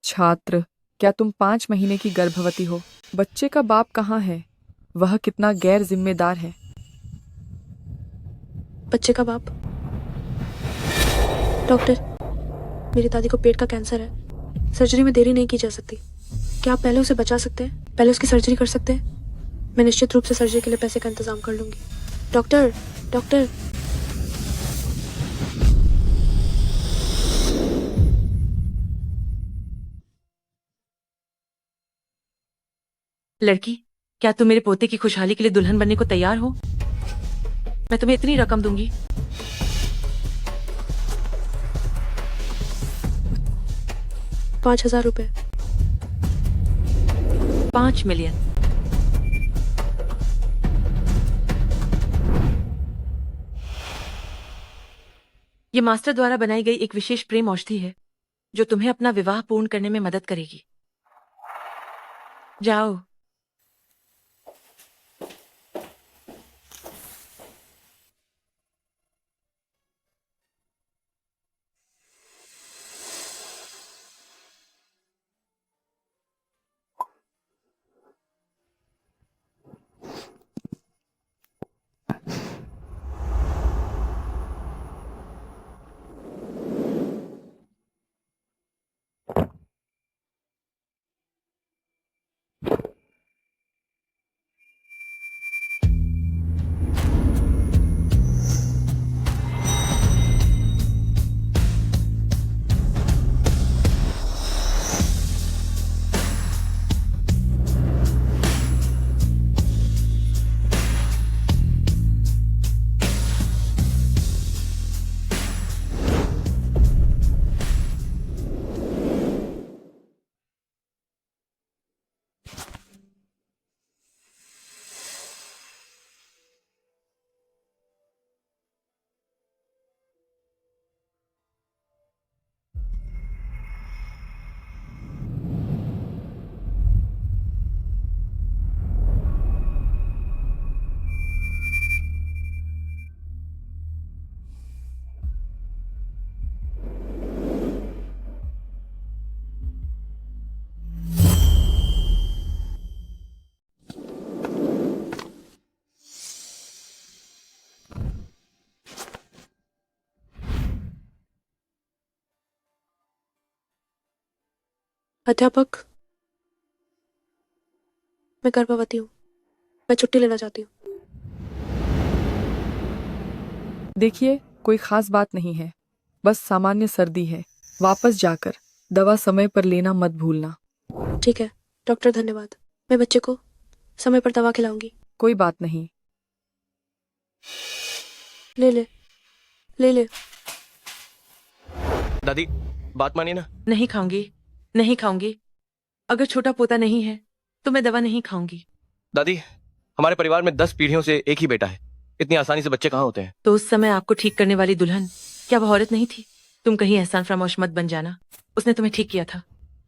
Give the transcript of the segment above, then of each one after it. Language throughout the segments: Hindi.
छात्र, क्या तुम 5 महीने की गर्भवती हो? बच्चे का बाप कहाँ है? वह कितना गैर जिम्मेदार है। बच्चे का बाप? डॉक्टर, मेरी दादी को पेट का कैंसर है। सर्जरी में देरी नहीं की जा सकती। क्या आप पहले उसे बचा सकते हैं? पहले उसकी सर्जरी कर सकते हैं? मैं निश्चित रूप से सर्जरी के लिए पैसे का इंतजाम कर लूंगी। Doctor, doctor. लड़की, क्या तुम मेरे पोते की खुशहाली के लिए दुल्हन बनने को तैयार हो? मैं तुम्हें इतनी रकम दूंगी। 5,000 रुपए। 5 मिलियन। ये मास्टर द्वारा बनाई गई एक विशेष प्रेम औषधि है जो तुम्हें अपना विवाह पूर्ण करने में मदद करेगी। जाओ। अध्यापक, मैं गर्भवती हूँ। मैं छुट्टी लेना चाहती हूँ। देखिए, कोई खास बात नहीं है, बस सामान्य सर्दी है। वापस जाकर दवा समय पर लेना मत भूलना। ठीक है डॉक्टर, धन्यवाद। मैं बच्चे को समय पर दवा खिलाऊंगी। कोई बात नहीं। ले ले, ले ले। दादी, बात मानिए ना। नहीं खाऊंगी, नहीं खाऊंगी। अगर छोटा पोता नहीं है तो मैं दवा नहीं खाऊंगी। दादी, हमारे परिवार में 10 पीढ़ियों से एक ही बेटा है। इतनी आसानी से बच्चे कहाँ होते हैं? तो उस समय आपको ठीक करने वाली दुल्हन क्या वह औरत नहीं थी? तुम कहीं एहसान फरामोश मत बन जाना। उसने तुम्हें ठीक किया था।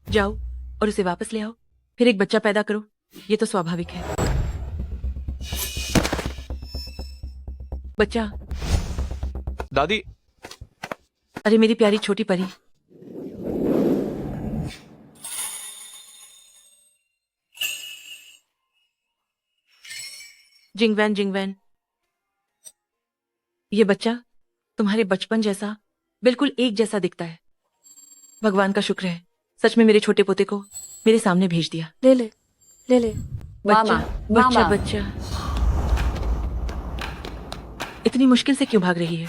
जाओ और उसे वापस ले आओ, फिर एक बच्चा पैदा करो। ये तो स्वाभाविक है। बच्चा। दादी। अरे मेरी प्यारी छोटी परी। जिंगवैन, जिंगवैन। ये बच्चा तुम्हारे बचपन जैसा, बिल्कुल एक जैसा दिखता है। भगवान का शुक्र है, सच में मेरे छोटे पोते को मेरे सामने भेज दिया। ले ले, ले ले। बच्चा, मामा, बच्चा, मामा। बच्चा। इतनी मुश्किल से क्यों भाग रही है?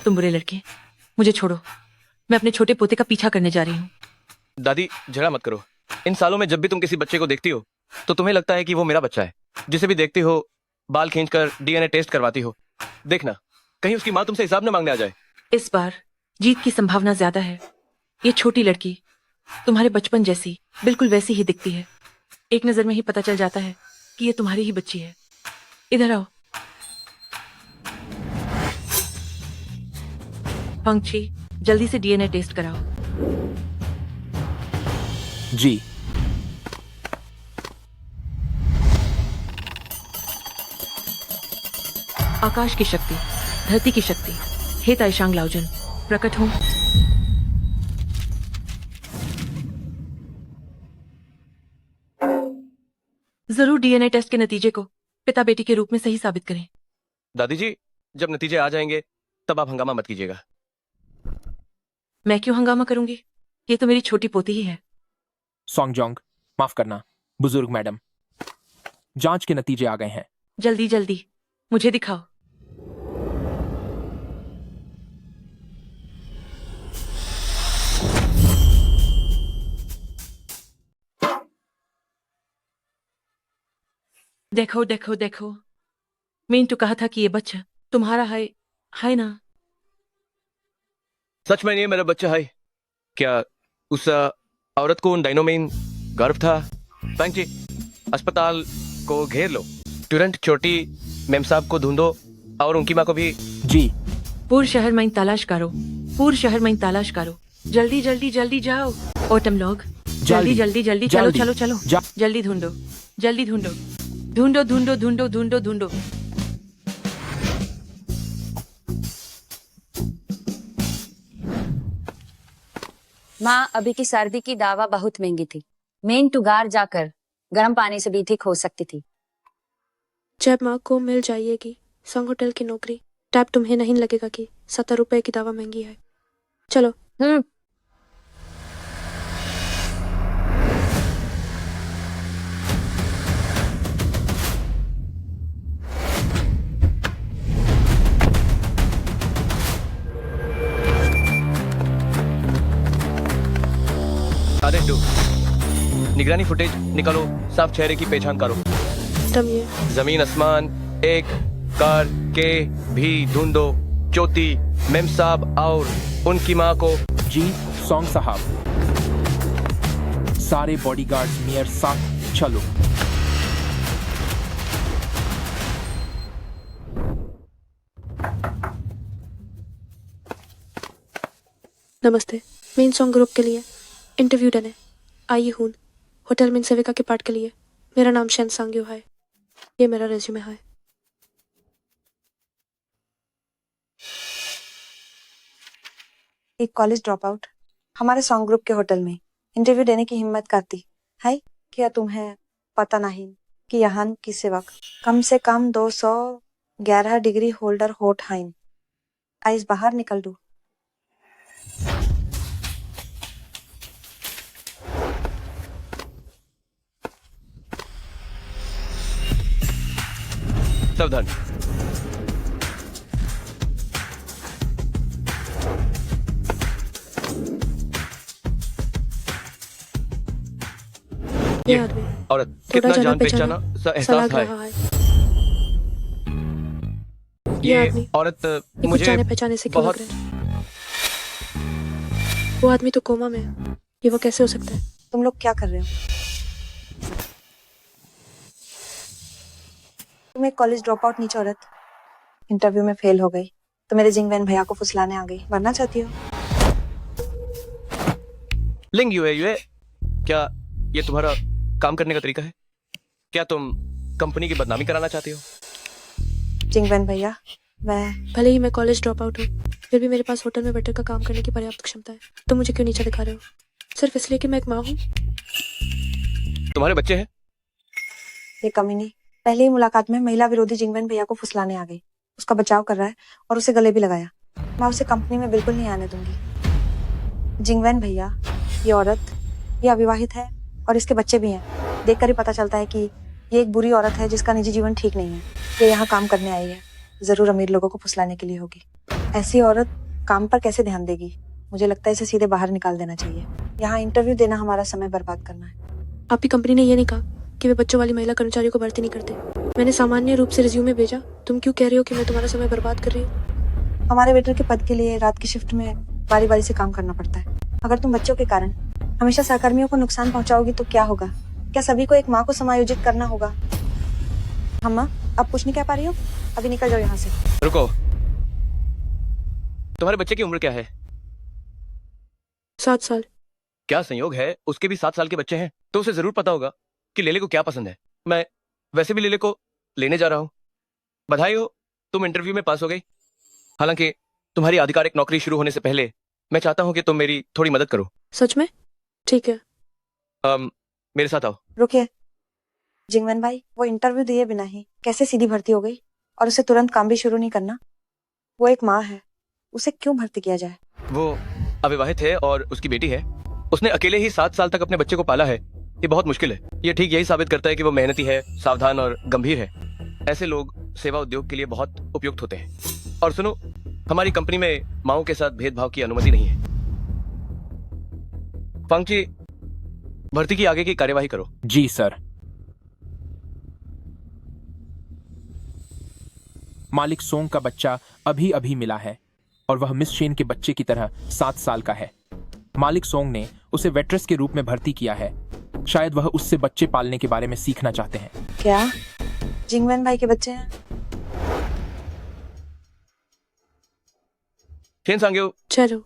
तुम बुरे लड़के, मुझे छोड़ो। मैं अपने छोटे पोते का पीछा करने जा रही हूँ। दादी, झगड़ा मत करो। इन सालों में जब भी तुम किसी बच्चे को देखती हो तो तुम्हें लगता है कि वो मेरा बच्चा है। जिसे भी देखती हो बाल खींचकर डीएनए टेस्ट करवाती हो। देखना, कहीं उसकी माँ तुमसे हिसाब न मांगने आ जाए। इस बार जीत की संभावना ज्यादा है। ये छोटी लड़की तुम्हारे बचपन जैसी, बिल्कुल वैसी ही दिखती है। एक नजर में ही पता चल जाता है कि ये तुम्हारी ही बच्ची है। इधर आओ। पंक्षी, जल्दी से डीएनए टेस्ट कराओ। जी। आकाश की शक्ति, धरती की शक्ति, हे ताइशांग लाओजन, प्रकट हो। जरूर डीएनए टेस्ट के नतीजे को पिता बेटी के रूप में सही साबित करें। दादी जी, जब नतीजे आ जाएंगे तब आप हंगामा मत कीजिएगा। मैं क्यों हंगामा करूंगी? ये तो मेरी छोटी पोती ही है। सॉन्गजोंग, माफ करना बुजुर्ग मैडम, जांच के नतीजे आ गए हैं। जल्दी जल्दी मुझे दिखाओ। देखो देखो देखो, मीनू कहा था कि ये बच्चा तुम्हारा है ना? सच में ये मेरा बच्चा है क्या? उस औरत को उन डायनों में गर्व था। बैंक जी, अस्पताल को घेर लो, तुरंत छोटी मेम साहब को ढूंढो और उनकी माँ को भी। जी। पूरे शहर में तलाश करो, पूरे शहर में तलाश करो। जल्दी जल्दी जल्दी जाओ। और तुम लोग जल्दी जल्दी जल्दी चलो जल्दी। चलो चलो, जल्दी ढूंढो, जल्दी ढूंढो, ढूंढो ढूंढो ढूंढो ढूंढो ढूंढो। माँ, अभी की सर्दी की दवा बहुत महंगी थी। मेन टुगार जाकर गर्म पानी से भी ठीक हो सकती थी। जब माँ को मिल जाएगी संग होटल की नौकरी, टैब तुम्हें नहीं लगेगा कि 70 रुपए की दवा महंगी है। चलो। आदेश दो, निगरानी फुटेज निकालो, साफ चेहरे की पहचान करो। तब ये जमीन आसमान एक कार के भी ढूंढो, ज्योति मेम साहब और उनकी माँ को। जी सॉन्ग साहब, सारे बॉडीगार्ड्स मेयर साथ चलो। नमस्ते, मेन सॉन्ग ग्रुप के लिए इंटरव्यू डन है। आई हूँ होटल में सेविका के पार्ट के लिए। मेरा नाम शैन सांग्यो है। ये मेरा रेज्यूमे है। एक कॉलेज ड्रॉप आउट हमारे सॉन्ग ग्रुप के होटल में इंटरव्यू देने की हिम्मत करती है। क्या तुम्हें पता नहीं कि यहाँ की सेवक कम से कम 211 डिग्री होल्डर होट हाइन। आइस बाहर निकल दो। सावधान। ये आदमी औरत थोड़ा कितना ज्यादा जान पहचाना पहचाना सा एहसास लग है। रहा है। ये आदमी औरत ये कुछ मुझे जाने पहचाने से क्यों लग बहुत रहा है? वो आदमी तो कोमा में है। ये वो कैसे हो सकता है? तुम लोग क्या कर रहे हो? तुम एक कॉलेज ड्रॉप आउट नीचे औरत इंटरव्यू में फेल हो गई तो मेरे जिंगवैन भैया को फुसलाने आ गई। मरना चाहती हो? लिंग यूए क्या ये तुम्हारा काम करने का तरीका है? क्या तुम कंपनी की बदनामी कराना चाहती हो? जिंगवैन भैया, मैं भले ही मैं कॉलेज ड्रॉप आउट हूँ, फिर भी मेरे पास होटल में वेटर का काम करने की पर्याप्त क्षमता है। तो मुझे क्यों नीचा दिखा रहे हो? सिर्फ इसलिए कि मैं एक माँ हूँ? तुम्हारे बच्चे हैं? ये कमीनी पहली ही मुलाकात में महिला विरोधी जिंगवैन भैया को फुसलाने आ गई। उसका बचाव कर रहा है और उसे गले भी लगाया। मैं उसे कंपनी में बिल्कुल नहीं आने दूंगी। जिंगवैन भैया, ये औरत ये अविवाहित है और इसके बच्चे भी हैं। देखकर ही पता चलता है कि ये एक बुरी औरत है जिसका निजी जीवन ठीक नहीं है। ये यहाँ काम करने आई है, जरूर अमीर लोगों को फुसलाने के लिए होगी। ऐसी औरत काम पर कैसे ध्यान देगी? मुझे लगता है इसे सीधे बाहर निकाल देना चाहिए। यहाँ इंटरव्यू देना हमारा समय बर्बाद करना है। आपकी कंपनी ने ये नहीं कहा कि वे बच्चों वाली महिला कर्मचारियों को भर्ती नहीं करते। मैंने सामान्य रूप से रिज्यूमे भेजा। तुम क्यों कह रही हो कि मैं तुम्हारा समय बर्बाद कर रही हूँ? हमारे वेटर के पद के लिए रात की शिफ्ट में बारी बारी से काम करना पड़ता है। अगर तुम बच्चों के कारण हमेशा सहकर्मियों को नुकसान पहुंचाओगी तो क्या होगा? क्या सभी को एक माँ को समायोजित करना होगा? अम्मा, अब कुछ नहीं कह पा रही हो? अभी निकल जाओ यहाँ से। रुको, तुम्हारे बच्चे की उम्र क्या है? 7 साल। क्या संयोग है, उसके भी 7 साल के बच्चे हैं। तो उसे जरूर पता होगा कि लेले को क्या पसंद है। मैं वैसे भी लेले को लेने जा रहा हूँ। बधाई हो, तुम इंटरव्यू में पास हो गई। हालांकि तुम्हारी आधिकारिक नौकरी शुरू होने से पहले मैं चाहता हूँ कि तुम मेरी थोड़ी मदद करो। सच में? ठीक है। मेरे साथ आओ। रुकिए, जिंगवन भाई, वो इंटरव्यू दिए बिना ही कैसे सीधी भर्ती हो गई और उसे तुरंत काम भी शुरू नहीं करना? वो एक माँ है, उसे क्यों भर्ती किया जाए? वो अविवाहित है और उसकी बेटी है। उसने अकेले ही 7 साल तक अपने बच्चे को पाला है। ये बहुत मुश्किल है। ये ठीक यही साबित करता है कि वो मेहनती है, सावधान और गंभीर है। ऐसे लोग सेवा उद्योग के लिए बहुत उपयुक्त होते हैं। और सुनो, हमारी कंपनी में माओं के साथ भेदभाव की अनुमति नहीं है। फांगची, भर्ती की आगे की कार्यवाही करो। जी सर। मालिक सोंग का बच्चा अभी अभी मिला है और वह मिस शेन के बच्चे की तरह 7 साल का है। मालिक सोंग ने उसे वेट्रेस के रूप में भर्ती किया है। शायद वह उससे बच्चे पालने के बारे में सीखना चाहते हैं। क्या जिंगवन भाई के बच्चे हैं? शेन सांग्यो, चलो।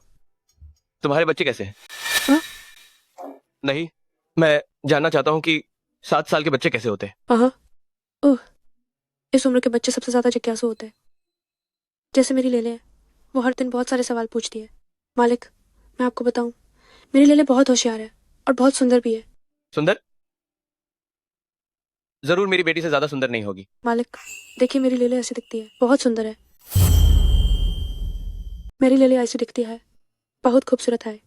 तुम्हारे बच्चे कैसे हैं? हाँ? नहीं, मैं जानना चाहता हूँ कि 7 साल के बच्चे कैसे होते हैं। हाँ। ओह, इस उम्र के बच्चे सबसे ज्यादा जिज्ञासु होते हैं। जैसे मेरी लेले है, वो हर दिन बहुत सारे सवाल पूछती है। मालिक, मैं आपको बताऊं, मेरी लेले बहुत होशियार है और बहुत सुंदर भी है। सुंदर? जरूर मेरी बेटी से ज्यादा सुंदर नहीं होगी। मालिक, देखिए मेरी लेले ऐसी दिखती है, बहुत सुंदर है। मेरी लेले ऐसी दिखती है, बहुत खूबसूरत है।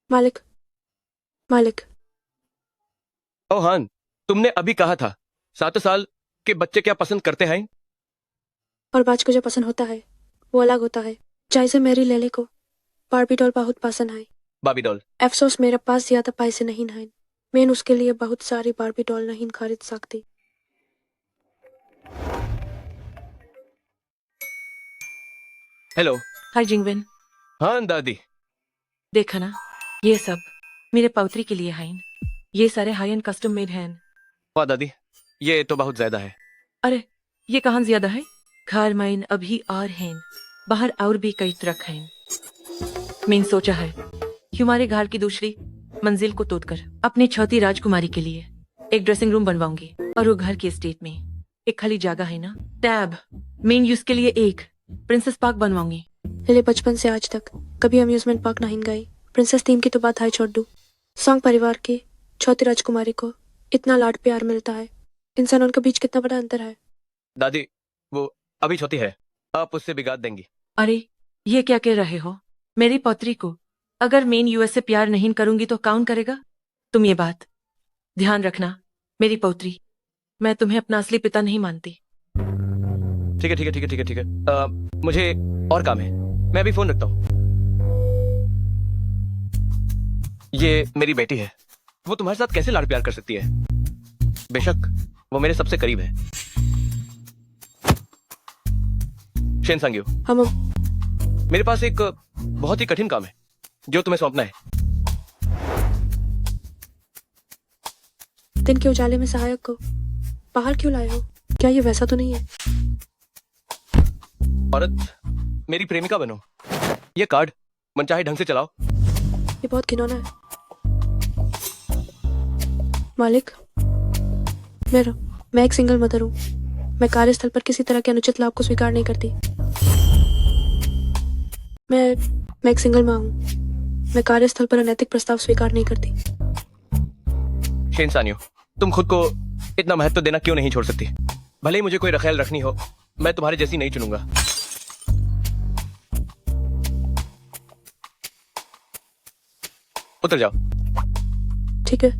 मालिक, मालिक, ओह हान, तुमने अभी कहा था 7 साल के बच्चे क्या पसंद करते हैं? और बाज को जो पसंद होता है वो अलग होता है। जैसे मेरी लेले को बार्बी डॉल बहुत पसंद है। बाबी डॉल। अफसोस मेरे पास ज्यादा पैसे नहीं हैं। मैं उसके लिए बहुत सारी बार्बी डॉल नहीं खरीद सकती। हेलो। हाय जिंगविन, हाँ दादी। देखा ना, ये सब मेरे पौत्री के लिए हैं। ये सारे हाई एंड कस्टम मेड हैं। वाह दादी, ये तो बहुत ज्यादा है। अरे, ये कहाँ ज्यादा है? घर में अभी और हैं, बाहर और भी कई ट्रक हैं। मैंने सोचा है कि हमारे घर की दूसरी मंजिल को तोड़कर अपनी छोटी राजकुमारी के लिए एक ड्रेसिंग रूम बनवाऊंगी। और वो घर के एस्टेट में एक खाली जगह है ना, टैब, मैं उसके लिए एक प्रिंसेस पार्क बनवाऊंगी। लेले बचपन से आज तक कभी अम्यूजमेंट पार्क नहीं गई। प्रिंसेस थीम की तो बात है छोड़ दो। सॉन्ग परिवार की छोटी राजकुमारी को इतना लाड प्यार मिलता है। इंसानों के बीच कितना बड़ा अंतर है। दादी, वो अभी छोटी है, आप उससे बिगाड़ देंगी। अरे, ये क्या कह रहे हो? मेरी पौत्री को अगर मैं यूएस से प्यार नहीं करूंगी तो कौन करेगा? तुम ये बात ध्यान रखना मेरी पौत्री। मैं तुम्हें अपना असली पिता नहीं मानती। ठीक है ठीक है ठीक है ठीक है ठीक है। मुझे और काम है, मैं अभी फोन रखता हूँ। ये मेरी बेटी है, वो तुम्हारे साथ कैसे लाड़ प्यार कर सकती है? बेशक वो मेरे सबसे करीब है। शेन सांग्यो, हम मेरे पास एक बहुत ही कठिन काम है जो तुम्हें सौंपना है। दिन के उजाले में सहायक को बाहर क्यों लाए हो? क्या ये वैसा तो नहीं है? औरत, मेरी प्रेमिका बनो। ये कार्ड मनचाहे ढंग से चलाओ। ये बहुत घिनौना है। मालिक, मैं एक सिंगल मदर हूँ। मैं कार्यस्थल पर किसी तरह के अनुचित लाभ को स्वीकार नहीं करती। मैं एक सिंगल माँ हूँ। मैं कार्यस्थल पर अनैतिक प्रस्ताव स्वीकार नहीं करती। शेन सानियो, तुम खुद को इतना महत्व देना क्यों नहीं छोड़ सकती? भले ही मुझे कोई रखेल रखनी हो, मैं तुम्हारे जैसी नहीं चुनूंगा। उतर जाओ। ठीक है।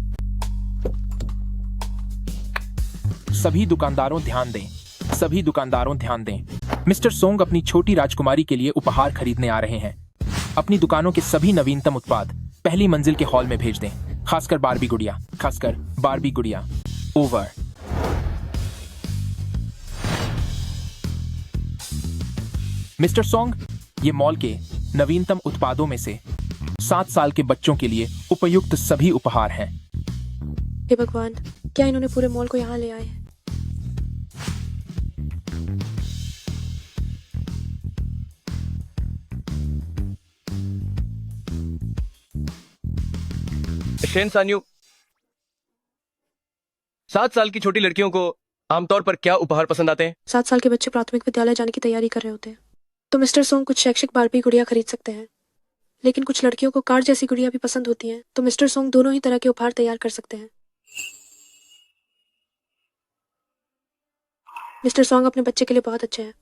सभी दुकानदारों ध्यान दें, सभी दुकानदारों ध्यान दें। मिस्टर सोंग अपनी छोटी राजकुमारी के लिए उपहार खरीदने आ रहे हैं। अपनी दुकानों के सभी नवीनतम उत्पाद पहली मंजिल के हॉल में भेज दें, खासकर बारबी गुड़िया, खासकर बारबी गुड़िया। ओवर। मिस्टर सोंग, ये मॉल के नवीनतम उत्पादों में से 7 साल के बच्चों के लिए उपयुक्त सभी उपहार हैं। हे भगवान, क्या इन्होंने पूरे मॉल को यहाँ ले आए हैं? शेन सान्यू, 7 साल की छोटी लड़कियों को आमतौर पर क्या उपहार पसंद आते हैं? 7 साल के बच्चे प्राथमिक विद्यालय जाने की तैयारी कर रहे होते हैं, तो मिस्टर सोंग कुछ शैक्षिक बारबी गुड़िया खरीद सकते हैं। लेकिन कुछ लड़कियों को कार जैसी गुड़िया भी पसंद होती हैं, तो मिस्टर सोंग दोनों ही तरह के उपहार तैयार कर सकते हैं। मिस्टर सोंग अपने बच्चे के लिए बहुत अच्छे हैं।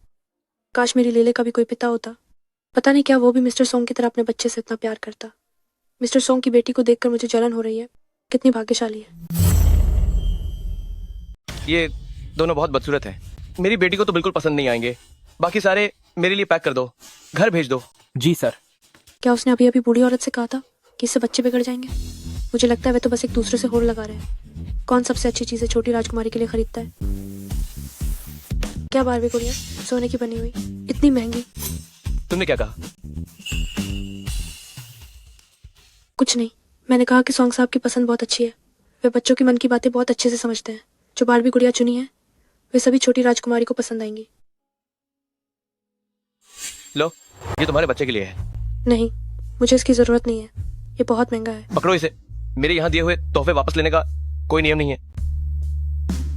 काश मेरी लेले का भी कोई पिता होता। पता नहीं क्या वो भी मिस्टर सोंग की तरह अपने बच्चे से इतना प्यार करता। मिस्टर सोंग की बेटी को देखकर मुझे जलन हो रही है। कितनी भाग्यशाली है। ये दोनों बहुत बदसूरत हैं। मेरी बेटी को तो बिल्कुल पसंद नहीं आएंगे। बाकी सारे मेरे लिए पैक कर दो, घर भेज दो। जी सर। क्या उसने अभी अभी बूढ़ी औरत से कहा था कि इससे बच्चे बिगड़ जाएंगे? मुझे लगता है वे तो बस एक दूसरे से होड़ लगा रहे हैं। कौन सबसे अच्छी चीजें छोटी राजकुमारी के लिए खरीदता है? क्या बारबी गुड़िया सोने की बनी हुई, इतनी महंगी? तुमने क्या कहा? कुछ नहीं, मैंने कहा कि सोंग साहब की पसंद बहुत अच्छी है। वे बच्चों की मन की बातें बहुत अच्छे से समझते हैं। जो बारबी गुड़िया चुनी है वे सभी छोटी राजकुमारी को पसंद आएंगी। लो, ये तुम्हारे बच्चे के लिए है। नहीं, मुझे इसकी जरूरत नहीं है। ये बहुत महंगा है। पकड़ो इसे। मेरे यहाँ दिए हुए तोहफे वापस लेने का कोई नियम नहीं है।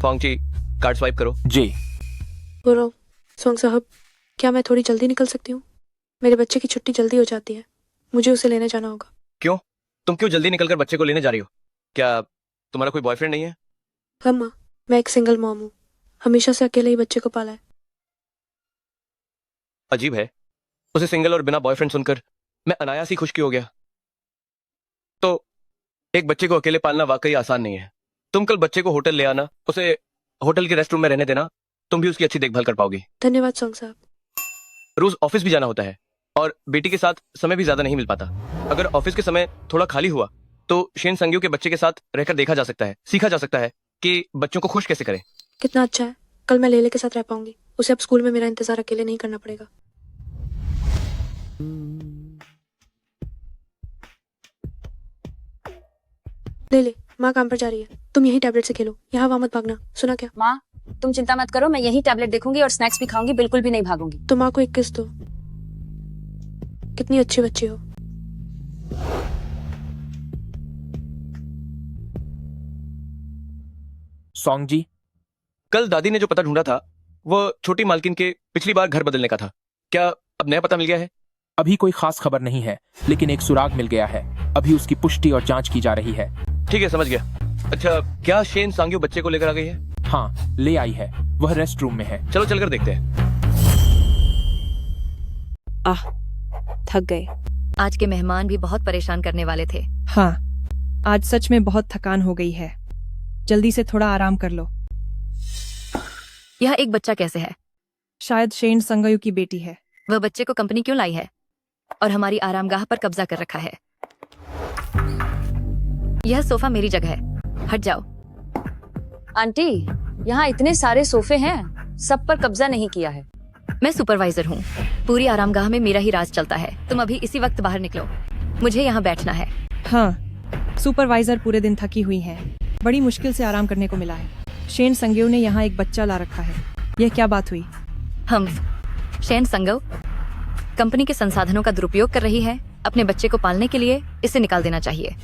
फोंगची, कार्ड स्वाइप करो। जी। बोलो सोंग साहब, क्या मैं थोड़ी जल्दी निकल सकती हूँ? मेरे बच्चे की छुट्टी जल्दी हो जाती है, मुझे उसे लेने जाना होगा। क्यों? तुम क्यों जल्दी निकलकर बच्चे को लेने जा रही हो? क्या तुम्हारा कोई बॉयफ्रेंड नहीं है? अम्मा, मैं एक सिंगल मॉम हूँ। हमेशा से अकेले ही बच्चे को पाला है। अजीब है, उसे सिंगल और बिना बॉयफ्रेंड सुनकर मैं अनायास ही खुश क्यों हो गया। तो एक बच्चे को अकेले पालना वाकई आसान नहीं है। तुम कल बच्चे को होटल ले आना, उसे होटल के रेस्ट रूम में रहने देना, तुम भी उसकी अच्छी देखभाल कर पाओगी। धन्यवाद सोंग साहब। रोज ऑफिस भी जाना होता है और बेटी के साथ समय भी ज्यादा नहीं मिल पाता। अगर ऑफिस के समय थोड़ा खाली हुआ तो शेन संग्यू के बच्चे के साथ रहकर देखा जा सकता है, सीखा जा सकता है कि बच्चों को खुश कैसे करें। कितना अच्छा है, कल मैं लेले के साथ रह पाऊंगी। उसे अब स्कूल में मेरा इंतजार अकेले नहीं करना पड़ेगा। ले, माँ काम पर जा रही है। तुम यही टैबलेट से खेलो, यहाँ वहाँ मत भागना, सुना क्या? माँ, तुम चिंता मत करो, मैं यही टैबलेट देखूंगी और स्नैक्स भी खाऊंगी, बिल्कुल भी नहीं भागूंगी। तो माँ को एक किस दो। कितनी अच्छी बच्ची हो। सोंग जी। कल दादी ने जो पता ढूंढा था वो छोटी मालकिन के पिछली बार घर बदलने का था। क्या अब नया पता मिल गया है? अभी कोई खास खबर नहीं है, लेकिन एक सुराग मिल गया है। अभी उसकी पुष्टि और जांच की जा रही है। ठीक है, समझ गया। अच्छा, क्या शेन सांग्यू बच्चे को लेकर आ गई है? हाँ, ले आई है। वह रेस्ट रूम में है। चलो चलकर देखते हैं। आह, थक गए। आज के मेहमान भी बहुत परेशान करने वाले थे। हाँ, आज सच में बहुत थकान हो गई है। जल्दी से थोड़ा आराम कर लो। यह एक बच्चा कैसे है? शायद शेन संगयू की बेटी है। वह बच्चे को कंपनी क्यों लाई है और हमारी आरामगाह पर कब्जा कर रखा है? यह सोफा मेरी जगह है, हट जाओ। आंटी, यहाँ इतने सारे सोफे हैं, सब पर कब्जा नहीं किया है। मैं सुपरवाइजर हूँ, पूरी आरामगाह में मेरा ही राज चलता है। तुम अभी इसी वक्त बाहर निकलो, मुझे यहाँ बैठना है। हाँ, सुपरवाइजर पूरे दिन थकी हुई है। बड़ी मुश्किल से आराम करने को मिला है। शेन संगयू ने यहाँ एक बच्चा ला रखा है। यह क्या बात हुई? हम शेन संगव कंपनी के संसाधनों का दुरुपयोग कर रही है अपने बच्चे को पालने के लिए। इसे निकाल देना चाहिए।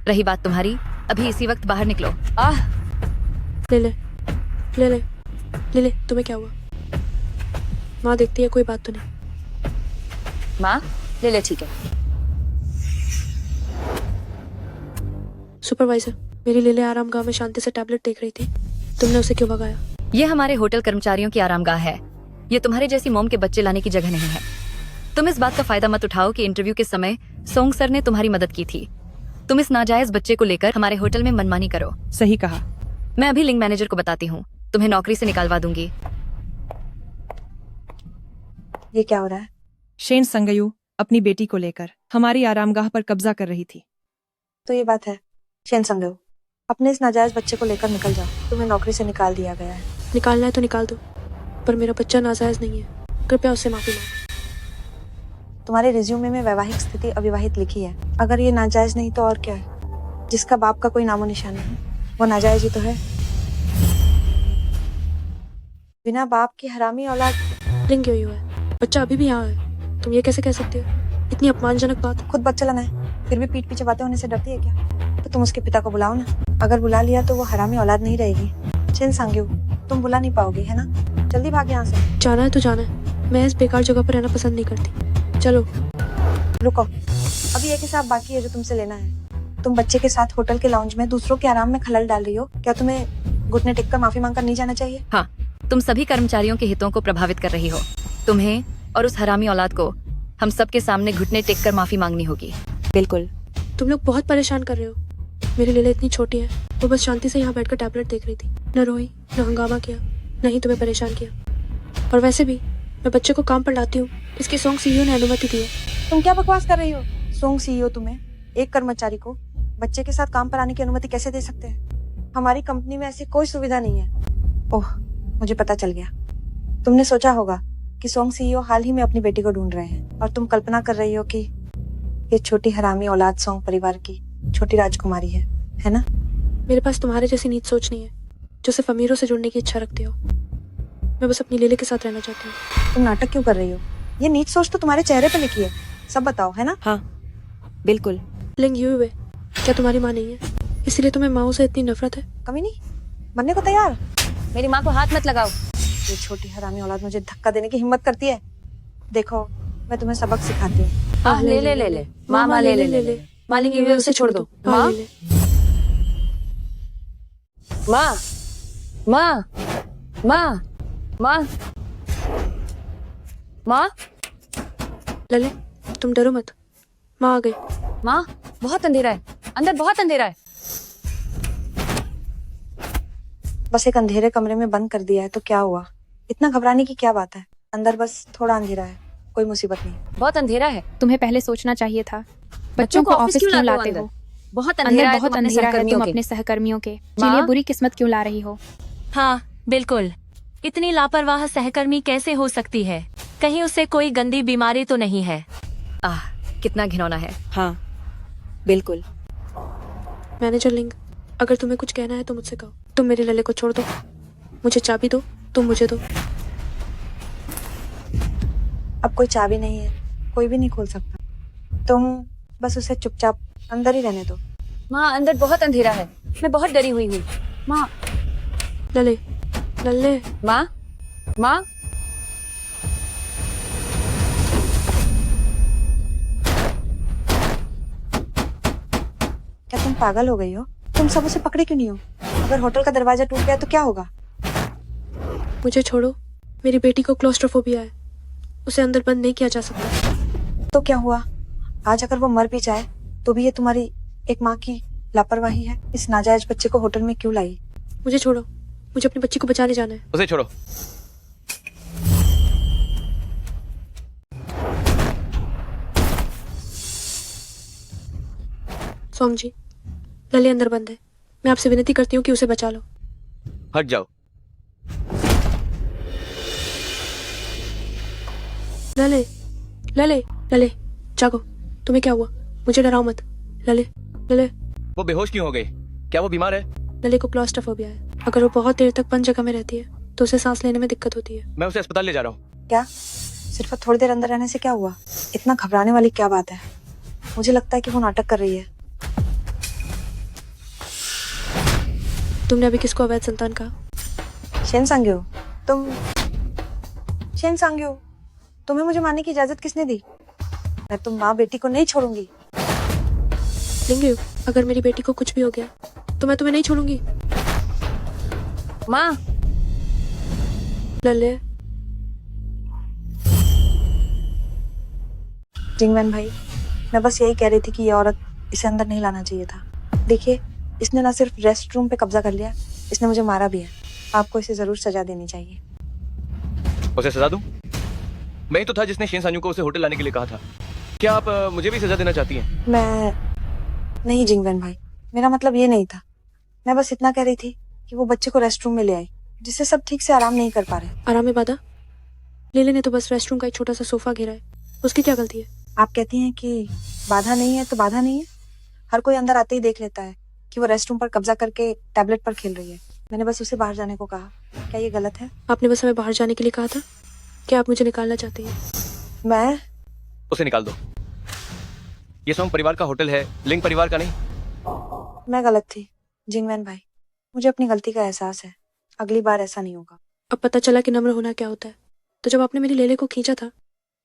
रही बात तुम्हारी, अभी इसी वक्त बाहर निकलो। आह, ले ले ले ले ले ले, तुम्हें क्या हुआ? माँ देखती है, कोई बात तो नहीं। माँ, ले ले, ठीक है। सुपरवाइजर, मेरी लेले आरामगाह में शांति से टैबलेट देख रही थी, तुमने उसे क्यों भगाया? ये हमारे होटल कर्मचारियों की आरामगाह है। ये तुम्हारे जैसी मोम के बच्चे लाने की जगह नहीं है। तुम इस बात का फायदा मत उठाओ कि इंटरव्यू के समय सोंग सर ने तुम्हारी मदद की थी। तुम इस नाजायज बच्चे को लेकर हमारे होटल में मनमानी करो। सही कहा। मैं अभी लिंग मैनेजर को बताती हूँ, तुम्हें नौकरी से निकालवा दूंगी। ये क्या हो रहा है? शेन संगयू अपनी बेटी को लेकर हमारी आरामगाह पर कब्जा कर रही थी। तो ये बात है। शेन संगयू, अपने इस नाजायज बच्चे को लेकर निकल जाओ। तुम्हें नौकरी से निकाल दिया गया है। निकालना है तो निकाल दो, पर मेरा बच्चा नाजायज नहीं है। कृपया उससे माफी मांगो। तुम्हारे रिज्यूमे में वैवाहिक स्थिति अविवाहित लिखी है। अगर ये नाजायज नहीं तो और क्या है? जिसका बाप का कोई नामो निशान नहीं, वो नाजायज ही तो है। बिना बाप की हरामी औलाद। लिंग यही हुआ है, बच्चा अभी भी यहाँ है। तुम ये कैसे कह सकते हो? इतनी अपमानजनक बात। खुद बच्चा लाना है, फिर भी पीठ पीछे बातें होने से डरती है क्या? तो तुम उसके पिता को बुलाओ ना। अगर बुला लिया तो वो हरामी औलाद नहीं रहेगी। शेन संगयू, तुम बुला नहीं पाओगी, है ना? जल्दी भाग यहाँ से। जाना है तो जाना है। मैं इस बेकार जगह पर रहना पसंद नहीं करती। चलो। रुको। ये हिसाब बाकी है जो तुमसे लेना है। तुम बच्चे के साथ होटल के लाउंज में दूसरों के आराम में खलल डाल रही हो। क्या तुम्हें घुटने टेक कर माफी मांगकर नहीं जाना चाहिए? हाँ, तुम सभी कर्मचारियों के हितों को प्रभावित कर रही हो। तुम्हें और उस हरामी औलाद को हम सबके सामने घुटने टेक कर माफी मांगनी होगी। बिल्कुल। तुम लोग बहुत परेशान कर रहे हो। मेरी लीला इतनी छोटी है, वो बस शांति से यहाँ बैठकर टैबलेट देख रही थी। न रोई, न हंगामा किया, न ही तुम्हें परेशान किया। और वैसे भी मैं बच्चे को काम पर लाती हूँ, इसकी सोंग सीईओ ने अनुमति दी है। तुम क्या बकवास कर रही हो? सोंग सीईओ तुम्हें, एक कर्मचारी को बच्चे के साथ काम पर आने की अनुमति कैसे दे सकते हैं? हमारी कंपनी में ऐसी कोई सुविधा नहीं है। ओह, मुझे पता चल गया। तुमने सोचा होगा कि सोंग सीईओ हाल ही में अपनी बेटी को ढूंढ रहे हैं और तुम कल्पना कर रही हो कि ये छोटी हरामी औलाद सोंग परिवार की छोटी राजकुमारी है ना? मेरे पास तुम्हारे जैसी नीच सोच नहीं है जो सिर्फ अमीरों से जुड़ने की इच्छा रखते हो। मैं बस अपनी लीले के साथ रहना चाहती हूँ। तुम नाटक क्यों कर रही हो? ये नीच सोच तो तुम्हारे चेहरे पे लिखी है। सब बताओ, है ना? हाँ, बिल्कुल। लिंग यू हुए, क्या तुम्हारी माँ नहीं है इसीलिए तुम्हें माँ से इतनी नफरत है? कमी नहीं बनने को तैयार। मेरी माँ को हाथ मत लगाओ। ये छोटी हरामी औलाद मुझे धक्का देने की हिम्मत करती है। देखो, मैं तुम्हें सबक सिखाती हूँ। हाँ, ले ले ले ले माँ ले ले ले ले माँ लिंग हुए, उसे छोड़ दो। माँ माँ माँ माँ माँ माँ लले, तुम डरो मत, माँ आ गई। माँ, बहुत अंधेरा है, अंदर बहुत अंधेरा है। बस एक अंधेरे कमरे में बंद कर दिया है तो क्या हुआ? इतना घबराने की क्या बात है? अंदर बस थोड़ा अंधेरा है, कोई मुसीबत नहीं। बहुत अंधेरा है। तुम्हें पहले सोचना चाहिए था। बच्चों को ऑफिस क्यों लाते हो? बहुत अंदर अंधेरा है, बहुत तुम अपने अंधेरा है, तुम सहकर्मियों के। अपने सहकर्मियों के माँ? लिए बुरी किस्मत क्यों ला रही हो? हाँ, बिल्कुल। इतनी लापरवाह सहकर्मी कैसे हो सकती है? कहीं उसे कोई गंदी बीमारी तो नहीं है? आह, कितना घिनौना है। हाँ, बिल्कुल। मैनेजर लिंग, अगर तुम्हें कुछ कहना है तो मुझसे कहो। तुम मेरे लले को छोड़ दो, मुझे चाबी दो, तुम मुझे दो। अब कोई चाबी नहीं है, कोई भी नहीं खोल सकता। तुम बस उसे चुपचाप अंदर ही रहने दो। माँ, अंदर बहुत अंधेरा है, मैं बहुत डरी हुई हूँ। माँ लले, लल्ले, माँ माँ क्या तुम पागल हो गई हो? तुम सब उसे पकड़े क्यों नहीं हो? अगर होटल का दरवाजा टूट गया तो क्या होगा? मुझे छोड़ो। मेरी बेटी को क्लोस्ट्रोफोबिया है, उसे अंदर बंद नहीं किया जा सकता। तो क्या हुआ? आज अगर वो मर भी जाए तो भी ये तुम्हारी एक माँ की लापरवाही है। इस नाजायज बच्चे को होटल में क्यों लाई? मुझे छोड़ो, मुझे अपने बच्ची को बचाने जाना है। उसे छोड़ो। सोम जी, लले अंदर बंद है, मैं आपसे विनती करती हूँ कि उसे बचा लो। हट जाओ। लले, लले, लले, जागो। तुम्हें क्या हुआ? मुझे डराओ मत। लले, लले, वो बेहोश क्यों हो गई? क्या वो बीमार है? लले को क्लॉस्ट्रोफोबिया है। अगर वो बहुत देर तक बंद जगह में रहती है तो उसे सांस लेने में दिक्कत होती है। मैं उसे अस्पताल ले जा रहा हूँ। क्या सिर्फ थोड़ी देर अंदर रहने से क्या हुआ? इतना घबराने वाली क्या बात है? मुझे लगता है कि वो नाटक कर रही है। तुमने अभी किसको अवैध संतान कहा? शेन सांग्यो, शेन सांग्यो, तुम्हें मुझे मारने की इजाजत किसने दी? मैं तुम माँ बेटी को नहीं छोड़ूंगी। लिंगयू, अगर मेरी बेटी को कुछ भी हो गया तो मैं तुम्हें नहीं छोड़ूंगी। माँ लले, जिंगवैन भाई, मैं बस यही कह रही थी कि ये औरत इसे अंदर नहीं लाना चाहिए था। देखिए, इसने ना सिर्फ रेस्ट रूम पे कब्जा कर लिया, इसने मुझे मारा भी है। आपको इसे जरूर सजा देनी चाहिए। उसे सजा दूं? मैं ही तो था जिसने शेन सान्यू को उसे होटल लाने के लिए कहा था। क्या आप मुझे भी सजा देना चाहती हैं? मैं नहीं जिंगवैन भाई, मेरा मतलब ये नहीं था। मैं बस इतना कह रही थी कि वो बच्चे को रेस्ट रूम में ले आई, जिससे सब ठीक से आराम नहीं कर पा रहे। आराम में बाधा? लेले ने तो बस रेस्ट रूम का एक छोटा सा सोफा घेरा है, उसकी क्या गलती है? आप कहती हैं कि बाधा नहीं है तो बाधा नहीं है। हर कोई अंदर आते ही देख लेता है कि वो रेस्ट रूम पर कब्जा करके टैबलेट पर खेल रही है। मैंने बस उसे बाहर जाने को कहा। क्या ये गलत है? आपने बस हमें बाहर जाने के लिए कहा था? क्या आप मुझे निकालना चाहती हैं? मैं उसे निकाल दो। ये सोंग परिवार का होटल है, लिंग परिवार का नहीं। मैं गलत थी जिंगवैन भाई, मुझे अपनी गलती का एहसास है। अगली बार ऐसा नहीं होगा। अब पता चला कि नम्र होना क्या होता है। तो जब आपने मेरी लेले को खींचा था,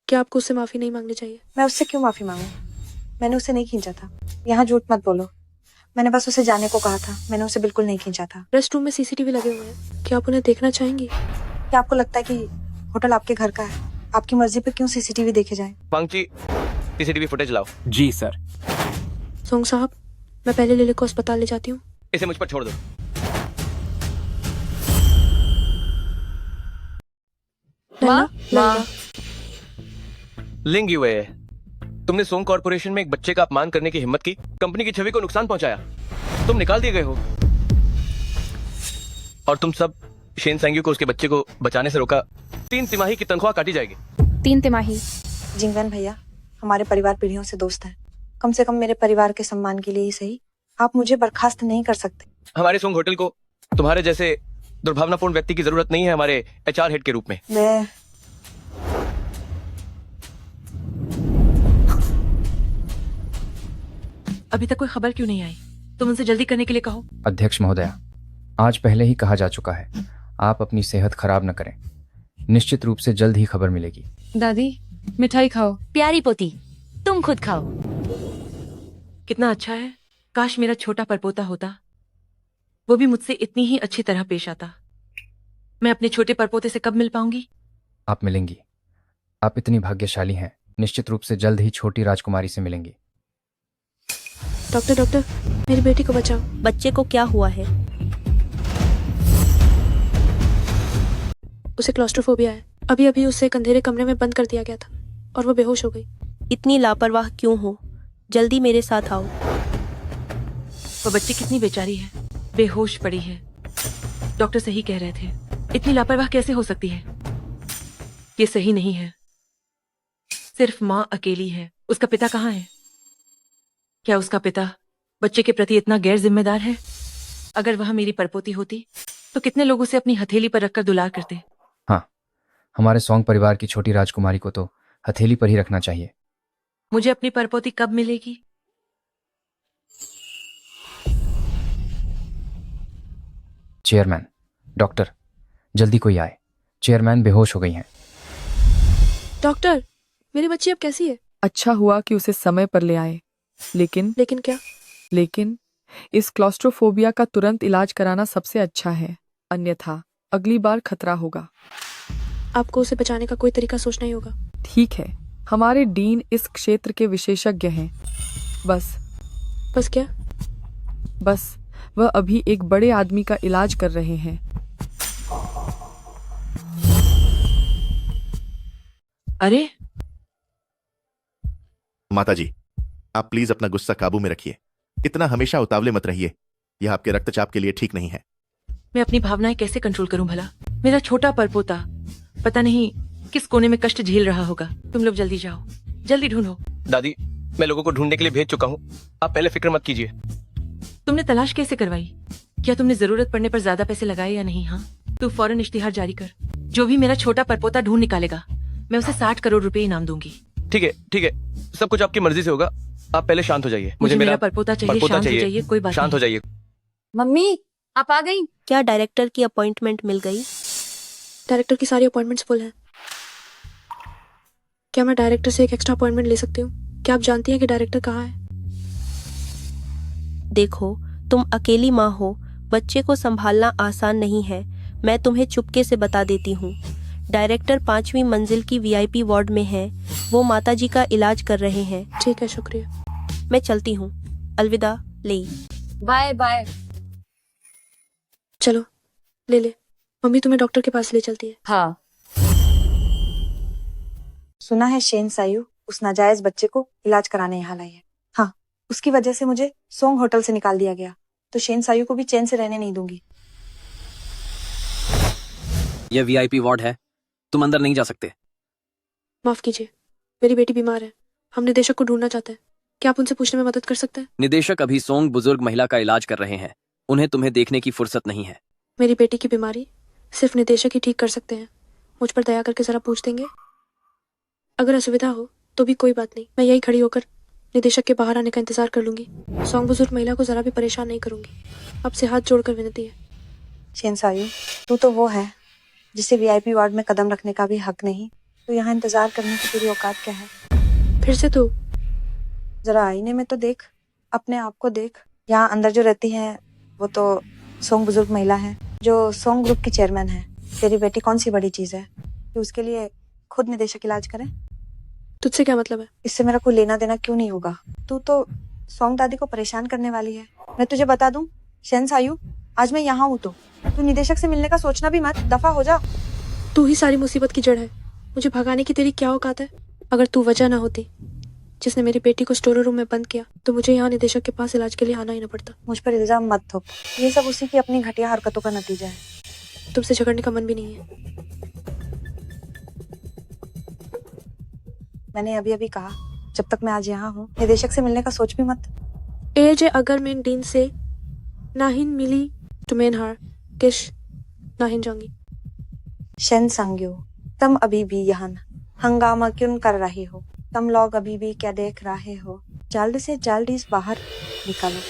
क्या आपको उससे माफी नहीं मांगनी चाहिए? मैं उससे क्यों माफी मांगू? मैंने उसे नहीं खींचा था। यहाँ झूठ मत बोलो। मैंने बस उसे जाने को कहा था, मैंने उसे बिल्कुल नहीं खींचा था। रेस्ट रूम में सीसीटीवी लगे हुए हैं, क्या आप उन्हें देखना चाहेंगी? क्या आपको लगता है कि होटल आपके घर का है? आपकी मर्जी पे क्यों सीसीटीवी देखे जाए? वांगची, सीसीटीवी फुटेज लाओ। जी सर। सोंग साहब, मैं पहले लिली को अस्पताल ले जाती हूँ। इसे मुझ पर छोड़ दो। लल्ला, लल्ला। लिंग युए, तुमने सोंग कॉर्पोरेशन में एक बच्चे का अपमान करने की हिम्मत की, कंपनी की छवि को नुकसान पहुंचाया, तुम निकाल दिए गए हो। और तुम सब शेन सांग्यू को उसके बच्चे को बचाने से रोका। 3 तिमाही की तनख्वाह काटी जाएगी। 3 तिमाही। जिंगवेन भैया, हमारे परिवार पीढ़ियों से दोस्त हैं। कम से कम मेरे परिवार के सम्मान के लिए ही सही, आप मुझे बर्खास्त नहीं कर सकते। हमारे सोंग होटल को तुम्हारे जैसे दुर्भावनापूर्ण व्यक्ति की जरूरत नहीं है हमारे HR हेड के रूप में। मैं अभी तक कोई खबर क्यों नहीं आई? तुम उनसे जल्दी करने के लिए कहो। अध्यक्ष महोदया, आज पहले ही कहा जा चुका है, आप अपनी सेहत खराब न करें। निश्चित रूप से जल्द ही खबर मिलेगी। दादी, मिठाई खाओ। प्यारी पोती, तुम खुद खाओ। कितना अच्छा है, काश मेरा छोटा परपोता होता, वो भी मुझसे इतनी ही अच्छी तरह पेश आता। मैं अपने छोटे परपोते से कब मिल पाऊंगी? आप मिलेंगी। आप इतनी भाग्यशाली हैं, निश्चित रूप से जल्द ही छोटी राजकुमारी से मिलेंगी। डॉक्टर, डॉक्टर, मेरी बेटी को बचाओ। बच्चे को क्या हुआ है? उसे क्लॉस्ट्रोफोबिया है। अभी अभी उसे एक अंधेरे कमरे में बंद कर दिया गया था और वो बेहोश हो गई। इतनी लापरवाह क्यों हो? जल्दी मेरे साथ आओ। वो बच्ची कितनी बेचारी है, बेहोश पड़ी है। डॉक्टर सही कह रहे थे, इतनी लापरवाह कैसे हो सकती है? ये सही नहीं है। सिर्फ माँ अकेली है, उसका पिता कहाँ है? क्या उसका पिता बच्चे के प्रति इतना गैर जिम्मेदार है? अगर वह मेरी परपोती होती तो कितने लोग उसे अपनी हथेली पर रखकर दुलार करते। हाँ, हमारे सोंग परिवार की छोटी राजकुमारी को तो हथेली पर ही रखना चाहिए। मुझे अपनी परपोती कब मिलेगी? चेयरमैन, डॉक्टर, जल्दी कोई आए। चेयरमैन बेहोश हो गई हैं। डॉक्टर, मेरी बच्ची अब कैसी है? अच्छा हुआ कि उसे समय पर ले आए। लेकिन क्या? लेकिन इस क्लॉस्ट्रोफोबिया का तुरंत इलाज कराना सबसे अच्छा है, अन्यथा अगली बार खतरा होगा। आपको उसे बचाने का कोई तरीका सोचना ही होगा। ठीक है, हमारे डीन इस क्षेत्र के विशेषज्ञ हैं। बस क्या? बस वह अभी एक बड़े आदमी का इलाज कर रहे हैं। अरे माताजी, आप प्लीज अपना गुस्सा काबू में रखिए। इतना हमेशा उतावले मत रहिए, यह आपके रक्तचाप के लिए ठीक नहीं है। मैं अपनी भावनाएं कैसे कंट्रोल करूं भला? मेरा छोटा परपोता पता नहीं किस कोने में कष्ट झेल रहा होगा। तुम लोग जल्दी जाओ, जल्दी ढूंढो। दादी, मैं लोगों को ढूंढने के लिए भेज चुका हूँ, आप पहले फिक्र मत कीजिए। तुमने तलाश कैसे करवाई? क्या तुमने जरूरत पड़ने पर ज्यादा पैसे लगाए या नहीं? हाँ, तू फौरन इश्तिहार जारी कर। जो भी मेरा छोटा परपोता ढूंढ निकालेगा, मैं उसे 60 करोड़ रुपए इनाम दूंगी। ठीक है, ठीक है, सब कुछ आपकी मर्जी से होगा। आप पहले शांत हो जाइए। मुझे मेरा परपोता चाहिए, शांत हो जाइए। कोई बात शांत हो नहीं। जाइए। मम्मी, आप आ गई? क्या डायरेक्टर की अपॉइंटमेंट मिल गई? डायरेक्टर की सारी अपॉइंटमेंट्स फुल हैं। क्या मैं डायरेक्टर से एक एक्स्ट्रा अपॉइंटमेंट ले सकती हूँ? क्या आप जानती हैं कि डायरेक्टर कहाँ है? देखो, तुम अकेली माँ हो, बच्चे को संभालना आसान नहीं है। मैं तुम्हें चुपके से बता देती हूँ। डायरेक्टर 5वीं मंजिल की VIP वार्ड में है। वो माताजी का इलाज कर रहे हैं। ठीक है, शुक्रिया। मैं चलती हूँ। अलविदा लेई। Bye bye. चलो, ले। मम्मी तुम्हें डॉक्टर के पास ले चलती है। हाँ। सुना है शेन सायू उस नाजायज बच्चे को इलाज कराने यहाँ लाई है। हाँ, उसकी वजह से मुझे सोंग होटल से निकाल दिया गया, तो शेन सायू को भी चैन से रहने नहीं दूंगी। यह VIP वार्ड है, तुम अंदर नहीं जा सकते। माफ कीजिए, मेरी बेटी बीमार है। हम निदेशक को ढूंढना चाहते हैं। क्या आप उनसे पूछने में मदद कर सकते हैं? निदेशक अभी सोंग बुजुर्ग महिला का इलाज कर रहे हैं, उन्हें तुम्हें देखने की फुर्सत नहीं है। मेरी बेटी की बीमारी सिर्फ निदेशक ही ठीक कर सकते हैं। मुझ पर दया करके जरा पूछ देंगे? अगर असुविधा हो तो भी कोई बात नहीं, मैं यही खड़ी होकर निदेशक के बाहर आने का इंतजार कर लूंगी। सोंग बुजुर्ग महिला को जरा भी परेशान नहीं करूंगी। आपसे हाथ जोड़कर विनती है। शेन सायू, तू तो वो है जिसे VIP वार्ड में कदम रखने का भी हक नहीं, तो यहाँ इंतजार करने की तेरी औकात क्या है? फिर से तो जरा आईने में तो देख, अपने आप को देख। यहाँ अंदर जो रहती है वो तो सोंग बुजुर्ग महिला है, जो सोंग ग्रुप की चेयरमैन है। तेरी बेटी कौन सी बड़ी चीज है कि उसके लिए खुद निदेशक इलाज करे? तुझसे क्या मतलब है? इससे मेरा कोई लेना देना क्यों नहीं होगा? तू तो सोंग दादी को परेशान करने वाली है। मैं तुझे बता दूं, शेंस आयु, आज मैं यहाँ हूँ तो तू निदेशक से मिलने का सोचना भी मत, दफा हो जा। तू ही सारी मुसीबत की जड़ है। मुझे भगाने की तेरी क्या औकात है? अगर तू वजह ना होती जिसने मेरी बेटी को स्टोर रूम में बंद किया तो मुझे यहाँ निदेशक के पास इलाज के लिए आना ही ना पड़ता। मुझ पर इल्जाम मत थोप, ये सब उसी की अपनी घटिया हरकतों का नतीजा है। तुमसे झगड़ने का मन भी नहीं है। मैंने अभी अभी कहा, जब तक मैं आज यहाँ हूँ निदेशक से मिलने का सोच भी मत। एजे अगर मैं डीन से नाहिन मिली तो मैं हार किश नाहिन जाऊंगी। शेन संग्यो, तुम अभी भी यहाँ हंगामा क्यों कर रहे हो? तुम लोग अभी भी क्या देख रहे हो? जल्द से जल्द इस बाहर निकालो।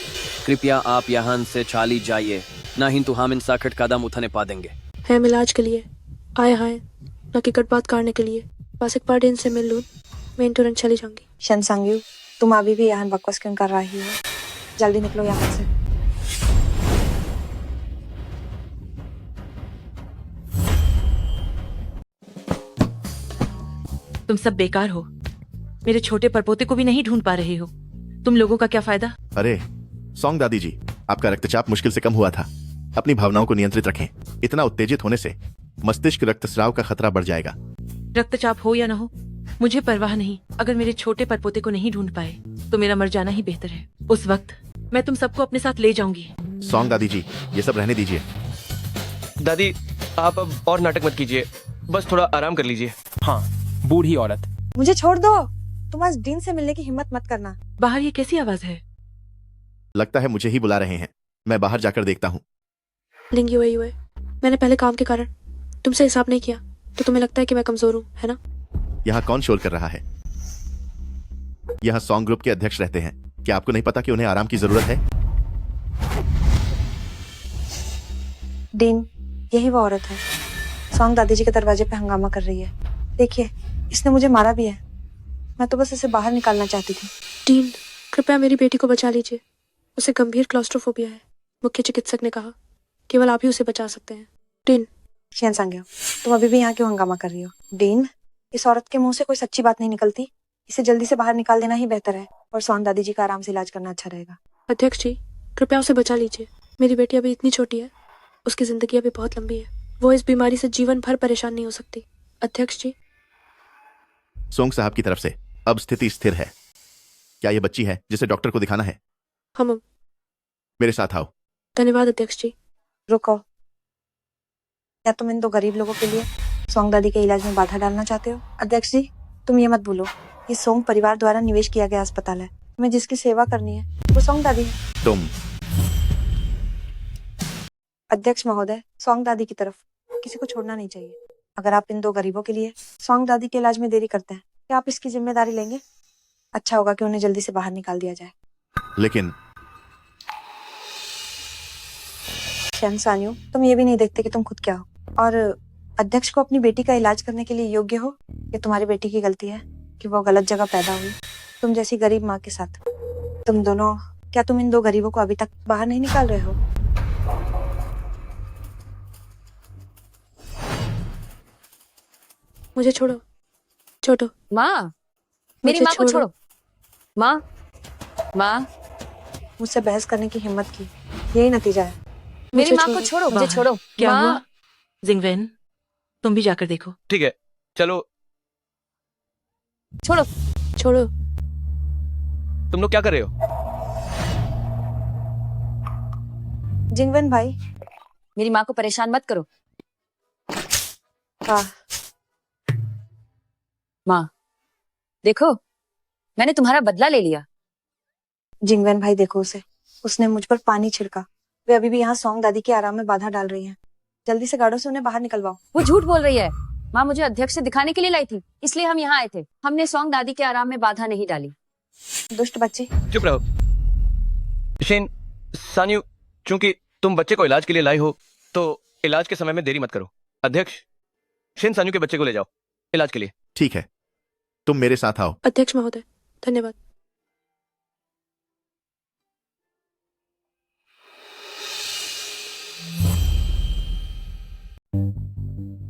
कृपया आप यहाँ से चाली जाइए, नहीं तो हम इन साकट कदम उठाने पा देंगे। है इलाज के लिए आए हाय, न कि कट बात काटने के लिए। बस एक बार डीन से मिल लूं, मैं तुरंत चली जाऊंगी। शेन संग्यो, तुम अभी भी यहाँ बकवास क्यों कर रही हो? जल्दी निकलो यहाँ से। तुम सब बेकार हो, मेरे छोटे परपोते को भी नहीं ढूंढ पा रहे हो। तुम लोगों का क्या फायदा? अरे सोंग दादी जी, आपका रक्तचाप मुश्किल से कम हुआ था। अपनी भावनाओं को नियंत्रित रखें। इतना उत्तेजित होने से मस्तिष्क रक्तस्राव का खतरा बढ़ जाएगा। रक्तचाप हो या ना हो, मुझे परवाह नहीं। अगर मेरे छोटे परपोते को नहीं ढूंढ पाए तो मेरा मर जाना ही बेहतर है। उस वक्त मैं तुम सबको अपने साथ ले जाऊंगी। सोंग दादी जी, ये सब रहने दीजिए। दादी, आप अब और नाटक मत कीजिए, बस थोड़ा आराम कर लीजिए। हाँ, बूढ़ी औरत। मुझे छोड़ दो, तुम आज डीन से मिलने की हिम्मत मत करना। बाहर ये कैसी आवाज है? लगता है मुझे ही बुला रहे हैं, मैं बाहर जाकर देखता हूँ। लिंगी हुई हुए, मैंने पहले काम के कारण तुमसे हिसाब नहीं किया तो तुम्हें लगता है कि मैं कमजोर हूँ, है ना? यहाँ कौन शोर कर रहा है? यहाँ सोंग ग्रुप के अध्यक्ष रहते हैं, क्या आपको नहीं पता कि उन्हें आराम की जरूरत है? डीन, यही वो औरत है, सोंग दादी जी के दरवाजे पे हंगामा कर रही है। देखिए, इसने मुझे मारा भी है। मैं तो बस इसे बाहर निकालना चाहती थी। डीन, कृपया मेरी बेटी को बचा लीजिए, उसे गंभीर क्लॉस्ट्रोफोबिया है। मुख्य चिकित्सक ने कहा केवल आप ही उसे बचा सकते हैं। डीन। शेन संग्यो, तुम अभी भी यहाँ क्यों हंगामा कर रही हो? डीन, इस औरत के मुंह से कोई सच्ची बात नहीं निकलती। इसे जल्दी से बाहर निकाल देना ही बेहतर है और सोंग दादी जी का आराम से इलाज करना अच्छा रहेगा। अध्यक्ष जी, कृपया उसे बचा लीजिए। मेरी बेटी अभी इतनी छोटी है, उसकी जिंदगी अभी बहुत लंबी है। वो इस बीमारी से जीवन भर परेशान नहीं हो सकती। अध्यक्ष जी। सोंग साहब की तरफ से अब स्थिति स्थिर है। क्या ये बच्ची है जिसे डॉक्टर को दिखाना है? हम। मेरे साथ आओ। धन्यवाद अध्यक्ष जी। रुको, क्या तुम इन दो गरीब लोगों के लिए सोंग दादी के इलाज में बाधा डालना चाहते हो? अध्यक्ष जी, तुम ये मत भूलो, ये सोंग परिवार द्वारा निवेश किया गया अस्पताल है। तुम्हें जिसकी सेवा करनी है वो सोंग दादी है। तुम। अध्यक्ष महोदय, सोंग दादी की तरफ किसी को छोड़ना नहीं चाहिए। अगर आप इन दो गरीबों के लिए सोंग दादी के इलाज में देरी करते हैं, क्या आप इसकी जिम्मेदारी लेंगे? अच्छा होगा कि उन्हें जल्दी से बाहर निकाल दिया जाए। लेकिन शेन सान्यू, तुम ये भी नहीं देखते कि तुम खुद क्या हो और अध्यक्ष को अपनी बेटी का इलाज करने के लिए योग्य हो। ये तुम्हारी बेटी की गलती है कि वो गलत जगह पैदा हुई, तुम जैसी गरीब माँ के साथ। तुम दोनों, क्या तुम इन दो गरीबों को अभी तक बाहर नहीं निकाल रहे हो? मुझे छोड़ो, छोड़ो। माँ, मेरी माँ को छोड़ो। माँ, माँ, मुझसे बहस करने की हिम्मत की, यही नतीजा है। मेरी माँ को छोड़ो, मुझे छोड़ो। क्या माँ। हुआ? जिंगवेन, तुम भी जाकर देखो। ठीक है, चलो। छोड़ो, छोड़ो। तुम लोग क्या कर रहे हो? जिंगवेन भाई, मेरी माँ को परेशान मत करो। हाँ। माँ, देखो, मैंने तुम्हारा बदला ले लिया। जिंगवेन भाई, देखो उसे, उसने मुझ पर पानी छिड़का। वे अभी भी यहाँ सोंग दादी के आराम में बाधा डाल रही हैं। जल्दी से गार्डों से उन्हें बाहर निकलवाओ। वो झूठ बोल रही है। माँ मुझे अध्यक्ष से दिखाने के लिए लाई थी, इसलिए हम यहाँ आए थे। हमने सोंग दादी के आराम में बाधा नहीं डाली। दुष्ट बच्ची। चुप रहो। शेन सान्यू, चूंकि तुम बच्चे को इलाज के लिए लाई हो तो इलाज के समय में देरी मत करो। अध्यक्ष, शेन सान्यू के बच्चे को ले जाओ इलाज के लिए। ठीक है, तुम मेरे साथ आओ। अध्यक्ष महोदय, धन्यवाद।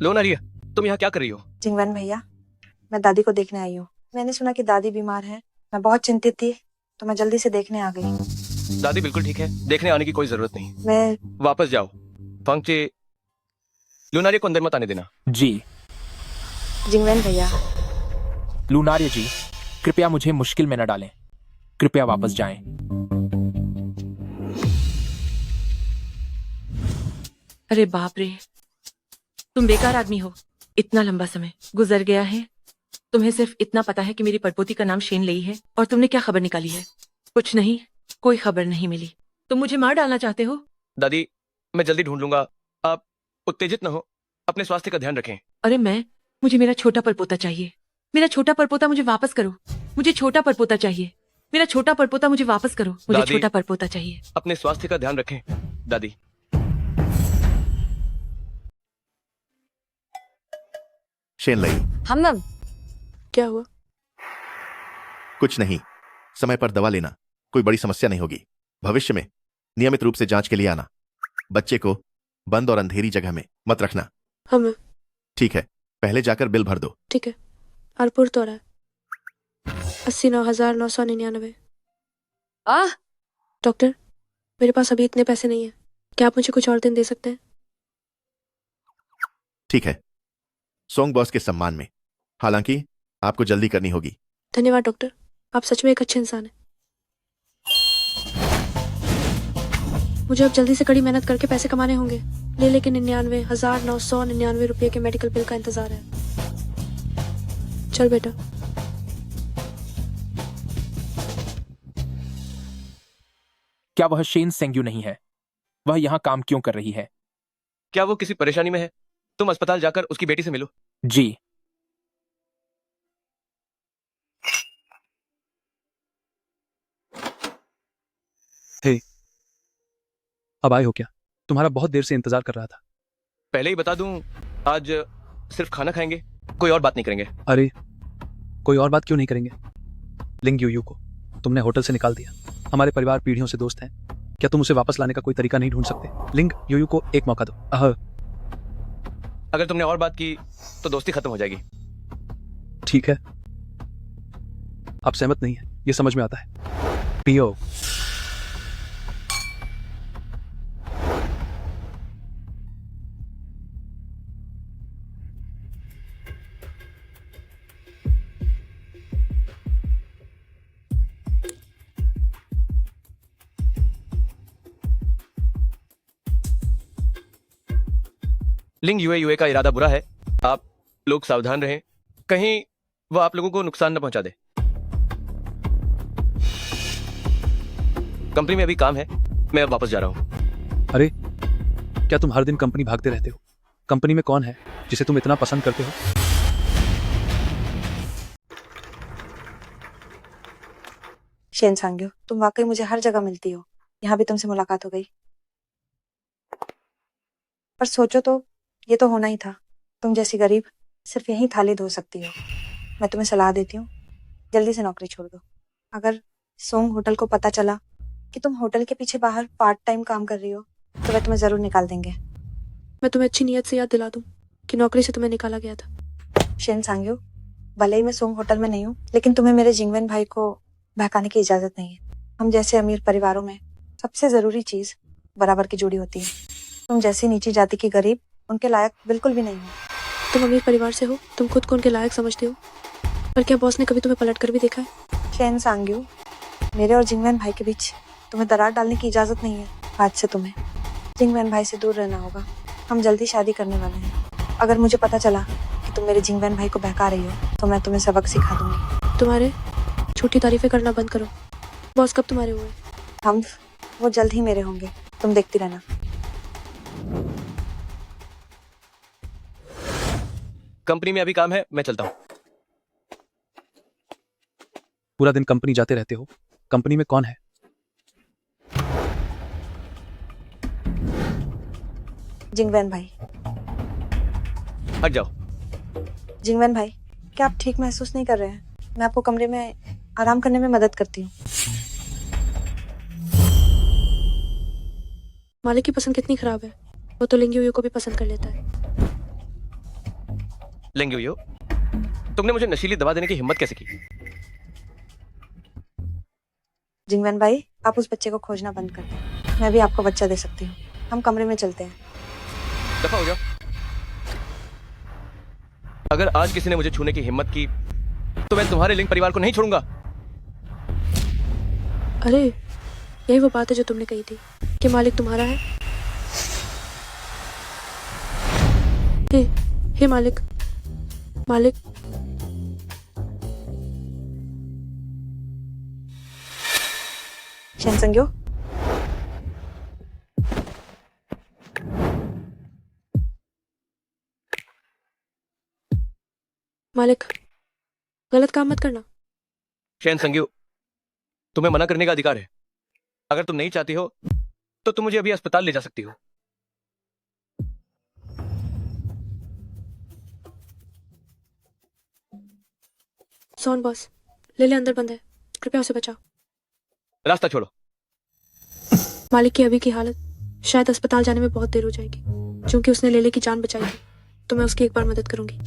लो नारिया, तुम यहाँ क्या कर रही हो? जिंगवन भैया, मैं दादी को देखने आई हूँ। मैंने सुना कि दादी बीमार है। मैं बहुत चिंतित थी तो मैं जल्दी से देखने आ गई। दादी बिल्कुल ठीक है, देखने आने की कोई जरूरत नहीं। मैं वापस जाओ। फंक्चे लुनारिया को अंदर मत आने देना। जी। जिंगवन भैया, लुनारिया जी, कृपया मुझे मुश्किल में न डालें। कृपया वापस जाएं। अरे बाप रे, तुम बेकार आदमी हो। इतना लंबा समय गुजर गया है, तुम्हें सिर्फ इतना पता है कि मेरी परपोती का नाम शेन लेई है, और तुमने क्या खबर निकाली है? कुछ नहीं, कोई खबर नहीं मिली। तुम मुझे मार डालना चाहते हो? दादी, मैं जल्दी ढूंढ लूंगा, आप उत्तेजित न हो, अपने स्वास्थ्य का ध्यान रखें। अरे मुझे मेरा छोटा परपोता चाहिए। मेरा छोटा परपोता मुझे वापस करो। मुझे छोटा परपोता चाहिए। मेरा छोटा परपोता मुझे वापस करो। मुझे दादी, छोटा परपोता चाहिए। अपने स्वास्थ्य का ध्यान रखें दादी। शेन लई, हम क्या हुआ? कुछ नहीं, समय पर दवा लेना, कोई बड़ी समस्या नहीं होगी। भविष्य में नियमित रूप से जांच के लिए आना। बच्चे को बंद और अंधेरी जगह में मत रखना। हम ठीक है, पहले जाकर बिल भर दो। ठीक है। अरपुर तो रहा 89,999। डॉक्टर, मेरे पास अभी इतने पैसे नहीं है, क्या आप मुझे कुछ और दिन दे सकते हैं? ठीक है, सोंग बॉस के सम्मान में। हालांकि आपको जल्दी करनी होगी। धन्यवाद डॉक्टर, आप सच में एक अच्छे इंसान हैं। मुझे अब जल्दी से कड़ी मेहनत करके पैसे कमाने होंगे। लेके 99,999 रुपये के मेडिकल बिल का इंतजार है। चल बेटा। क्या वह शेन सेंग्यू नहीं है? वह यहाँ काम क्यों कर रही है? क्या वो किसी परेशानी में है? तुम अस्पताल जाकर उसकी बेटी से मिलो। जी। हे, अब आए हो क्या? तुम्हारा बहुत देर से इंतजार कर रहा था। पहले ही बता दूं, आज सिर्फ खाना खाएंगे, कोई और बात नहीं करेंगे। अरे, कोई और बात क्यों नहीं करेंगे? लिंग यूयू को तुमने होटल से निकाल दिया। हमारे परिवार पीढ़ियों से दोस्त हैं। क्या तुम उसे वापस लाने का कोई तरीका नहीं ढूंढ सकते? लिंग यूयू को एक मौका दो। अगर तुमने और बात की तो दोस्ती खत्म हो जाएगी। ठीक है, आप सहमत नहीं है, ये समझ में आता है। पियो। लिंग यूए का इरादा बुरा है, आप लोग सावधान रहें, कहीं वो आप लोगों को नुकसान न पहुंचा दे। कंपनी में अभी काम है, मैं अब वापस जा रहा हूं। अरे, क्या तुम हर दिन कंपनी भागते रहते हो? कंपनी में कौन है जिसे तुम इतना पसंद करते हो? शेन सांग्यो, तुम वाकई मुझे हर जगह मिलती हो। यहाँ भी तुमसे मुलाकात हो गई। पर सोचो तो, ये तो होना ही था। तुम जैसी गरीब सिर्फ यही थाली धो सकती हो। मैं तुम्हें सलाह देती हूँ, जल्दी से नौकरी छोड़ दो। अगर सोंग होटल को पता चला कि तुम होटल के पीछे बाहर पार्ट टाइम काम कर रही हो तो वे तुम्हें जरूर निकाल देंगे। मैं तुम्हें अच्छी नीयत से याद दिला दूं कि नौकरी से तुम्हें निकाला गया था। शेन सांग्यो, भले ही मैं सोंग होटल में नहीं हूँ, लेकिन तुम्हें मेरे जिंगवेन भाई को बहकाने की इजाजत नहीं है। हम जैसे अमीर परिवारों में सबसे जरूरी चीज बराबर की जोड़ी होती है। तुम जैसी नीची जाति की गरीब उनके लायक बिल्कुल भी नहीं हो। तुम अमीर परिवार से हो, तुम खुद को उनके लायक समझते हो, पर क्या बॉस ने कभी तुम्हें पलट कर भी देखा है? शेन सांग्यो, मेरे और जिंगवेन भाई के बीच तुम्हें दरार डालने की इजाजत नहीं है। आज से तुम्हें जिंगवेन भाई से दूर रहना होगा। हम जल्दी शादी करने वाले हैं। अगर मुझे पता चला कि तुम मेरे जिंगवेन भाई को बहका रही हो तो मैं तुम्हें सबक सिखा दूंगी। तुम्हारे छोटी तारीफें करना बंद करो। बॉस कब तुम्हारे हुए? हम वो जल्द ही मेरे होंगे, तुम देखती रहना। कंपनी में अभी काम है, मैं चलता हूं। पूरा दिन कंपनी जाते रहते हो, कंपनी में कौन है? जिंगवेन भाई। हट जाओ। जिंगवेन भाई, क्या आप ठीक महसूस नहीं कर रहे हैं? मैं आपको कमरे में आराम करने में मदद करती हूँ। मालिक की पसंद कितनी खराब है, वो तो लिंग यूयू को भी पसंद कर लेता है। लिंग यूयू, तुमने मुझे नशीली दवा देने की हिम्मत कैसे की? जिंगवेन भाई, आप उस बच्चे को खोजना बंद कर दें। मैं भी आपको बच्चा दे सकती हूँ। हम कमरे में चलते हैं। दफा हो जाओ। अगर आज किसी ने मुझे छूने की हिम्मत की तो मैं तुम्हारे लिंग परिवार को नहीं छोड़ूंगा। अरे यही वो बात है जो तुमने कही थी कि मालिक तुम्हारा है। हे मालिक, मालिक। शेन संग्यो, मालिक गलत काम मत करना। शैन संग्यू, तुम्हें मना करने का अधिकार है। अगर तुम नहीं चाहती हो तो तुम मुझे अभी अस्पताल ले जा सकती हो। सोन बॉस, ले अंदर बंद है, कृपया उसे बचाओ। रास्ता छोड़ो। मालिक की अभी की हालत शायद अस्पताल जाने में बहुत देर हो जाएगी। क्योंकि उसने लेले की जान बचाई थी तो मैं उसकी एक बार मदद करूंगी।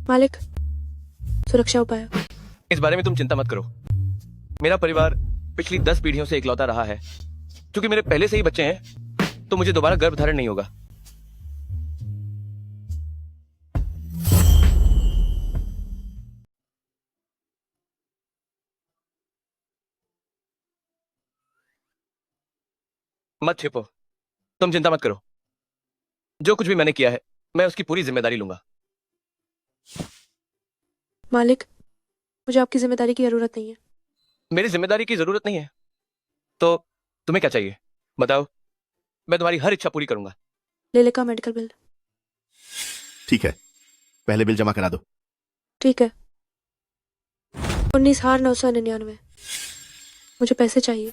मालिक, सुरक्षा उपाय। इस बारे में तुम चिंता मत करो। मेरा परिवार पिछली 10 पीढ़ियों से इकलौता रहा है। क्योंकि मेरे पहले से ही बच्चे हैं तो मुझे दोबारा गर्भधारण नहीं होगा। मत छिपो, तुम चिंता मत करो। जो कुछ भी मैंने किया है मैं उसकी पूरी जिम्मेदारी लूंगा। मालिक, मुझे आपकी जिम्मेदारी की जरूरत नहीं है। मेरी जिम्मेदारी की जरूरत नहीं है तो तुम्हें क्या चाहिए बताओ, मैं तुम्हारी हर इच्छा पूरी करूंगा। लेले का मेडिकल बिल। ठीक है, पहले बिल जमा करा दो। ठीक है। 19,999। मुझे पैसे चाहिए।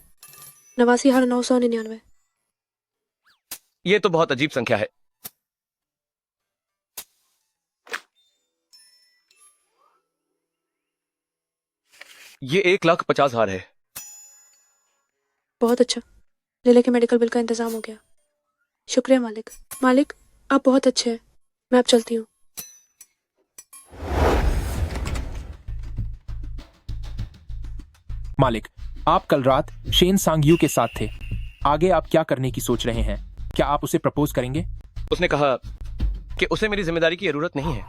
89,999। ये तो बहुत अजीब संख्या है। ये 1,50,000 है। बहुत अच्छा, लेले के मेडिकल बिल का इंतजाम हो गया। शुक्रिया मालिक। मालिक, आप बहुत अच्छे हैं। मैं अब चलती हूँ। मालिक, आप कल रात शेन सांगयू के साथ थे। आगे आप क्या करने की सोच रहे हैं? क्या आप उसे प्रपोज करेंगे? उसने कहा कि उसे मेरी जिम्मेदारी की जरूरत नहीं है।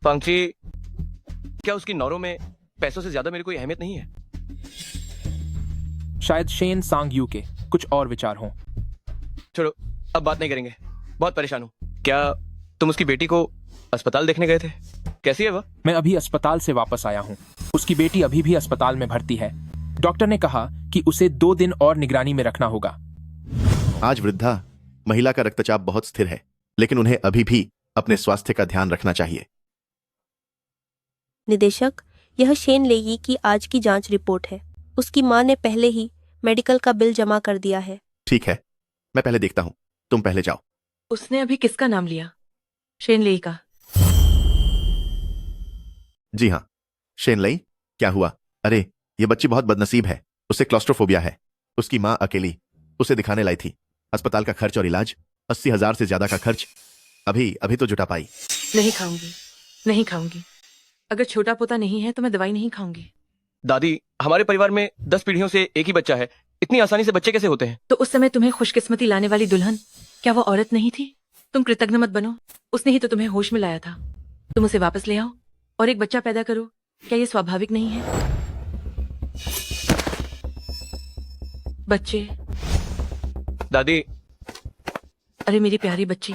पांगची, क्या उसकी नौरों में पैसों से ज्यादा मेरी कोई अहमियत नहीं है? शायद शेन सांगयू के कुछ और विचार हों। छोड़ो, अब बात नहीं करेंगे। बहुत परेशान हूँ। क्या तुम उसकी बेटी को अस्पताल देखने गए थे? कैसी है वह? मैं अभी अस्पताल से वापस आया हूँ। उसकी बेटी अभी भी अस्पताल में भर्ती है। डॉक्टर ने कहा कि उसे 2 दिन और निगरानी में रखना होगा। आज वृद्धा महिला का रक्तचाप बहुत स्थिर है, लेकिन उन्हें अभी भी अपने स्वास्थ्य का ध्यान रखना चाहिए। निदेशक, यह शेन लेगी की आज की जांच रिपोर्ट है। उसकी मां ने पहले ही मेडिकल का बिल जमा कर दिया है। ठीक है, मैं पहले देखता हूँ, तुम पहले जाओ। उसने अभी किसका नाम लिया? शेन लेई का? जी हाँ, शेन लई। क्या हुआ? अरे, ये बच्ची बहुत बदनसीब है। उसे क्लॉस्ट्रोफोबिया है। उसकी माँ अकेली उसे दिखाने लाई थी। अस्पताल का खर्च और इलाज, 80,000 से ज्यादा का खर्च अभी तो जुटा पाई। नहीं खाऊंगी, नहीं खाऊंगी। अगर छोटा पोता नहीं है तो मैं दवाई नहीं खाऊंगी। दादी, हमारे परिवार में 10 पीढ़ियों से एक ही बच्चा है। इतनी आसानी से बच्चे कैसे होते हैं? तो उस समय तुम्हें खुशकिस्मती लाने वाली दुल्हन क्या वो औरत नहीं थी? तुम कृतज्ञ मत बनो। उसने ही तो तुम्हें होश में लाया था। तुम उसे वापस ले आओ और एक बच्चा पैदा करो। क्या ये स्वाभाविक नहीं है? बच्चे। दादी। अरे मेरी प्यारी बच्ची।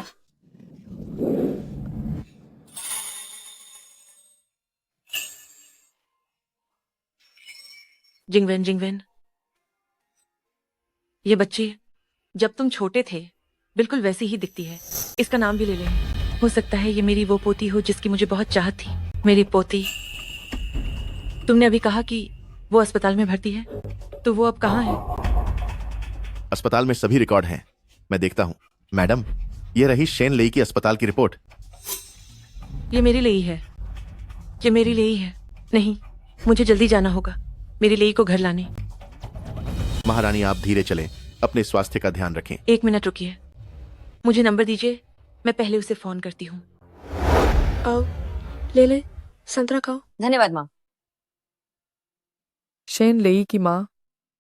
जिंगवेन, जिंगवेन, ये बच्ची जब तुम छोटे थे बिल्कुल वैसी ही दिखती है। इसका नाम भी ले लें। हो सकता है ये मेरी वो पोती हो जिसकी मुझे बहुत चाहत थी। मेरी पोती। तुमने अभी कहा कि वो अस्पताल में भर्ती है, तो वो अब कहाँ है? अस्पताल में सभी रिकॉर्ड हैं, मैं देखता हूँ। मैडम, ये रही शेन लेई की अस्पताल की रिपोर्ट। ये मेरी लेई है। ये मेरी लेई है। नहीं, मुझे जल्दी जाना होगा मेरी लेई को घर लाने। महारानी, आप धीरे चलें। अपने स्वास्थ्य का ध्यान रखें। 1 मिनट रुकिए, मुझे नंबर दीजिए, मैं पहले उसे फोन करती हूँ। आओ, ले संतरा खाओ। धन्यवाद माँ। शेन लेई की माँ,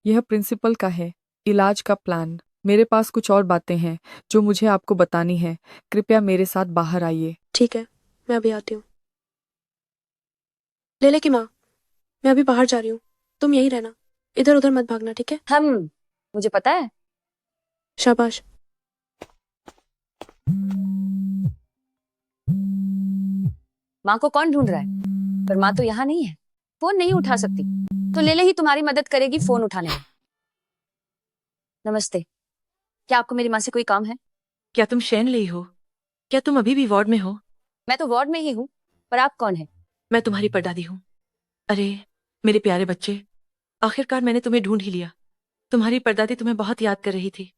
यह प्रिंसिपल का है इलाज का प्लान। मेरे पास कुछ और बातें हैं जो मुझे आपको बतानी है। कृपया मेरे साथ बाहर आइए। ठीक है, मैं अभी आती हूँ। ले की माँ, मैं अभी बाहर जा रही हूँ, तुम यहीं रहना, इधर उधर मत भागना, ठीक है? मुझे पता है। शाबाश। माँ को कौन ढूंढ रहा है? पर माँ तो यहाँ नहीं है, फोन नहीं उठा सकती, तो लेले ही तुम्हारी मदद करेगी फोन उठाने में। नमस्ते, क्या आपको मेरी माँ से कोई काम है? क्या तुम शेन लेई हो? क्या तुम अभी भी वार्ड में हो? मैं तो वार्ड में ही हूँ, पर आप कौन है? मैं तुम्हारी परदादी हूँ। अरे मेरे प्यारे बच्चे, आखिरकार मैंने तुम्हें ढूंढ ही लिया। तुम्हारी परदादी तुम्हें बहुत याद कर रही थी।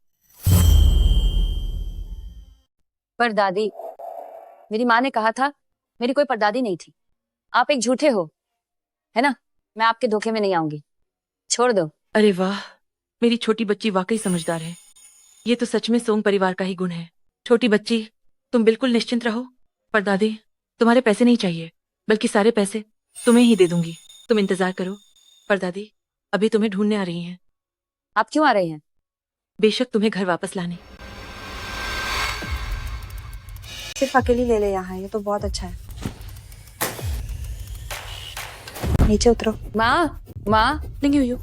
परदादी? मेरी माँ ने कहा था मेरी कोई परदादी नहीं थी। आप एक झूठे हो, है ना? मैं आपके धोखे में नहीं आऊंगी, छोड़ दो। अरे वाह, मेरी छोटी बच्ची वाकई समझदार है। ये तो सच में सोंग परिवार का ही गुण है। छोटी बच्ची, तुम बिल्कुल निश्चिंत रहो। परदादी, तुम्हारे पैसे नहीं चाहिए, बल्कि सारे पैसे तुम्हें ही दे दूंगी। तुम इंतजार करो। परदादी अभी तुम्हें ढूंढने आ रही हैं। आप क्यों आ रहे हैं? बेशक तुम्हें घर वापस लाने। सिर्फ अकेली ले यहाँ है, ये तो बहुत अच्छा है। नीचे उतरो। माँ, माँ। लिंगी हुई,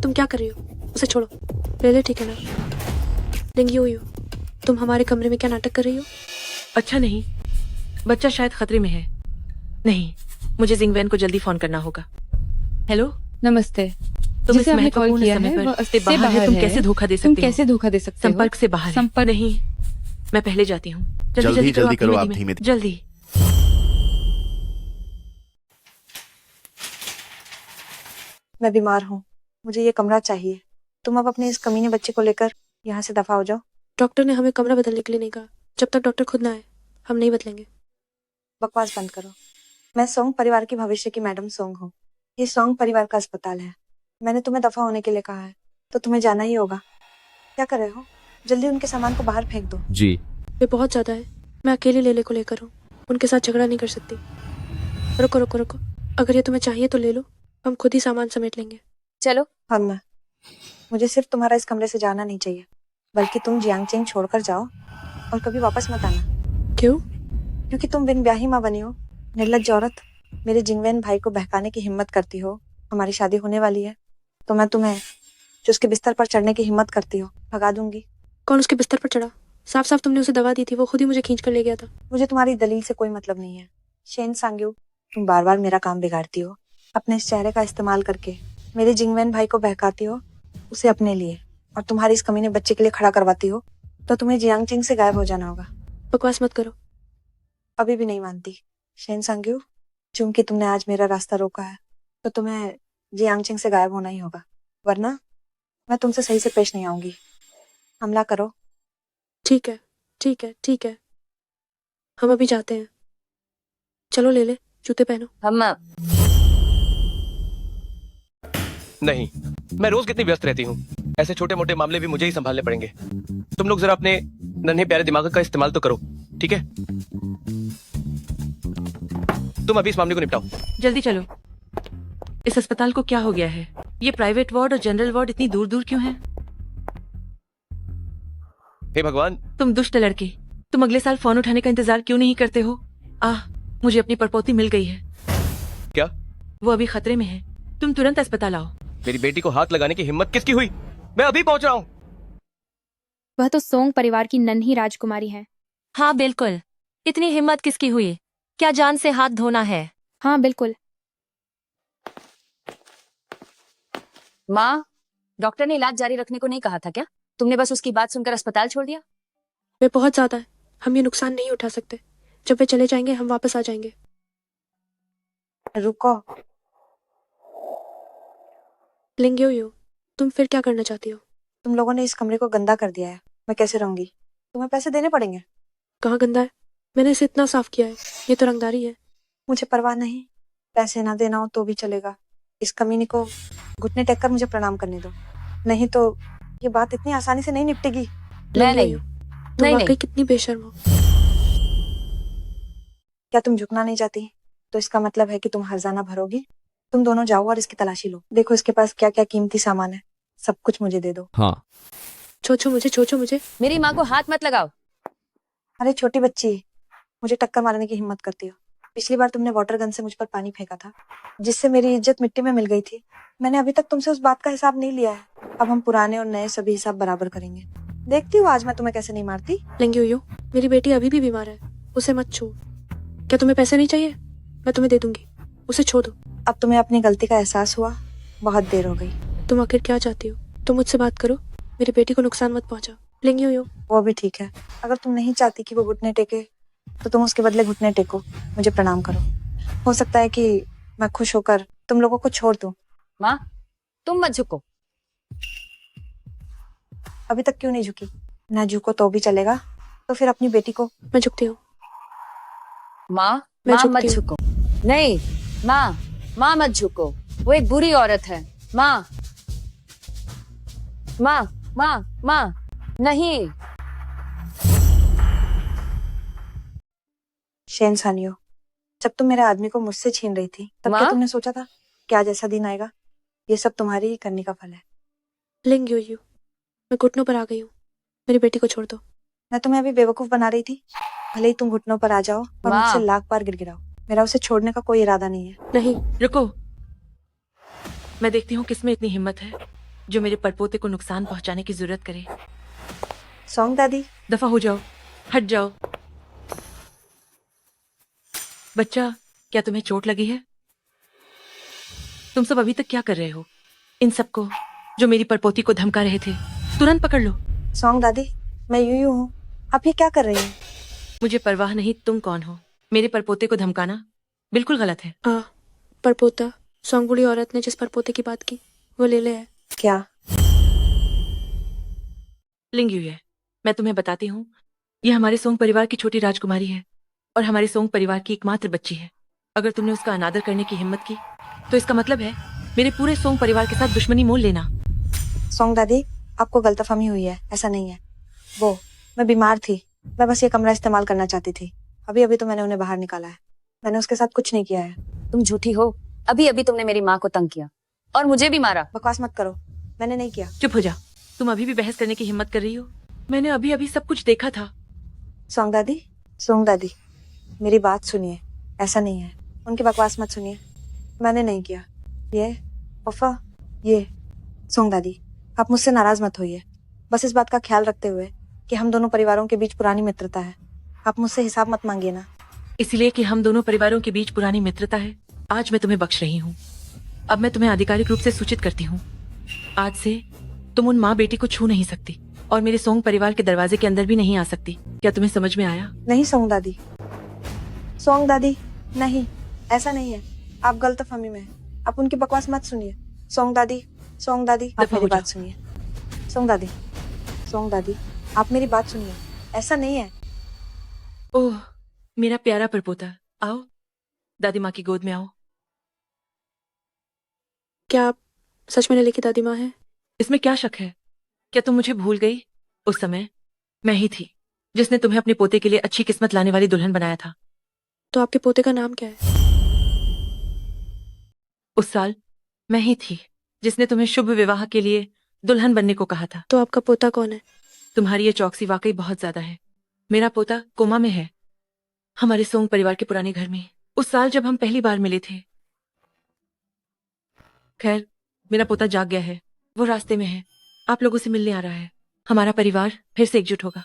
तुम क्या कर रही हो? उसे छोड़ो। ले ठीक है ना? लिंगी हुई, तुम हमारे कमरे में क्या नाटक कर रही हो? अच्छा नहीं, बच्चा शायद खतरे में है। नहीं, मुझे जिंगवैन को जल्दी फोन करना होगा। हेलो, नमस्ते। तुम इस जिसे आपने कॉल महत्वपूर्ण किया समय है, पर वह इससे इससे बाहर है। तुम है। कैसे धोखा दे सकते तुम हो? कैसे धोखा दे सकते हो? संपर्क से बाहर है। संपर्क नहीं, मैं पहले जाती हूँ। जल्दी करो आप, धीमे। धीमे। जल्दी। मैं बीमार हूँ, मुझे ये कमरा चाहिए। तुम अब अपने इस कमीने बच्चे को लेकर यहाँ से दफा हो जाओ। डॉक्टर ने हमें कमरा बदलने के लिए नहीं कहा। जब तक डॉक्टर खुद ना आए, हम नहीं बदलेंगे। बकवास बंद करो। मैं सोंग परिवार की भविष्य की मैडम सोंग हूँ। ये सोंग परिवार का अस्पताल है। मैंने तुम्हें दफा होने के लिए कहा है, तो तुम्हें जाना ही होगा। क्या कर रहे हो? जल्दी उनके सामान को बाहर फेंक दो। जी। ये बहुत ज्यादा है, मैं अकेले लेले को लेकर हूँ, उनके साथ झगड़ा नहीं कर सकती। रुको रुको रुको, अगर ये तुम्हें चाहिए तो ले लो, हम खुद ही सामान समेट लेंगे। चलो। हम मुझे सिर्फ तुम्हारा इस कमरे से जाना नहीं चाहिए, बल्कि तुम जियांगचेंग छोड़कर जाओ और कभी वापस मत आना। क्यों? क्योंकि तुम बिन ब्याही माँ बनी हो। निर्लज्ज औरत, मेरे जिंगवेन भाई को बहकाने की हिम्मत करती हो। हमारी शादी होने वाली है, तो मैं तुम्हें जो उसके बिस्तर पर चढ़ने की हिम्मत करती हो भगा दूंगी। कौन उसके बिस्तर पर चढ़ा? साफ साफ तुमने उसे दवा दी थी, वो खुद ही मुझे खींच कर ले गया था। मुझे तुम्हारी दलील से कोई मतलब नहीं है। शेन सांग्यू, तुम बार बार मेरा काम बिगाड़ती हो। अपने इस चेहरे का इस्तेमाल करके मेरे जिंगवेन भाई को बहकाती हो, उसे अपने लिए, और तुम्हारी इस कमीने बच्चे के लिए खड़ा करवाती हो। तो तुम्हें जियांगचिंग से गायब हो जाना होगा। बकवास मत करो। अभी भी नहीं मानती शेन सांग्यू? चूंकि तुमने आज मेरा रास्ता रोका है, तो तुम्हें जियांगचिंग से गायब होना ही होगा, वरना मैं तुमसे सही से पेश नहीं आऊंगी। हमला करो। ठीक है ठीक है ठीक है, हम अभी जाते हैं। चलो ले जूते पहनो। हम नहीं, मैं रोज कितनी व्यस्त रहती हूँ। ऐसे छोटे मोटे मामले भी मुझे ही संभालने पड़ेंगे। तुम लोग जरा अपने नन्हे प्यारे दिमाग का इस्तेमाल तो करो, ठीक है? तुम अभी इस मामले को निपटाओ। जल्दी चलो। इस अस्पताल को क्या हो गया है? ये प्राइवेट वार्ड और जनरल वार्ड इतनी दूर दूर क्यों है? हे भगवान, तुम दुष्ट लड़के, तुम अगले साल फोन उठाने का इंतजार क्यों नहीं करते हो? मुझे अपनी परपोती मिल गई है। क्या? वो अभी खतरे में है, तुम तुरंत अस्पताल आओ। मेरी बेटी को हाथ लगाने की हिम्मत किसकी हुई? मैं अभी पहुंच रहा हूँ। वह तो सोंग परिवार की नन्ही राजकुमारी है। हाँ बिल्कुल, इतनी हिम्मत किसकी हुई? क्या जान से हाथ धोना है? हाँ बिल्कुल। माँ, डॉक्टर ने इलाज जारी रखने को नहीं कहा था क्या? तुमने बस उसकी बात सुनकर अस्पताल छोड़ दिया? वे बहुत ज्यादा है, हम ये नुकसान नहीं उठा सकते। जब वे चले जाएंगे हम वापस आ जाएंगे। रुको। लिंग्यो, तुम फिर क्या करना चाहती हो? तुम लोगों ने इस कमरे को गंदा कर दिया है, मैं कैसे रहूंगी? तुम्हें पैसे देने पड़ेंगे। कहाँ गंदा है? मैंने इसे इतना साफ किया है, ये तो रंगदारी है। मुझे परवाह नहीं, पैसे ना देना हो तो भी चलेगा। इस कमीने को घुटने टेक कर मुझे प्रणाम करने दो, नहीं तो ये बात इतनी आसानी से नहीं निपटेगी। मैं नहीं, तुम नहीं वाकई नहीं। कितनी बेशर्म हो। क्या तुम झुकना नहीं चाहती? तो इसका मतलब है कि तुम हर्जाना भरोगी। तुम दोनों जाओ और इसकी तलाशी लो। देखो इसके पास क्या क्या कीमती सामान है, सब कुछ मुझे दे दो। हाँ। छोछो मुझे। मेरी माँ को हाथ मत लगाओ। अरे छोटी बच्ची, मुझे टक्कर मारने की हिम्मत करती हो। पिछली बार तुमने वाटर गन से मुझ पर पानी फेंका था, जिससे मेरी इज्जत मिट्टी में मिल गई थी। मैंने अभी तक तुमसे उस बात का हिसाब नहीं लिया है। अब हम पुराने और नए सभी हिसाब बराबर करेंगे। देखती हूँ आज मैं तुम्हें कैसे नहीं मारती। लेंगी हुई हो, मेरी बेटी अभी भी बीमार है, उसे मत छू। क्या तुम्हें पैसे नहीं चाहिए? मैं तुम्हें दे दूंगी, उसे छोड़ दो। अब तुम्हें अपनी गलती का एहसास हुआ? बहुत देर हो गई। तुम आखिर क्या चाहती हो? तुम मुझसे बात करो, मेरी बेटी को नुकसान मत पहुंचाओ। लेंगी हुई हो। वो भी ठीक है। अगर तुम नहीं चाहती कि वो घुटने टेके, तो तुम उसके बदले घुटने टेको, मुझे प्रणाम करो। हो सकता है कि मैं खुश होकर तुम लोगों को छोड़ दूं। माँ, तुम मत झुको। अभी तक क्यों नहीं झुकी? ना झुको तो भी चलेगा, तो फिर अपनी बेटी को। मैं झुकती हूँ। माँ, मैं माँ मत झुकती हूँ। झुको। नहीं, माँ, माँ मत झुको। वो एक बुरी औरत है। माँ, माँ, माँ, माँ, नहीं। शेन सानियो, जब तुम मेरे आदमी को मुझसे छीन रही थी, तब क्या माँ? तुमने सोचा था कि आज ऐसा दिन आएगा? ये सब तुम्हारी ही करनी का फल है। लेंगी हुई हो, मैं घुटनों पर आ गई हूँ, मेरी बेटी को छोड़ दो। मैं तुम्हें अभी बेवकूफ बना रही थी। भले ही तुम घुटनों पर आ जाओ और माँ। मुझसे लाख बार गिड़गिड़ाओ, मेरा उसे छोड़ने का कोई इरादा नहीं है। नहीं। रुको, मैं देखती हूँ किसमें इतनी हिम्मत है जो मेरे परपोते को नुकसान पहुंचाने की जरूरत करे। सॉन्ग दादी, दफा हो जाओ, हट जाओ। बच्चा, क्या तुम्हें चोट लगी है? तुम सब अभी तक क्या कर रहे हो? इन सबको जो मेरी परपोती को धमका रहे थे, तुरंत पकड़ लो। सॉन्ग दादी, मैं यूं हूँ, आप ये क्या कर रही हैं? मुझे परवाह नहीं तुम कौन हो। मेरे परपोते को धमकाना बिल्कुल गलत है। परपोता, सॉन्ग बुढ़ी औरत ने जिस परपोते की बात की, वो ले ले है। क्या? लिंगी हुई है। मैं तुम्हें बताती हूँ, ये हमारे सोंग परिवार की छोटी राजकुमारी है और हमारे सोंग परिवार की एकमात्र बच्ची है। अगर तुमने उसका अनादर करने की हिम्मत की, तो इसका मतलब है मेरे पूरे सोंग परिवार के साथ दुश्मनी मोल लेना। सॉन्ग दादी, आपको गलतफहमी हुई है, ऐसा नहीं है। वो, मैं बीमार थी, मैं बस ये कमरा इस्तेमाल करना चाहती थी। अभी अभी तो मैंने उन्हें बाहर निकाला है, मैंने उसके साथ कुछ नहीं किया है। तुम झूठी हो। अभी अभी तुमने मेरी माँ को तंग किया और मुझे भी मारा। बकवास मत करो, मैंने नहीं किया। चुप हो जा। तुम अभी भी बहस करने की हिम्मत कर रही हो? मैंने अभी अभी सब कुछ देखा था। सॉन्ग दादी, मेरी बात सुनिए, ऐसा नहीं है। उनकी बकवास मत सुनिए, मैंने नहीं किया। ये वफा, ये सॉन्ग दादी, आप मुझसे नाराज मत होइए। बस इस बात का ख्याल रखते हुए कि हम दोनों परिवारों के बीच पुरानी मित्रता है, आप मुझसे हिसाब मत मांगिए ना। इसलिए कि हम दोनों परिवारों के बीच पुरानी मित्रता है, आज मैं तुम्हें बख्श रही हूँ। अब मैं तुम्हें आधिकारिक रूप से सूचित करती हूँ, आज से तुम उन माँ बेटी को छू नहीं सकती और मेरे सोंग परिवार के दरवाजे के अंदर भी नहीं आ सकती। क्या तुम्हें समझ में आया? नहीं सॉन्ग दादी, नहीं, ऐसा नहीं है। आप गलतफहमी में हैं। आप उनकी बकवास मत सुनिए। सॉन्ग दादी, आप दफा मेरी हो बात जाओ। सुनिए। सॉन्ग दादी, आप मेरी बात सुनिए, ऐसा नहीं है। ओह, मेरा प्यारा परपोता, आओ, दादी माँ की गोद में आओ। क्या आप सच में नली की दादी माँ हैं? इसमें क्या शक है? क्या तुम मुझे भूल गई? उस समय मैं ही थी जिसने तुम्हें अपने पोते के लिए अच्छी किस्मत लाने वाली दुल्हन बनाया था। तो आपके पोते का नाम क्या है? उस साल मैं ही थी जिसने तुम्हें शुभ विवाह के लिए दुल्हन बनने को कहा था। तो आपका पोता कौन है? तुम्हारी ये चौकसी वाकई बहुत ज्यादा है। मेरा पोता कोमा में है, हमारे सोंग परिवार के पुराने घर में, उस साल जब हम पहली बार मिले थे। खैर, मेरा पोता जाग गया है, वो रास्ते में है, आप लोगों से मिलने आ रहा है। हमारा परिवार फिर से एकजुट होगा।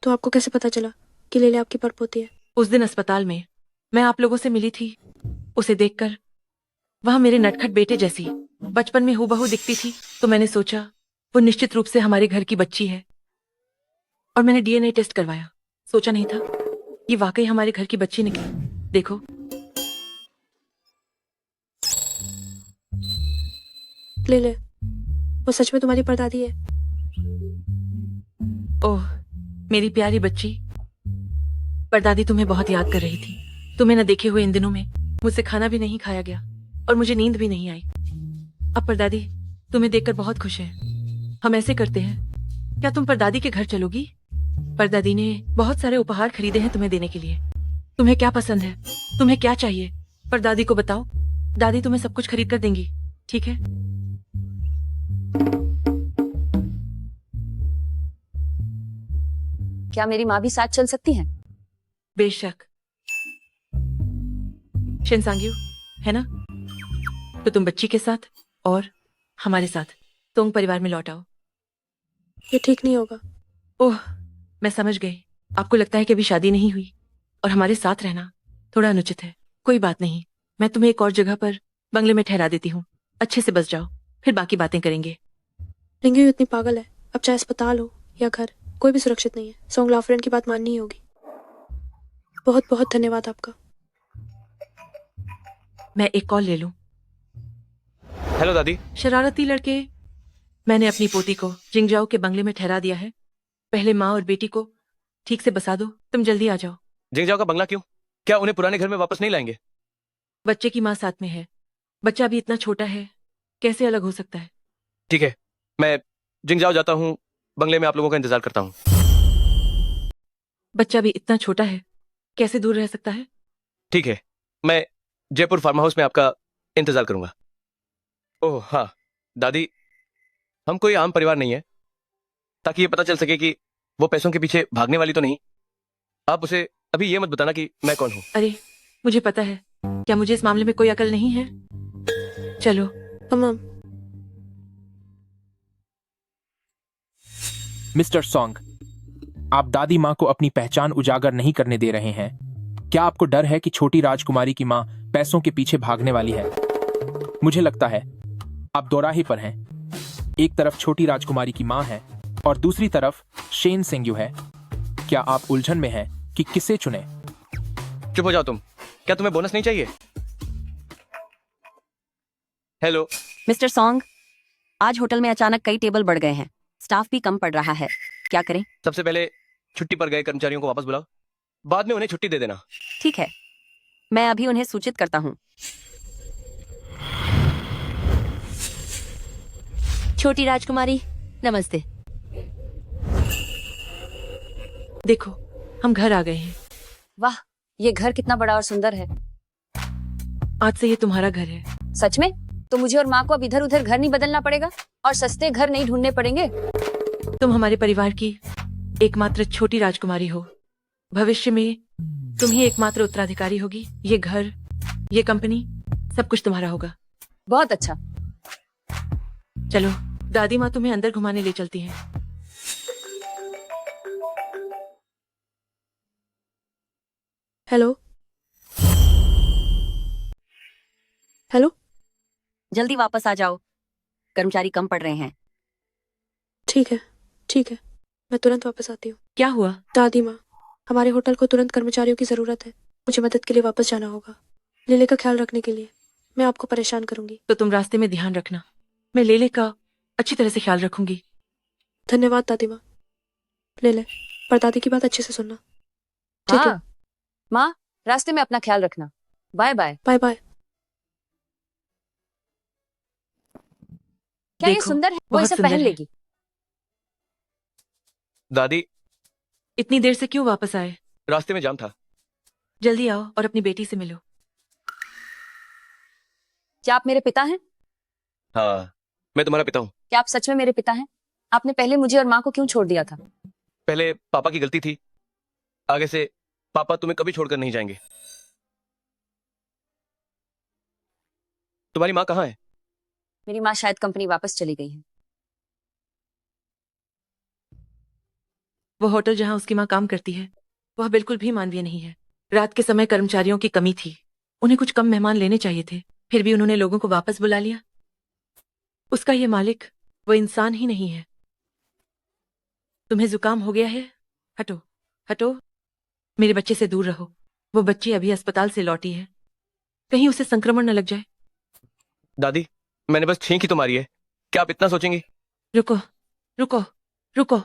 तो आपको कैसे पता चला कि लेले आपकी परपोती है? उस दिन अस्पताल में मैं आप लोगों से मिली थी। उसे देखकर वह मेरे नटखट बेटे जैसी बचपन में हूबहू दिखती थी, तो मैंने सोचा वो निश्चित रूप से हमारे घर की बच्ची है और मैंने डीएनए टेस्ट करवाया। सोचा नहीं था ये वाकई हमारे घर की बच्ची निकली। देखो, ले, वो सच में तुम्हारी परदादी है? ओह मेरी प्यारी बच्ची, परदादी तुम्हें बहुत याद कर रही थी। तुम्हें न देखे हुए इन दिनों में मुझसे खाना भी नहीं खाया गया और मुझे नींद भी नहीं आई। अब परदादी तुम्हें देखकर बहुत खुश है। हम ऐसे करते हैं, क्या तुम परदादी के घर चलोगी? परदादी ने बहुत सारे उपहार खरीदे हैं तुम्हें देने के लिए। तुम्हें क्या पसंद है, तुम्हें क्या चाहिए, परदादी को बताओ। दादी तुम्हें सब कुछ खरीद कर देंगी, ठीक है? क्या मेरी माँ भी साथ चल सकती है? बेशक। शिनसांग्यू, है ना? तो तुम बच्ची के साथ और हमारे साथ तोंग परिवार में लौट आओ। ये ठीक नहीं होगा। ओह, मैं समझ गई। आपको लगता है कि अभी शादी नहीं हुई और हमारे साथ रहना थोड़ा अनुचित है। कोई बात नहीं, मैं तुम्हें एक और जगह पर बंगले में ठहरा देती हूँ। अच्छे से बस जाओ, फिर बाकी बातें करेंगे। लिंगयू इतनी पागल है, अब चाहे अस्पताल हो या घर, कोई भी सुरक्षित नहीं है। सोंग लाफ्रेन की बात माननी ही होगी। बहुत बहुत धन्यवाद आपका। मैं एक कॉल ले लूं। हेलो दादी। शरारती लड़के, मैंने अपनी पोती को जिंगजाओ के बंगले में ठहरा दिया है। पहले माँ और बेटी को ठीक से बसा दो। तुम जल्दी आ जाओ। जिंगजाओ का बंगला क्यों? क्या उन्हें पुराने घर में वापस नहीं लाएंगे? बच्चे की माँ साथ में है। बच्चा अभी इतना छोटा है, कैसे अलग हो सकता है? ठीक है, मैं जिंगजाओ जाता हूँ, बंगले में आप लोगों का इंतजार करता हूँ। बच्चा भी इतना छोटा है, कैसे दूर रह सकता है? ठीक है, मैं जयपुर फार्म हाउस में आपका इंतजार करूंगा। ओह हाँ दादी, हम कोई आम परिवार नहीं है, ताकि ये पता चल सके कि वो पैसों के पीछे भागने वाली तो नहीं। आप उसे अभी ये मत बताना कि मैं कौन हूँ। अरे मुझे पता है, क्या मुझे इस मामले में कोई अकल नहीं है? चलो। मिस्टर सोंग, आप दादी माँ को अपनी पहचान उजागर नहीं करने दे रहे हैं। क्या आपको डर है कि छोटी राजकुमारी की माँ पैसों के पीछे भागने वाली है? मुझे लगता है आप दोराहे पर हैं। एक तरफ छोटी राजकुमारी की माँ है और दूसरी तरफ शेन सेंग्यू है। क्या आप उलझन में हैं कि किसे चुने? चुप हो जाओ तुम। क्या तुम्हें बोनस नहीं चाहिए? हेलो मिस्टर सोंग, आज होटल में अचानक कई टेबल बढ़ गए हैं, स्टाफ भी कम पड़ रहा है, क्या करें? सबसे पहले छुट्टी पर गए कर्मचारियों को वापस बुलाओ, बाद में उन्हें छुट्टी दे देना। ठीक है, मैं अभी उन्हें सूचित करता हूँ। छोटी राजकुमारी, नमस्ते। देखो, हम घर आ गए हैं। वाह, ये घर कितना बड़ा और सुंदर है। आज से ये तुम्हारा घर है। सच में? तो मुझे और माँ को अब इधर उधर घर नहीं बदलना पड़ेगा और सस्ते घर नहीं ढूंढने पड़ेंगे। तुम हमारे परिवार की एकमात्र छोटी राजकुमारी हो। भविष्य में तुम ही एकमात्र उत्तराधिकारी होगी। ये घर, ये कंपनी, सब कुछ तुम्हारा होगा। बहुत अच्छा। चलो, दादी माँ तुम्हें अंदर घुमाने ले चलती हैं। हेलो हेलो, जल्दी वापस आ जाओ, कर्मचारी कम पड़ रहे हैं। ठीक है ठीक है, मैं तुरंत वापस आती हूँ। क्या हुआ? दादी माँ, हमारे होटल को तुरंत कर्मचारियों की जरूरत है। मुझे मदद के लिए वापस जाना होगा। लेले का ख्याल रखने के लिए मैं आपको परेशान करूंगी। तो तुम रास्ते में ध्यान रखना। मैं लेले का अच्छी तरह से ख्याल रखूंगी। धन्यवाद दादी माँ। लेले, परदादी की बात अच्छे से सुनना, ठीक है? माँ, रास्ते में अपना ख्याल रखना। Bye bye. Bye bye. क्या ये देखो, सुंदर है? वो बहुत इसे सुंदर पहन है। लेगी। दादी, इतनी देर से क्यों वापस आए? रास्ते में जाम था। जल्दी आओ और अपनी बेटी से मिलो। क्या आप मेरे पिता हैं? हाँ, मैं तुम्हारा पिता हूँ। क्या आप सच में मेरे पिता हैं? आपने पहले मुझे और माँ को क्यों छोड़ दिया था? पहले पापा की गलती थी, आगे से पापा तुम्हें कभी छोड़कर नहीं जाएंगे। तुम्हारी माँ कहाँ है? मेरी माँ शायद कंपनी वापस चली गई है। वो होटल जहाँ उसकी माँ काम करती है, वह बिल्कुल भी मानवीय नहीं है। रात के समय कर्मचारियों की कमी थी, उन्हें कुछ कम मेहमान लेने चाहिए थे, फिर भी उन्होंने लोगों को वापस बुला लिया। उसका ये मालिक वो इंसान ही नहीं है। तुम्हें जुकाम हो गया है? हटो हटो, मेरे बच्चे से दूर रहो। वो बच्ची अभी अस्पताल से लौटी है, कहीं उसे संक्रमण न लग जाए। दादी, मैंने बस छींक ही तो मारी है, क्या आप इतना सोचेंगी? रुको रुको रुको,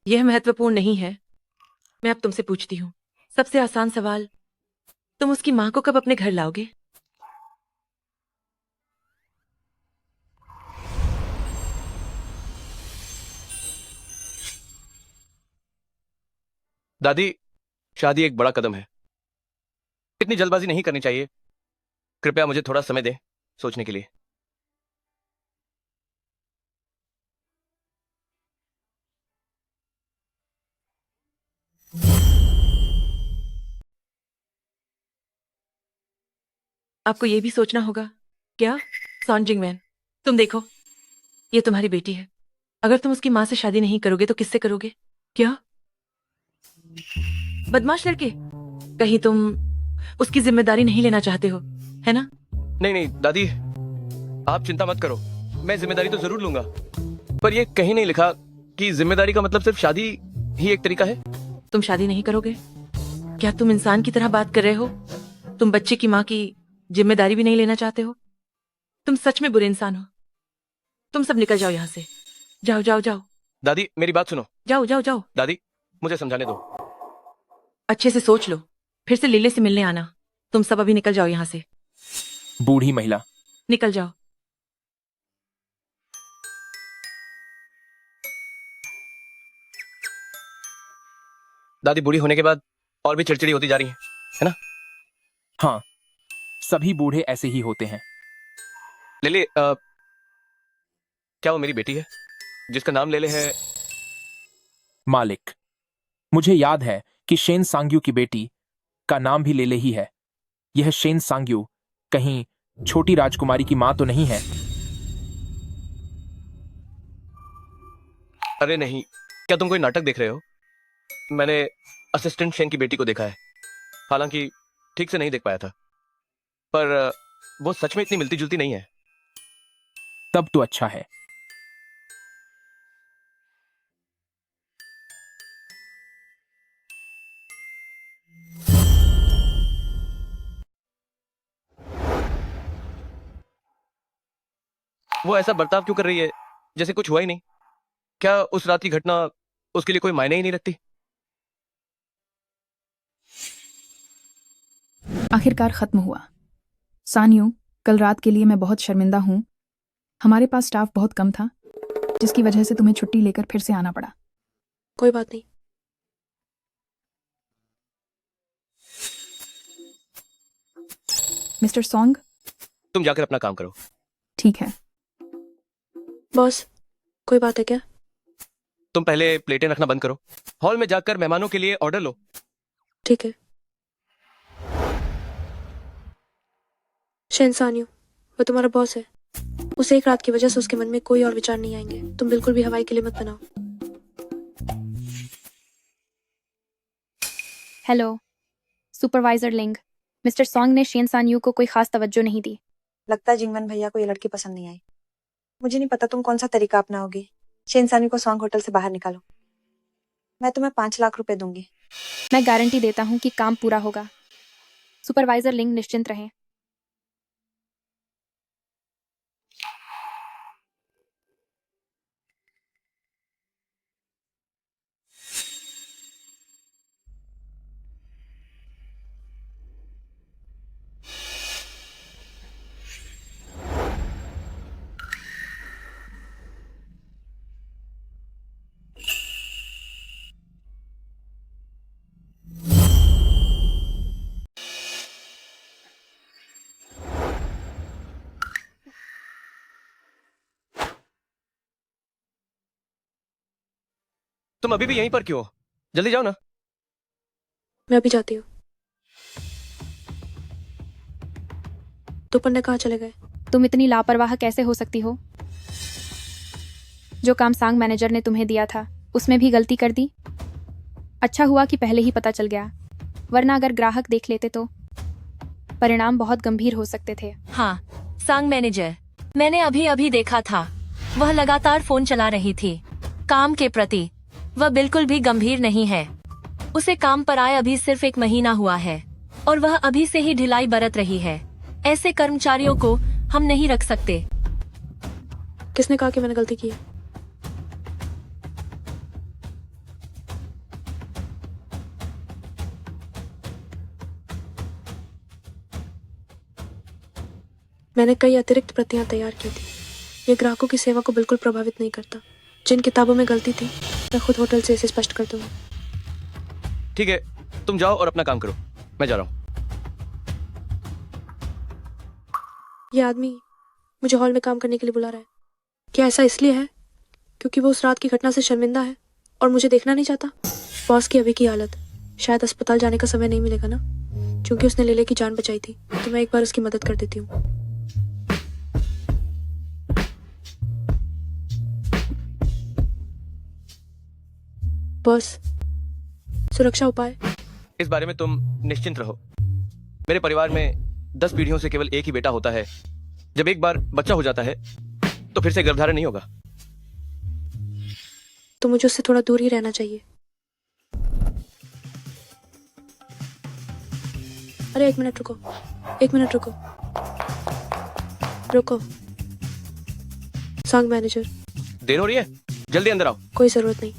यह महत्वपूर्ण नहीं है। मैं अब तुमसे पूछती हूँ सबसे आसान सवाल, तुम उसकी माँ को कब अपने घर लाओगे? दादी, शादी एक बड़ा कदम है, इतनी जल्दबाजी नहीं करनी चाहिए। कृपया मुझे थोड़ा समय दें सोचने के लिए। आपको ये भी सोचना होगा। क्या सॉन जिंगवैन, तुम देखो, ये तुम्हारी बेटी है। अगर तुम उसकी माँ से शादी नहीं करोगे तो किससे करोगे? क्या बदमाश लड़के, कहीं तुम उसकी जिम्मेदारी नहीं लेना चाहते हो, है ना? नहीं नहीं दादी, आप चिंता मत करो, मैं जिम्मेदारी तो जरूर लूंगा, पर ये कहीं नहीं लिखा कि जिम्मेदारी का मतलब सिर्फ शादी ही एक तरीका है। तुम शादी नहीं करोगे? क्या तुम इंसान की तरह बात कर रहे हो? तुम बच्चे की माँ की जिम्मेदारी भी नहीं लेना चाहते हो? तुम सच में बुरे इंसान हो। तुम सब निकल जाओ यहाँ से। जाओ जाओ जाओ। दादी मेरी बात सुनो। जाओ जाओ जाओ। दादी मुझे समझाने दो। अच्छे से सोच लो, फिर से लीले से मिलने आना। तुम सब अभी निकल जाओ यहाँ से। बूढ़ी महिला। निकल जाओ। दादी बूढ़ी होने के बाद और भी चिड़चिड़ी होती जा रही है ना? हाँ, सभी बूढ़े ऐसे ही होते हैं। लिली, क्या वो मेरी बेटी है जिसका नाम लेले है? मालिक, मुझे याद है कि शेन सांग्यू की बेटी का नाम भी लेले ही है। यह शेन सांग्यू कहीं छोटी राजकुमारी की मां तो नहीं है? अरे नहीं, क्या तुम कोई नाटक देख रहे हो? मैंने असिस्टेंट शेन की बेटी को देखा है, हालांकि ठीक से नहीं देख पाया था, पर वो सच में इतनी मिलती जुलती नहीं है। तब तो अच्छा है। वो ऐसा बर्ताव क्यों कर रही है जैसे कुछ हुआ ही नहीं? क्या उस रात की घटना उसके लिए कोई मायने ही नहीं रखती? आखिरकार खत्म हुआ। सान्यू, कल रात के लिए मैं बहुत शर्मिंदा हूँ। हमारे पास स्टाफ बहुत कम था, जिसकी वजह से तुम्हें छुट्टी लेकर फिर से आना पड़ा। कोई बात नहीं। मिस्टर सॉन्ग, तुम जाकर अपना काम करो। ठीक है। बॉस, कोई बात है क्या? तुम पहले प्लेटें रखना बंद करो, हॉल में जाकर मेहमानों के लिए ऑर्डर लो। ठीक है। शेन सान्यू, वो तुम्हारा बॉस है। उसे एक रात की वजह से उसके मन में कोई और विचार नहीं आएंगे। तुम बिल्कुल भी हवाई के लिए मत बनाओ। हेलो सुपरवाइजर लिंग, मिस्टर सॉन्ग ने शेन सान्यू को कोई खास तवज्जो नहीं दी। लगता है जिंगवन भैया को ये लड़की पसंद नहीं आई। मुझे नहीं पता तुम कौन सा तरीका अपनाओगे। शेन सान्यू को सॉन्ग होटल से बाहर निकालो। मैं तुम्हें 5 लाख रुपए दूंगी। मैं गारंटी देता हूँ कि काम पूरा होगा। सुपरवाइजर लिंग निश्चिंत रहें। तुम अभी भी यहीं पर क्यों हो? जल्दी जाओ ना। मैं अभी जाती हूँ। दोपहर कहाँ चले गए? तुम इतनी लापरवाह कैसे हो सकती हो? जो काम सांग मैनेजर ने तुम्हें दिया था उसमें भी गलती कर दी। अच्छा हुआ कि पहले ही पता चल गया, वरना अगर ग्राहक देख लेते तो परिणाम बहुत गंभीर हो सकते थे। हाँ, सांग मैनेजर, मैंने अभी अभी देखा था। वह लगातार फोन चला रही थी। काम के प्रति वह बिल्कुल भी गंभीर नहीं है। उसे काम पर आए अभी सिर्फ 1 महीना हुआ है और वह अभी से ही ढिलाई बरत रही है। ऐसे कर्मचारियों को हम नहीं रख सकते। किसने कहा कि मैंने गलती की है? मैंने कई अतिरिक्त प्रतियां तैयार की थी। ये ग्राहकों की सेवा को बिल्कुल प्रभावित नहीं करता। जिन किताबों में गलती थी मैं खुद होटल से इसे स्पष्ट कर दूंगी। ठीक है, तुम जाओ और अपना काम करो, मैं जा रहा हूँ। ये आदमी मुझे हॉल में काम करने के लिए बुला रहा है। क्या ऐसा इसलिए है क्योंकि वो उस रात की घटना से शर्मिंदा है और मुझे देखना नहीं चाहता? बॉस की अभी की हालत, शायद अस्पताल जाने का समय नहीं मिलेगा ना, क्योंकि उसने लेले की जान बचाई थी, तो मैं एक बार उसकी मदद कर देती हूँ। बॉस, सुरक्षा उपाय? इस बारे में तुम निश्चिंत रहो। मेरे परिवार में 10 पीढ़ियों से केवल एक ही बेटा होता है। जब एक बार बच्चा हो जाता है तो फिर से गर्भधारण नहीं होगा। तो मुझे उससे थोड़ा दूर ही रहना चाहिए। अरे एक मिनट रुको, एक मिनट रुको, रुको। सॉन्ग मैनेजर, देर हो रही है, जल्दी अंदर आओ। कोई जरूरत नहीं,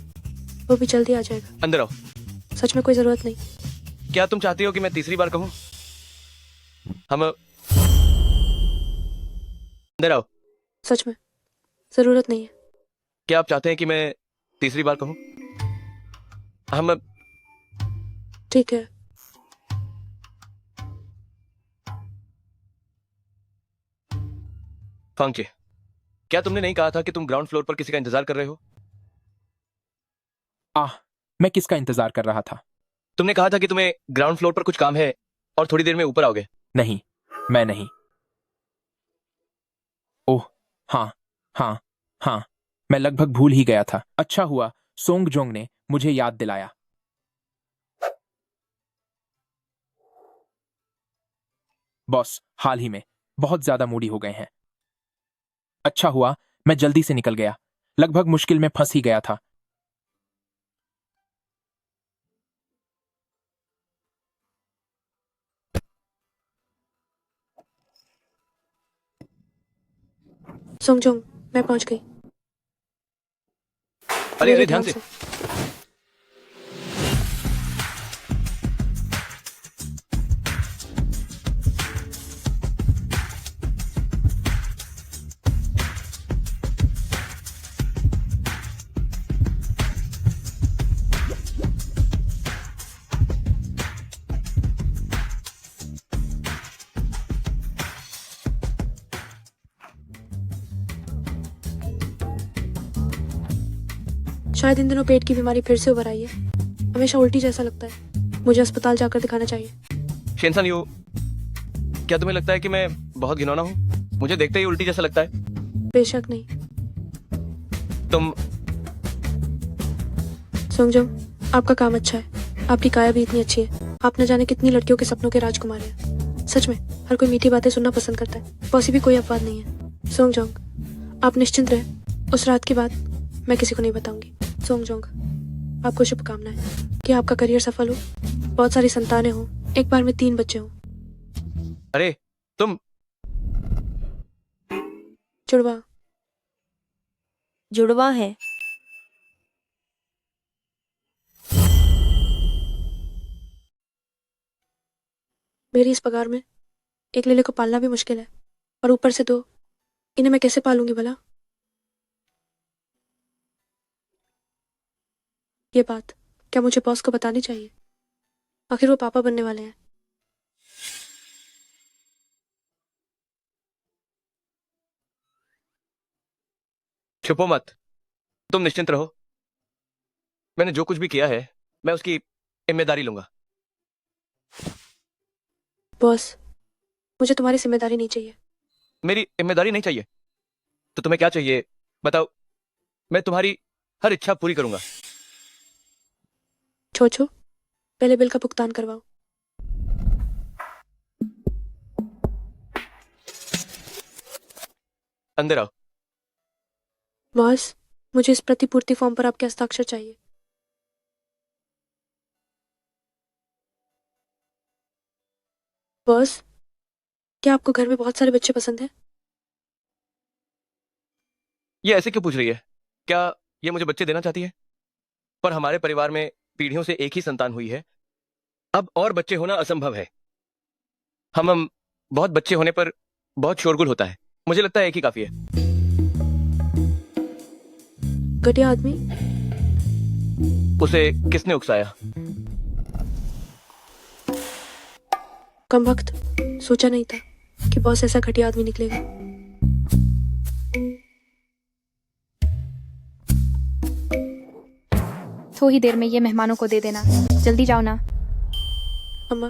वो भी जल्दी आ जाएगा। अंदर आओ। सच में कोई जरूरत नहीं। क्या तुम चाहती हो कि मैं तीसरी बार कहूं? हम अंदर आओ। सच में जरूरत नहीं है। क्या आप चाहते हैं कि मैं तीसरी बार कहूं? हम ठीक है। फांगचे, क्या तुमने नहीं कहा था कि तुम ग्राउंड फ्लोर पर किसी का इंतजार कर रहे हो? मैं किसका इंतजार कर रहा था? तुमने कहा था कि तुम्हें ग्राउंड फ्लोर पर कुछ काम है और थोड़ी देर में ऊपर आओगे। नहीं, मैं नहीं। ओह हाँ हाँ हाँ, मैं लगभग भूल ही गया था। अच्छा हुआ सोंग जोंग ने मुझे याद दिलाया। बॉस हाल ही में बहुत ज्यादा मूडी हो गए हैं। अच्छा हुआ मैं जल्दी से निकल गया, लगभग मुश्किल में फंस ही गया था। सोंगजोंग, मैं पहुंच गई। अरे अरे ध्यान से। शायद इन दिनों पेट की बीमारी फिर से उभर आई है। हमेशा उल्टी जैसा लगता है। मुझे अस्पताल जाकर दिखाना चाहिए। शेनसान यू, क्या तुम्हें लगता है कि मैं बहुत घिनौना हूँ? मुझे देखते ही उल्टी जैसा लगता है। बेशक नहीं। तुम सोंगजोंग, आपका काम अच्छा है, आपकी काया भी इतनी अच्छी है। आप न जाने कितनी लड़कियों के सपनों के राजकुमार हैं। सच में हर कोई मीठी बातें सुनना पसंद करता है। बॉसी भी कोई अपवाद नहीं है। सोंगजोंग, आप निश्चिंत रहें, उस रात की बात मैं किसी को नहीं बताऊंगी। सोंगजोंग, आपको शुभकामनाएं कि आपका करियर सफल हो, बहुत सारी संतानें हो, एक बार में 3 बच्चे हो। अरे तुम जुड़वा जुड़वा है। मेरी इस पगार में एक लेले को पालना भी मुश्किल है, और ऊपर से 2, इन्हें मैं कैसे पालूंगी भला? ये बात क्या मुझे बॉस को बतानी चाहिए? आखिर वो पापा बनने वाले हैं। छुपो मत, तुम निश्चिंत रहो। मैंने जो कुछ भी किया है मैं उसकी जिम्मेदारी लूंगा। बॉस, मुझे तुम्हारी जिम्मेदारी नहीं चाहिए। मेरी जिम्मेदारी नहीं चाहिए तो तुम्हें क्या चाहिए बताओ? मैं तुम्हारी हर इच्छा पूरी करूंगा। छोछो, पहले बिल का भुगतान करवाओ। अंदर आओ। बॉस, मुझे इस प्रतिपूर्ति फॉर्म पर आपके हस्ताक्षर चाहिए। बॉस, क्या आपको घर में बहुत सारे बच्चे पसंद हैं? ये ऐसे क्यों पूछ रही है? क्या ये मुझे बच्चे देना चाहती है? पर हमारे परिवार में पीढ़ियों से एक ही संतान हुई है। अब और बच्चे होना असंभव है। हम बहुत बच्चे होने पर बहुत शोरगुल होता है। मुझे लगता है एक ही काफी है। घटिया आदमी। उसे किसने उकसाया? कम वक्त सोचा नहीं था कि बॉस ऐसा घटिया आदमी निकलेगा। थोड़ी देर में ये मेहमानों को दे देना, जल्दी जाओ ना। अम्मा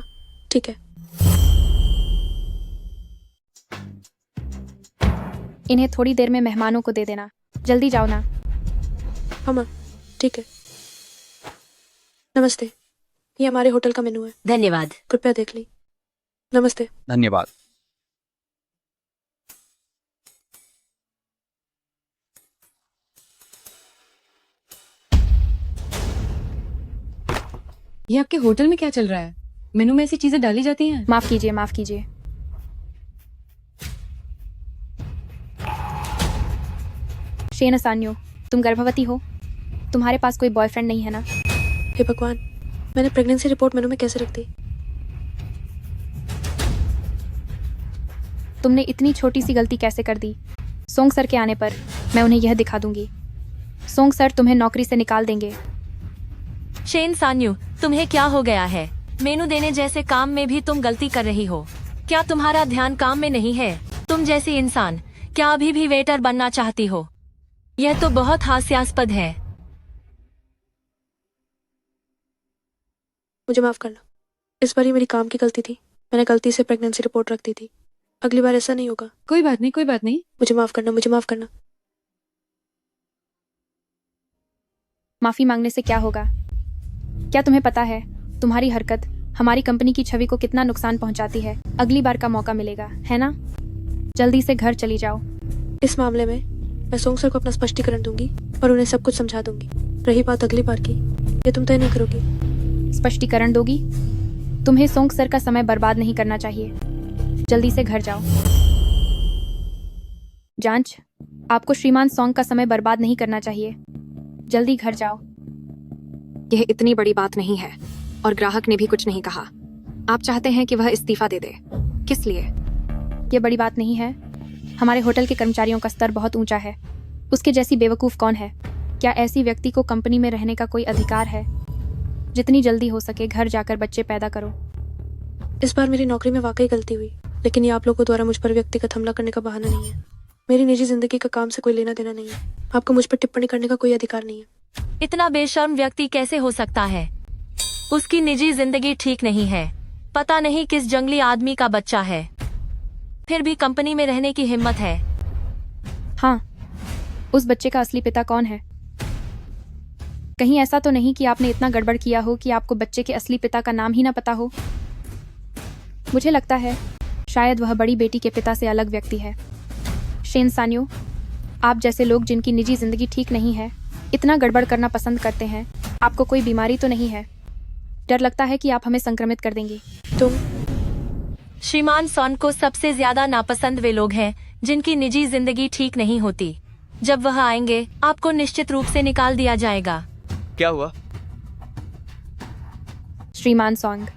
ठीक है। इन्हें थोड़ी देर में मेहमानों को दे देना, जल्दी जाओ ना। अम्मा ठीक है। नमस्ते, ये हमारे होटल का मेनू है। धन्यवाद। कृपया देख ली। नमस्ते। धन्यवाद। ये आपके होटल में क्या चल रहा है? मेनू में ऐसी चीजें डाली जाती हैं? माफ कीजिए, माफ कीजिए। शेन असान्यो, तुम गर्भवती हो? तुम्हारे पास कोई बॉयफ्रेंड नहीं है ना? हे भगवान, मैंने प्रेगनेंसी रिपोर्ट मेनू में कैसे रख दी? तुमने इतनी छोटी सी गलती कैसे कर दी? सोंग सर के आने पर मैं उन्हें यह दिखा दूंगी। सोंग सर तुम्हें नौकरी से निकाल देंगे। शेन सान्यू, तुम्हें क्या हो गया है? मेनू देने जैसे काम में भी तुम गलती कर रही हो। क्या तुम्हारा ध्यान काम में नहीं है? तुम जैसी इंसान क्या अभी भी वेटर बनना चाहती हो? यह तो बहुत हास्यास्पद है। मुझे माफ करना, इस बार ये मेरी काम की गलती थी। मैंने गलती से प्रेगनेंसी रिपोर्ट रख दी थी। अगली बार ऐसा नहीं होगा। कोई बात नहीं, कोई बात नहीं। मुझे माफ करना, मुझे माफ करना। माफी मांगने से क्या होगा? क्या तुम्हें पता है तुम्हारी हरकत हमारी कंपनी की छवि को कितना नुकसान पहुंचाती है? अगली बार का मौका मिलेगा, है ना? जल्दी से घर चली जाओ। इस मामले में मैं सोंग सर को अपना स्पष्टीकरण दूंगी और उन्हें सब कुछ समझा दूंगी। रही बात अगली बार की, ये तुम तय नहीं करोगी। स्पष्टीकरण दोगी? तुम्हें सोंग सर का समय बर्बाद नहीं करना चाहिए। जल्दी से घर जाओ। जांच, आपको श्रीमान सोंग का समय बर्बाद नहीं करना चाहिए। जल्दी घर जाओ। यह इतनी बड़ी बात नहीं है और ग्राहक ने भी कुछ नहीं कहा। आप चाहते हैं कि वह इस्तीफा दे दे, किस लिए? यह बड़ी बात नहीं है। हमारे होटल के कर्मचारियों का स्तर बहुत ऊंचा है। उसके जैसी बेवकूफ कौन है? क्या ऐसी व्यक्ति को कंपनी में रहने का कोई अधिकार है? जितनी जल्दी हो सके घर जाकर बच्चे पैदा करो। इस बार मेरी नौकरी में वाकई गलती हुई, लेकिन ये आप लोगों द्वारा मुझ पर व्यक्तिगत हमला करने का बहाना नहीं है। मेरी निजी जिंदगी का काम से कोई लेना देना नहीं है। आपको मुझ पर टिप्पणी करने का कोई अधिकार नहीं है। इतना बेशर्म व्यक्ति कैसे हो सकता है? उसकी निजी जिंदगी ठीक नहीं है। पता नहीं किस जंगली आदमी का बच्चा है, फिर भी कंपनी में रहने की हिम्मत है। हाँ, उस बच्चे का असली पिता कौन है? कहीं ऐसा तो नहीं कि आपने इतना गड़बड़ किया हो कि आपको बच्चे के असली पिता का नाम ही ना पता हो? मुझे लगता है शायद वह बड़ी बेटी के पिता से अलग व्यक्ति है। शेन सान्यो, आप जैसे लोग जिनकी निजी जिंदगी ठीक नहीं है इतना गड़बड़ करना पसंद करते हैं। आपको कोई बीमारी तो नहीं है? डर लगता है कि आप हमें संक्रमित कर देंगी। तुम श्रीमान सोन को सबसे ज्यादा नापसंद वे लोग हैं जिनकी निजी जिंदगी ठीक नहीं होती। जब वह आएंगे आपको निश्चित रूप से निकाल दिया जाएगा। क्या हुआ? श्रीमान सोंग,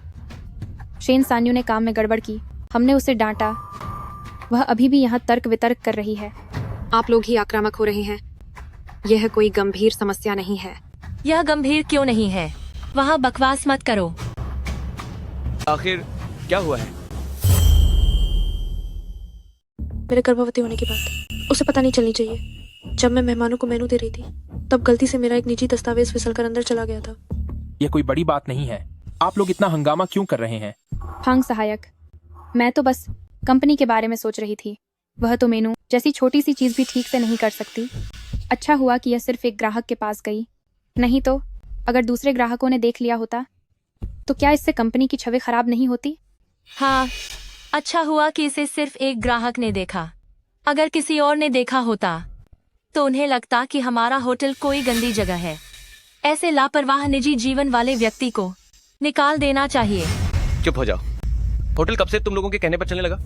शेन सान्यू ने काम में गड़बड़ की। हमने उसे डांटा। वह अभी भी यहाँ तर्क वितर्क कर रही है। आप लोग ही आक्रामक हो रहे हैं। यह कोई गंभीर समस्या नहीं है। यह गंभीर क्यों नहीं है? वहाँ बकवास मत करो। आखिर क्या हुआ है? मेरे गर्भवती होने की बात उसे पता नहीं चलनी चाहिए। जब मैं मेहमानों को मेनू दे रही थी तब गलती से मेरा एक निजी दस्तावेज फिसलकर अंदर चला गया था। यह कोई बड़ी बात नहीं है। आप लोग इतना हंगामा क्यों कर रहे हैं? फांग सहायक, मैं तो बस कंपनी के बारे में सोच रही थी। वह तो मेनू जैसी छोटी सी चीज भी ठीक से नहीं कर सकती। अच्छा हुआ कि यह सिर्फ एक ग्राहक के पास गई, नहीं तो अगर दूसरे ग्राहकों ने देख लिया होता तो क्या इससे कंपनी की छवि खराब नहीं होती? हाँ, अच्छा हुआ कि इसे सिर्फ एक ग्राहक ने देखा। अगर किसी और ने देखा होता तो उन्हें लगता कि हमारा होटल कोई गंदी जगह है। ऐसे लापरवाह निजी जीवन वाले व्यक्ति को निकाल देना चाहिए। चुप हो जाओ। होटल कब से तुम लोगों के कहने पर चलने लगा?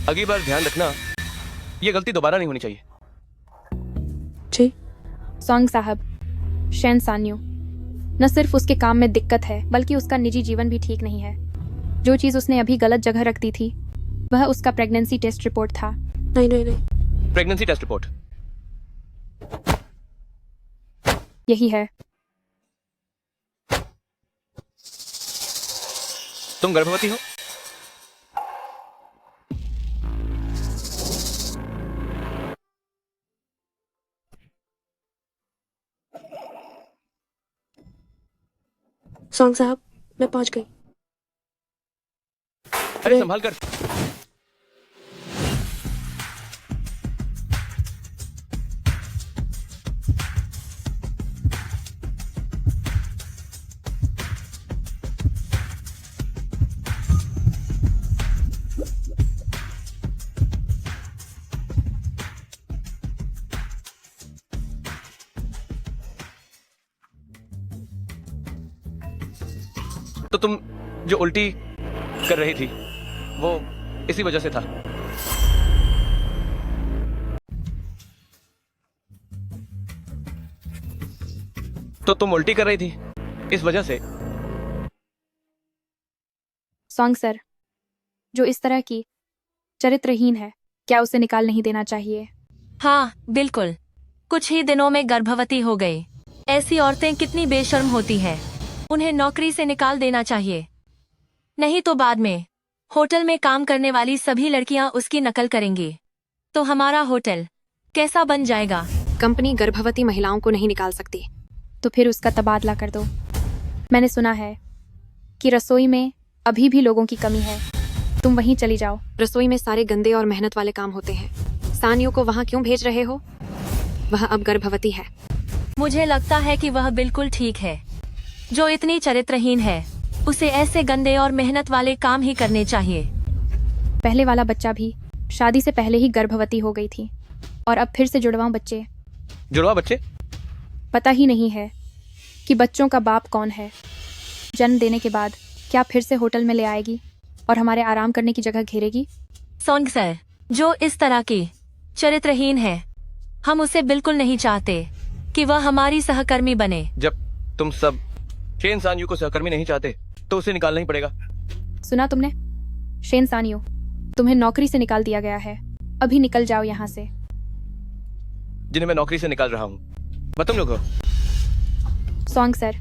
अगली बार ध्यान रखना, ये गलती दोबारा नहीं होनी चाहिए। जी सोंग साहब, शेन सान्यू न सिर्फ उसके काम में दिक्कत है बल्कि उसका निजी जीवन भी ठीक नहीं है। जो चीज उसने अभी गलत जगह रख दी थी वह उसका प्रेगनेंसी टेस्ट रिपोर्ट था। नहीं नहीं नहीं, प्रेगनेंसी टेस्ट रिपोर्ट यही है। तुम गर्भवती हो? सॉन्ग साहब, मैं पहुंच गई। अरे संभाल कर। तो तुम जो उल्टी कर रही थी वो इसी वजह से था। तो तुम उल्टी कर रही थी इस वजह से? सॉन्ग सर, जो इस तरह की चरित्रहीन है, क्या उसे निकाल नहीं देना चाहिए? हाँ बिल्कुल, कुछ ही दिनों में गर्भवती हो गई। ऐसी औरतें कितनी बेशर्म होती हैं। उन्हें नौकरी से निकाल देना चाहिए, नहीं तो बाद में होटल में काम करने वाली सभी लड़कियां उसकी नकल करेंगी, तो हमारा होटल कैसा बन जाएगा? कंपनी गर्भवती महिलाओं को नहीं निकाल सकती। तो फिर उसका तबादला कर दो। मैंने सुना है कि रसोई में अभी भी लोगों की कमी है, तुम वहीं चली जाओ। रसोई में सारे गंदे और मेहनत वाले काम होते हैं। सानियों को वहाँ क्यों भेज रहे हो? वह अब गर्भवती है। मुझे लगता है कि वह बिल्कुल ठीक है। जो इतनी चरित्रहीन है उसे ऐसे गंदे और मेहनत वाले काम ही करने चाहिए। पहले वाला बच्चा भी शादी से पहले ही गर्भवती हो गई थी, और अब फिर से जुड़वा बच्चे। जुड़वा बच्चे? पता ही नहीं है कि बच्चों का बाप कौन है। जन्म देने के बाद क्या फिर से होटल में ले आएगी और हमारे आराम करने की जगह घेरेगी? सॉन्ग सर, जो इस तरह की चरित्रहीन है, हम उसे बिल्कुल नहीं चाहते कि वह हमारी सहकर्मी बने। जब तुम सब शेन सानयू को सहकर्मी नहीं चाहते तो उसे निकालना ही पड़ेगा। सुना तुमने? शेन सानियो, तुम्हें नौकरी से निकाल दिया गया है। अभी निकल जाओ यहाँ से। जिन्हें मैं नौकरी से निकाल रहा हूँ वह तुम लोग हो। सॉन्ग सर,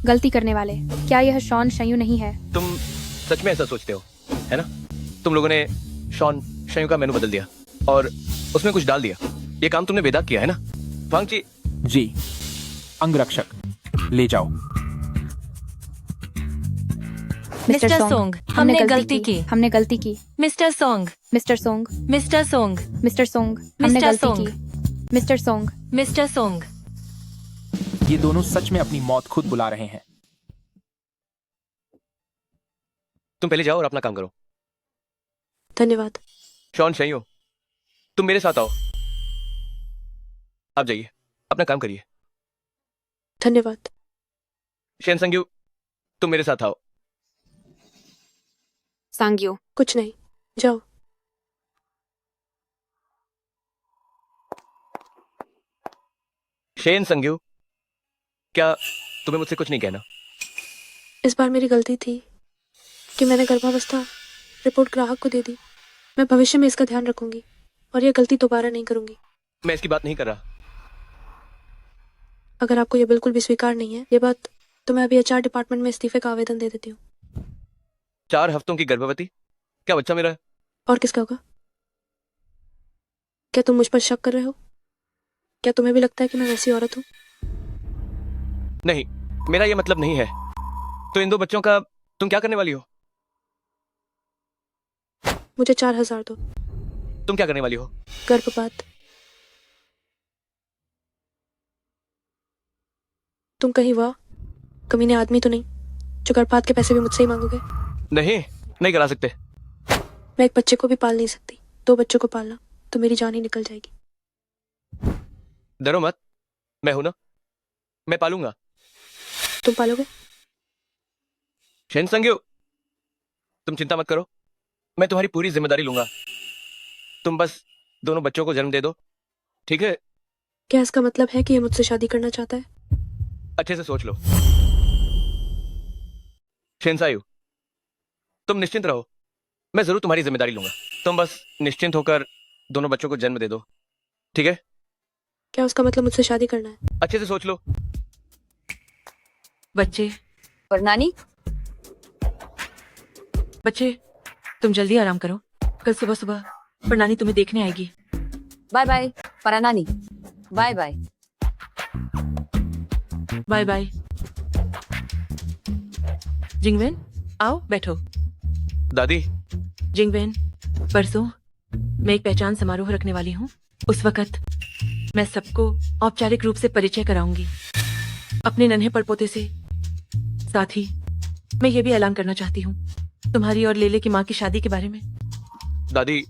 गलती करने वाले, क्या यह शॉन शयू नहीं है? तुम सच में ऐसा सोचते हो, है ना? तुम लोगों ने शॉन शयू का मेनू बदल दिया और उसमें कुछ डाल दिया। ये काम तुमने बेदाग किया है ना? वांगची जी, अंगरक्षक ले जाओ। मिस्टर सोंग, हमने गलती की। हमने गलती की। Mister song, mister song, mister song, mister song, हमने मिस्टर गलती सोंग, की। Mister song, mister song. ये दोनों सच में अपनी मौत खुद बुला रहे हैं। तुम पहले जाओ और अपना काम करो। धन्यवाद। शॉन शयू, तुम मेरे साथ आओ। आप जाइए, अपना काम करिए। धन्यवाद। शेन संग्यू, तुम मेरे साथ आओ। सांग्यो, कुछ नहीं, जाओ। शेन संग्यू, क्या तुम्हें मुझसे कुछ नहीं कहना? इस बार मेरी गलती थी कि मैंने गर्भावस्था रिपोर्ट ग्राहक को दे दी। मैं भविष्य में इसका ध्यान रखूंगी और यह गलती दोबारा नहीं करूंगी। मैं इसकी बात नहीं कर रहा। अगर आपको यह बिल्कुल भी स्वीकार नहीं है ये बात, तो मैं अभी HR डिपार्टमेंट में इस्तीफे का आवेदन दे देती हूँ। 4 हफ्तों की गर्भवती, क्या बच्चा मेरा है? और किसका होगा? क्या तुम मुझ पर शक कर रहे हो? क्या तुम्हें भी लगता है कि मैं वैसी औरत हूँ? नहीं, मेरा ये मतलब नहीं है। तो इन 2 बच्चों का तुम क्या करने वाली हो? मुझे 4000 दो। तुम क्या करने वाली हो? गर्भपात। तुम कहीं वाह कमीने आदमी तो नहीं जो गर्भपात के पैसे भी मुझसे ही मांगोगे? नहीं, नहीं करा सकते। मैं एक बच्चे को भी पाल नहीं सकती। 2 बच्चों को पालना तो मेरी जान ही निकल जाएगी। डरो मत, मैं हूं ना, मैं पालूंगा। तुम पालोगे? शेन संग्यू, तुम चिंता मत करो, मैं तुम्हारी पूरी जिम्मेदारी लूंगा। तुम बस दोनों बच्चों को जन्म दे दो, ठीक है? क्या इसका मतलब है कि ये मुझसे शादी करना चाहता है? अच्छे से सोच लो। शेनसायू, तुम निश्चिंत रहो, मैं जरूर तुम्हारी जिम्मेदारी लूंगा। तुम बस निश्चिंत होकर दोनों बच्चों को जन्म दे दो, ठीक है? क्या उसका मतलब मुझसे शादी करना है? अच्छे से सोच लो। बच्चे और नानी, बच्चे, तुम जल्दी आराम करो। कल सुबह सुबह प्रणाली तुम्हें देखने आएगी। बाय बाय परानानी। Bye bye. Bye bye. Jingwen, आओ बैठो। दादी, जिंगवेन, परसों मैं एक पहचान समारोह रखने वाली हूँ। उस वक्त मैं सबको औपचारिक रूप से परिचय कराऊंगी अपने नन्हे परपोते से। साथ ही मैं ये भी ऐलान करना चाहती हूँ तुम्हारी और लेले की माँ की शादी के बारे में। दादी,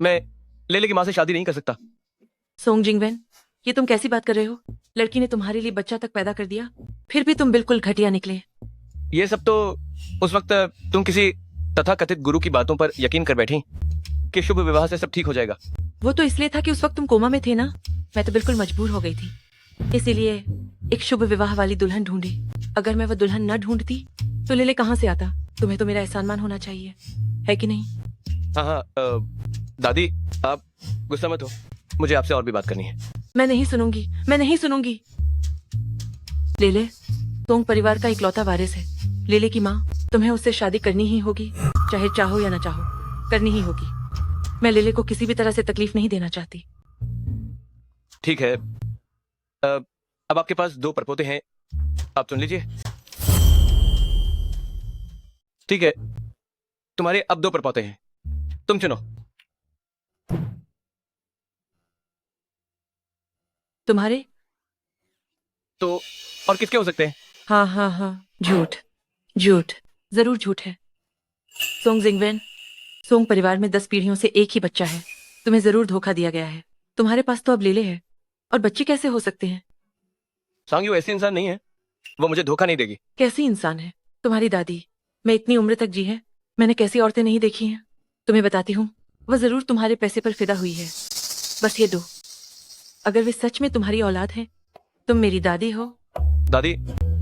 मैं लेले की माँ से शादी नहीं कर सकता। सोंग जिंगवेन, ये तुम कैसी बात कर रहे हो? लड़की ने तुम्हारे लिए बच्चा तक पैदा कर दिया, फिर भी तुम बिल्कुल घटिया निकले। ये सब तो उस वक्त तुम किसी तथाकथित गुरु की बातों पर यकीन कर बैठी कि शुभ विवाह से सब ठीक हो जाएगा। वो तो इसलिए था कि उस वक्त तुम कोमा में थे ना। मैं तो बिल्कुल मजबूर हो गई थी, इसीलिए एक शुभ विवाह वाली दुल्हन ढूंढी। अगर मैं वो दुल्हन न ढूंढती तो लेले कहाँ से आता? तुम्हें तो मेरा एहसान मान होना चाहिए, है कि नहीं? हाँ हाँ, दादी आप गुस्सा मत हो, मुझे आपसे और भी बात करनी है। मैं नहीं सुनूंगी, मैं नहीं सुनूंगी। लेले सोंग परिवार का इकलौता वारिस है। लेले की माँ, तुम्हें उससे शादी करनी ही होगी, चाहे चाहो या ना चाहो, करनी ही होगी। मैं लेले को किसी भी तरह से तकलीफ नहीं देना चाहती। ठीक है, अब आपके पास 2 परपोते हैं, आप चुन लीजिए। ठीक है, तुम्हारे अब 2 परपोते हैं, तुम चुनो। तुम्हारे तो और किसके हो सकते हैं? हाँ हाँ हाँ, झूठ झूठ, जरूर झूठ है। सोंग जिंगवेन, सोंग परिवार में 10 पीढ़ियों से एक ही बच्चा है। तुम्हें जरूर धोखा दिया गया है। तुम्हारे पास तो अब लेले है, और बच्चे कैसे हो सकते हैं? सांग्यू ऐसी इंसान नहीं है, वो मुझे धोखा नहीं देगी। कैसी इंसान है? तुम्हारी दादी, मैं इतनी उम्र तक जी है, मैंने कैसी औरतें नहीं देखी हैं। तुम्हें बताती हूँ, वह जरूर तुम्हारे पैसे पर फिदा हुई है। बस ये दो, अगर वे सच में तुम्हारी औलाद है, तुम मेरी दादी हो। दादी,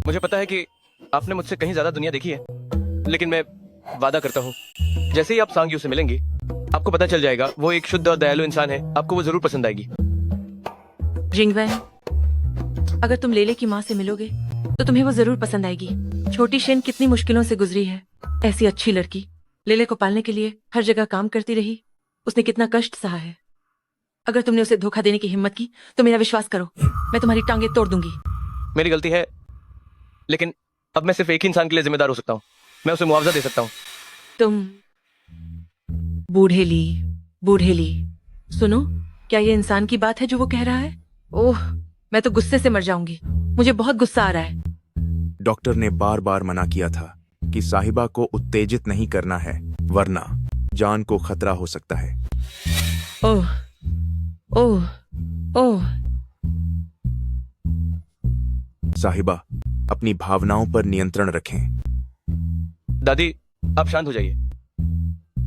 मुझे पता है कि आपने मुझसे कहीं ज्यादा दुनिया देखी है, लेकिन मैं वादा करता हूँ, जैसे ही आप सांग्यू से मिलेंगी, आपको पता चल जाएगा वो एक शुद्ध और दयालु इंसान है। आपको वो जरूर पसंद आएगी। जिंगवेन, अगर तुम लेले की माँ से मिलोगे तो तुम्हें वो जरूर पसंद आएगी। छोटी शेन कितनी मुश्किलों से गुजरी है। ऐसी अच्छी लड़की लेले को पालने के लिए हर जगह काम करती रही। उसने कितना कष्ट सहा है। अगर तुमने उसे धोखा देने की हिम्मत की तो मेरा विश्वास करो, मैं तुम्हारी टांगे तोड़ दूंगी। मेरी गलती है, लेकिन अब मैं सिर्फ एक ही इंसान के लिए जिम्मेदार हो सकता हूँ। मैं उसे मुआवजा दे सकता हूँ। तुम बूढ़ेली, बूढ़ेली, सुनो, क्या ये इंसान की बात है जो वो कह रहा है? ओह, मैं तो गुस्से से मर जाऊंगी। मुझे बहुत गुस्सा आ रहा है। डॉक्टर ने बार बार मना किया था कि साहिबा को उत्तेजित नहीं करना है, वरना जान को खतरा हो सकता है। ओह ओह ओह। साहिबा, अपनी भावनाओं पर नियंत्रण रखें। दादी, आप शांत हो जाइए।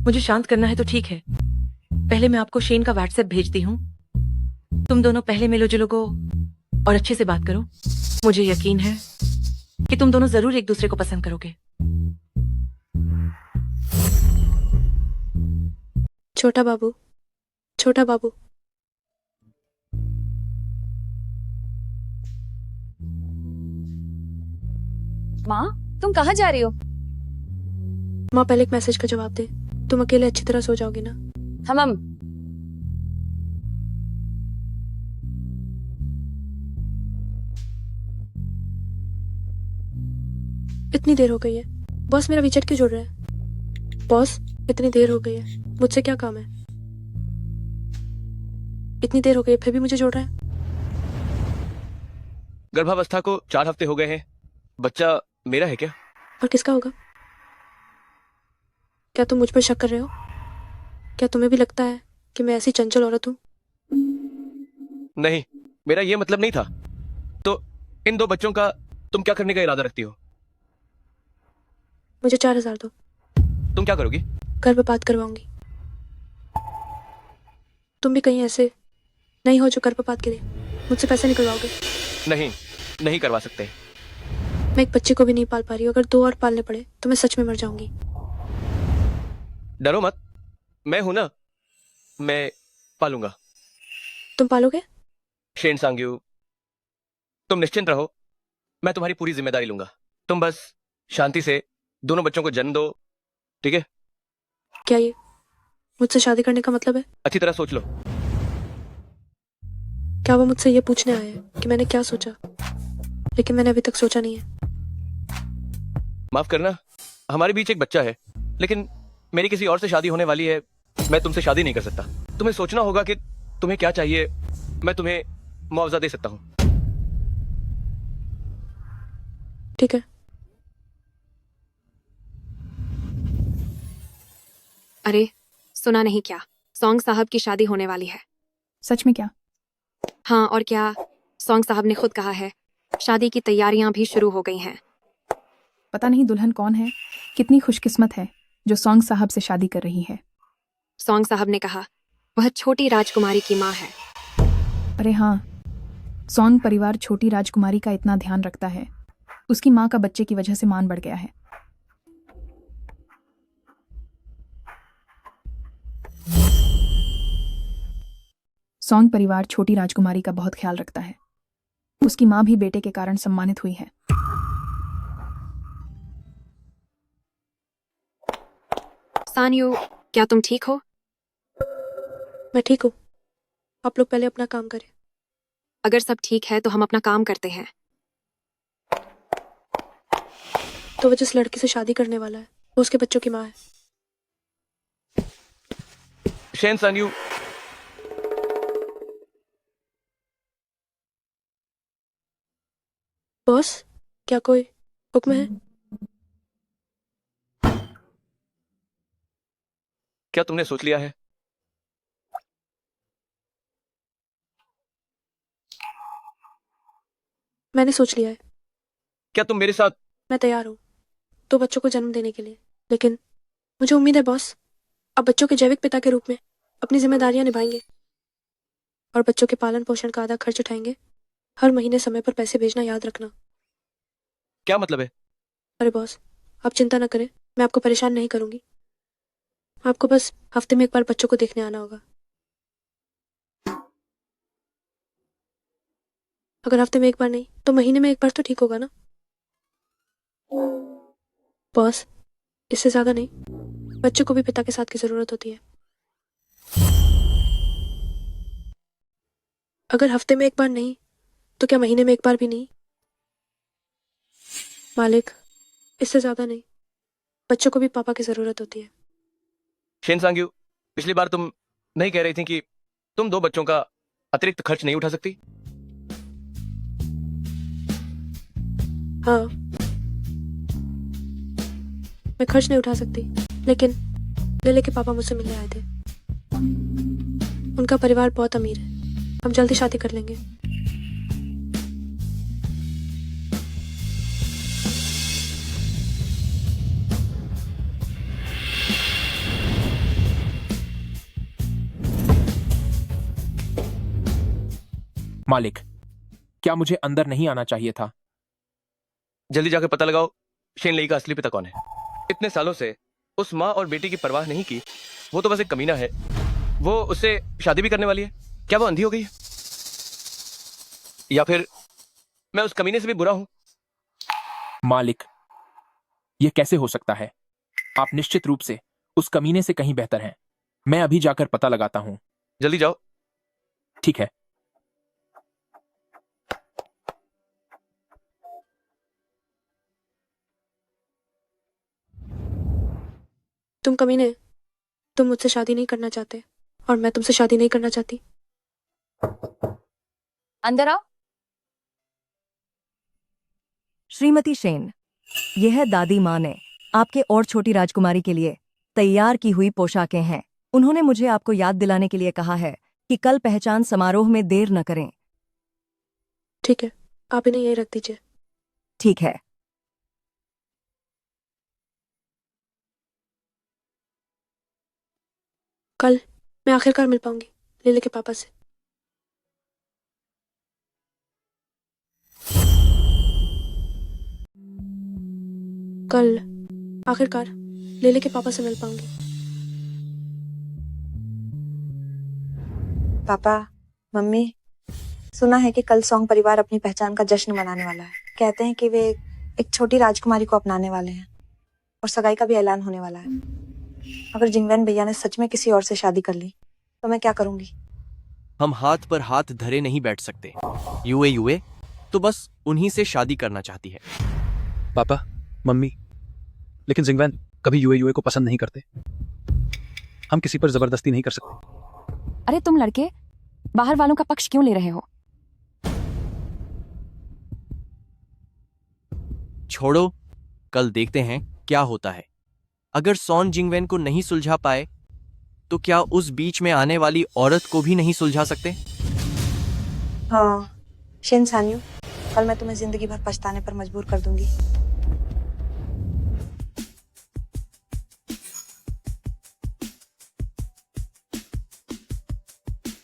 मुझे शांत करना है तो ठीक है। पहले मैं आपको शेन का व्हाट्सएप भेजती हूँ। तुम दोनों पहले मिलो जुलो को और अच्छे से बात करो। मुझे यकीन है कि तुम दोनों जरूर एक दूसरे को पसंद करोगे। छोटा बाबू, छोटा बाबू। माँ, तुम कहाँ जा रही हो? माँ, पहले एक मैसेज का जवाब दे। तुम अकेले अच्छी तरह सो जाओगी ना? हम इतनी देर हो गई है। बॉस मेरा वीचैट क्यों जोड़ रहा है? बॉस, इतनी देर हो गई है, मुझसे क्या काम है? इतनी देर हो गई है फिर भी मुझे जोड़ रहा है। गर्भावस्था को 4 हफ्ते हो गए हैं। बच्चा मेरा है क्या? और किसका होगा? क्या तुम मुझ पर शक कर रहे हो? क्या तुम्हें भी लगता है कि मैं ऐसी चंचल औरत हूँ? नहीं, मेरा ये मतलब नहीं था। तो इन 2 बच्चों का तुम क्या करने का इरादा रखती हो? मुझे 4000 दो। तुम क्या करोगी? गर्भपात करवाऊंगी। तुम भी कहीं ऐसे नहीं हो जो गर्भपात के लिए मुझसे पैसे निकलवाओगे? नहीं, नहीं करवा सकते। मैं एक बच्चे को भी नहीं पाल पा रही हूँ। अगर 2 और पालने पड़े तो मैं सच में मर जाऊंगी। डरो मत, मैं हूं ना, मैं पालूंगा। तुम पालोगे? शेन सांग्यू, तुम निश्चिंत रहो, मैं तुम्हारी पूरी जिम्मेदारी लूंगा। तुम बस शांति से दोनों बच्चों को जन्म दो ठीक है? क्या ये मुझसे शादी करने का मतलब है? अच्छी तरह सोच लो। क्या वो मुझसे ये पूछने आए हैं कि मैंने क्या सोचा, लेकिन मैंने अभी तक सोचा नहीं है। माफ करना, हमारे बीच एक बच्चा है, लेकिन मेरी किसी और से शादी होने वाली है। मैं तुमसे शादी नहीं कर सकता। तुम्हें सोचना होगा कि तुम्हें क्या चाहिए। मैं तुम्हें मुआवजा दे सकता हूँ। ठीक है। अरे सुना नहीं क्या, सॉन्ग साहब की शादी होने वाली है। सच में क्या? हाँ और क्या, सॉन्ग साहब ने खुद कहा है शादी की तैयारियां भी शुरू हो गई हैं। पता नहीं दुल्हन कौन है, कितनी खुशकिस्मत है जो सॉन्ग साहब से शादी कर रही है। सॉन्ग साहब ने कहा वह छोटी राजकुमारी की माँ है। अरे हाँ, सॉन्ग परिवार छोटी राजकुमारी का इतना ध्यान रखता है। उसकी माँ का बच्चे की वजह से मान बढ़ गया है। सॉन्ग परिवार छोटी राजकुमारी का बहुत ख्याल रखता है। उसकी माँ भी बेटे के कारण सम्मानित हुई है। सानियो, क्या तुम ठीक हो? मैं ठीक हूँ। आप लोग पहले अपना काम करें। अगर सब ठीक है तो हम अपना काम करते हैं। तो वो जिस लड़की से शादी करने वाला है वो उसके बच्चों की माँ है। शेन सान्यू, बॉस, क्या कोई हुक्म है? क्या तुमने सोच लिया है? मैंने सोच लिया है। क्या तुम मेरे साथ? मैं तैयार हूँ 2 बच्चों को जन्म देने के लिए, लेकिन मुझे उम्मीद है बॉस, आप बच्चों के जैविक पिता के रूप में अपनी जिम्मेदारियां निभाएंगे और बच्चों के पालन पोषण का आधा खर्च उठाएंगे। हर महीने समय पर पैसे भेजना याद रखना। क्या मतलब है? अरे बॉस, आप चिंता न करें, मैं आपको परेशान नहीं करूंगी। आपको बस हफ्ते में एक बार बच्चों को देखने आना होगा। अगर हफ्ते में एक बार नहीं तो महीने में एक बार तो ठीक होगा ना बॉस? इससे ज्यादा नहीं। बच्चों को भी पिता के साथ की जरूरत होती है। अगर हफ्ते में एक बार नहीं तो क्या महीने में एक बार भी नहीं? मालिक, इससे ज्यादा नहीं। बच्चों को भी पापा की जरूरत होती है। शेन सांग्यू, पिछली बार तुम नहीं कह रही थी कि तुम 2 बच्चों का अतिरिक्त खर्च नहीं उठा सकती? हाँ, मैं खर्च नहीं उठा सकती, लेकिन लेले के पापा मुझसे मिलने आए थे। उनका परिवार बहुत अमीर है। हम जल्दी शादी कर लेंगे। मालिक, क्या मुझे अंदर नहीं आना चाहिए था? जल्दी जाकर पता लगाओ शेन लेई का असली पिता कौन है। इतने सालों से उस माँ और बेटी की परवाह नहीं की। वो तो बस एक कमीना है। वो उससे शादी भी करने वाली है। क्या वो अंधी हो गई है? या फिर मैं उस कमीने से भी बुरा हूं? मालिक, यह कैसे हो सकता है? आप निश्चित रूप से उस कमीने से कहीं बेहतर हैं। मैं अभी जाकर पता लगाता हूं। जल्दी जाओ। ठीक है। तुम कमीने, तुम मुझसे शादी नहीं करना चाहते और मैं तुमसे शादी नहीं करना चाहती। अंदर आओ। श्रीमती शेन, यह दादी माँ ने आपके और छोटी राजकुमारी के लिए तैयार की हुई पोशाकें हैं। उन्होंने मुझे आपको याद दिलाने के लिए कहा है कि कल पहचान समारोह में देर न करें। ठीक है, आप इन्हें यही रख दीजिए। ठीक है। कल मैं आखिरकार मिल पाऊंगी लेले के पापा से। कल आखिरकार लेले के पापा से मिल पाऊंगी। पापा, मम्मी, सुना है कि कल सॉन्ग परिवार अपनी पहचान का जश्न मनाने वाला है। कहते हैं कि वे एक छोटी राजकुमारी को अपनाने वाले हैं। और सगाई का भी ऐलान होने वाला है। अगर जिंगवेन भैया ने सच में किसी और से शादी कर ली तो मैं क्या करूंगी? हम हाथ पर हाथ धरे नहीं बैठ सकते। यूए तो बस उन्हीं से शादी करना चाहती है। पापा, मम्मी, लेकिन जिंगवेन कभी यूए को पसंद नहीं करते। हम किसी पर जबरदस्ती नहीं कर सकते। अरे तुम लड़के बाहर वालों का पक्ष क्यों ले रहे हो? छोड़ो, कल देखते हैं क्या होता है। अगर सॉन जिंगवेन को नहीं सुलझा पाए तो क्या उस बीच में आने वाली औरत को भी नहीं सुलझा सकते? हाँ शेन सान्यू, कल मैं तुम्हें जिंदगी भर पछताने पर मजबूर कर दूंगी।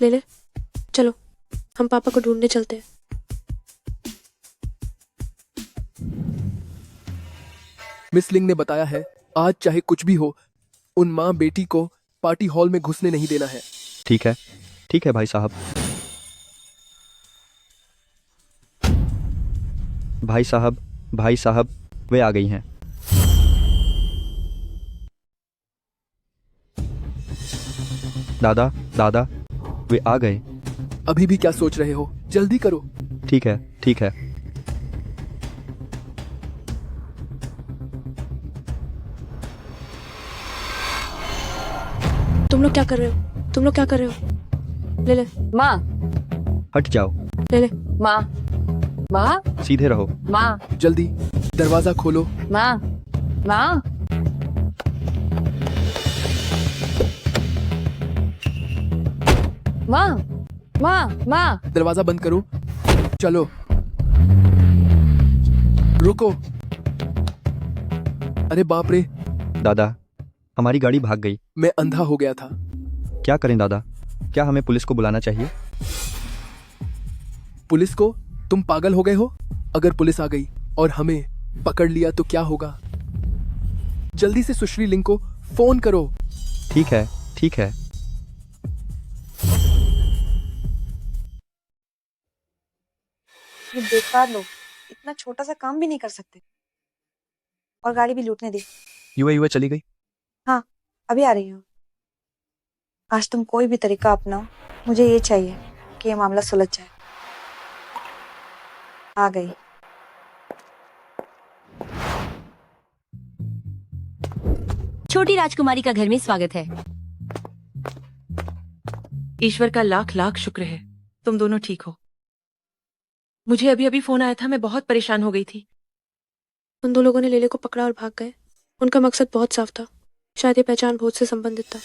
ले चलो, हम पापा को ढूंढने चलते हैं। मिस लिंग ने बताया है आज चाहे कुछ भी हो उन माँ बेटी को पार्टी हॉल में घुसने नहीं देना है। ठीक है भाई साहब। भाई साहब वे आ गई हैं। दादा वे आ गए। अभी भी क्या सोच रहे हो, जल्दी करो। ठीक है। तुम लोग क्या कर रहे हो? ले माँ, हट जाओ। ले माँ, सीधे रहो। माँ, जल्दी दरवाजा खोलो। माँ, दरवाजा बंद करो। चलो रुको। अरे बाप रे, दादा हमारी गाड़ी भाग गई। मैं अंधा हो गया था। क्या करें दादा, क्या हमें पुलिस को बुलाना चाहिए? पुलिस को? तुम पागल हो गए हो? अगर पुलिस आ गई और हमें पकड़ लिया तो क्या होगा? जल्दी से सुश्री लिंग को फोन करो। ठीक है। ये बेकार लोग इतना छोटा सा काम भी नहीं कर सकते और गाड़ी भी लूटने दी। यूए चली गई? हाँ अभी आ रही हूँ। आज तुम कोई भी तरीका अपनाओ, मुझे ये चाहिए कि ये मामला सुलझ जाए। आ गई। छोटी राजकुमारी का घर में स्वागत है। ईश्वर का लाख लाख शुक्र है तुम दोनों ठीक हो। मुझे अभी अभी फोन आया था, मैं बहुत परेशान हो गई थी। उन दो लोगों ने लेले को पकड़ा और भाग गए। उनका मकसद बहुत साफ था, शायद ये पहचान भूत से संबंधित था।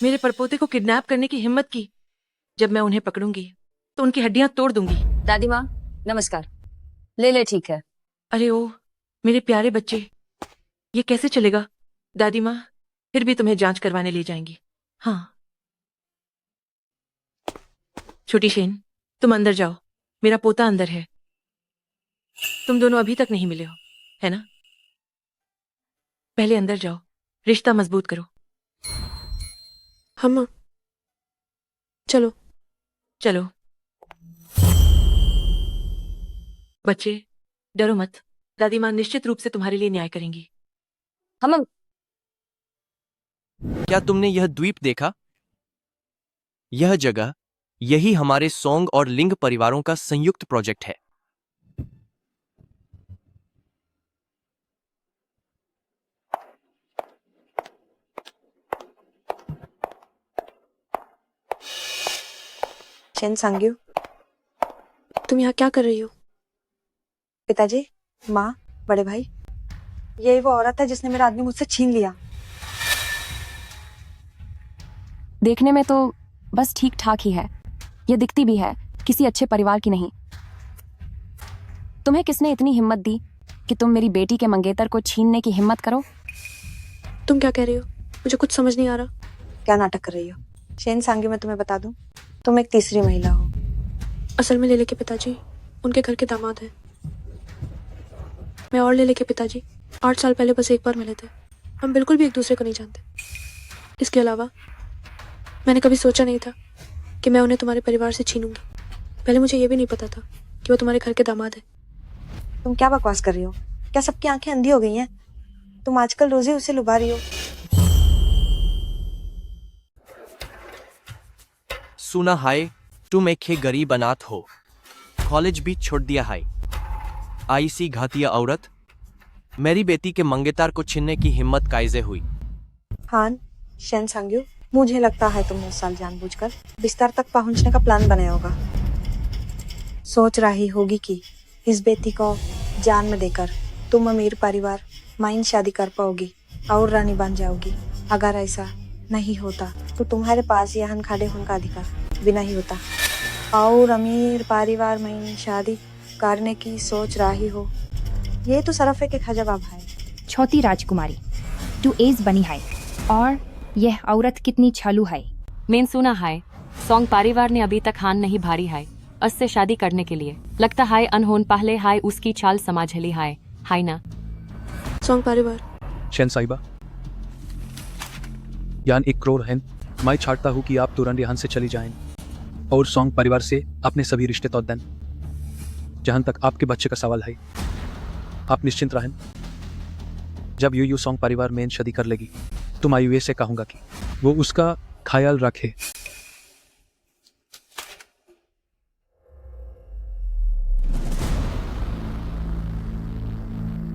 मेरे परपोते को किडनैप करने की हिम्मत की। जब मैं उन्हें पकड़ूंगी तो उनकी हड्डियां तोड़ दूंगी। दादी माँ नमस्कार। ले ठीक है। अरे ओ मेरे प्यारे बच्चे, ये कैसे चलेगा? दादी माँ फिर भी तुम्हें जांच करवाने ले जाएंगी। हाँ छोटी शेन, तुम अंदर जाओ, मेरा पोता अंदर है। तुम दोनों अभी तक नहीं मिले हो, है ना? पहले अंदर जाओ, रिश्ता मजबूत करो। हम चलो। बच्चे डरो मत, दादी माँ निश्चित रूप से तुम्हारे लिए न्याय करेंगी। हम क्या तुमने यह द्वीप देखा? यह जगह, यही हमारे सोंग और लिंग परिवारों का संयुक्त प्रोजेक्ट है। शेन सांग्यू, तुम यहाँ क्या कर रही हो? पिताजी, माँ, बड़े भाई, यही वो औरत है जिसने मेरा आदमी मुझसे छीन लिया। देखने में तो बस ठीक ठाक ही है, ये दिखती भी है किसी अच्छे परिवार की नहीं। तुम्हें किसने इतनी हिम्मत दी कि तुम मेरी बेटी के मंगेतर को छीनने की हिम्मत करो? तुम क्या कह रही हो? मुझे कुछ समझ नहीं आ रहा। क्या नाटक कर रही हो? शेन सांग्यू, मैं तुम्हें बता दूं, तुम एक तीसरी महिला हो। असल में लेले के पिताजी उनके घर के दामाद हैं। मैं और लेले के पिताजी 8 साल पहले बस एक बार मिले थे। हम बिल्कुल भी एक दूसरे को नहीं जानते। इसके अलावा मैंने कभी सोचा नहीं था कि मैं उन्हें तुम्हारे परिवार से छीनूंगी। पहले मुझे ये भी नहीं पता था कि वो तुम्हारे घर के दामाद हैं। तुम क्या बकवास कर रही हो? क्या सबकी आंखें अंधी हो गई हैं? तुम आजकल रोज ही उसे लुभा रही हो। सुना है तुम एक ही गरीब अनाथ हो, कॉलेज भी छोड़ दिया है। आई सी घातिया औरत मेरी बेटी के मंगेतर को छीनने की हिम्मत कैसे हुई? हान शेन सांग्यू, मुझे लगता है तुमने इस साल जानबूझकर बिस्तर तक पहुंचने का प्लान बनाया होगा। सोच रही होगी कि इस बेटी को जान में देकर तुम अमीर परिवार माइन शादी कर पाओगी और रानी बन जाओगी। अगर ऐसा नहीं होता तो तुम्हारे पास यहाँ खड़े होने का अधिकार भी नहीं होता। और अमीर परिवार माइन शादी करने की सोच रही हो, ये तो सिर्फ एक जवाब है। छोटी राजकुमारी, तू एज बनी है और यह औरत कितनी छालू है। मैंने सुना है सोंग परिवार ने अभी तक हान नहीं भारी है उससे शादी करने के लिए। लगता है अनहोन पहले है उसकी चाल समझली है ना? सोंग परिवार, शेन साहिबा, यान 1 करोड़ है। मैं चाहता हूँ कि आप तुरंत यहाँ से चली जाएं और सोंग परिवार से अपने सभी रिश्ते तोड़ दें। जहां तक आपके बच्चे का सवाल है, आप निश्चिंत रहें। जब यू सोंग परिवार में शादी कर लेगी तो मैं यूए से कहूंगा कि वो उसका ख्याल रखे।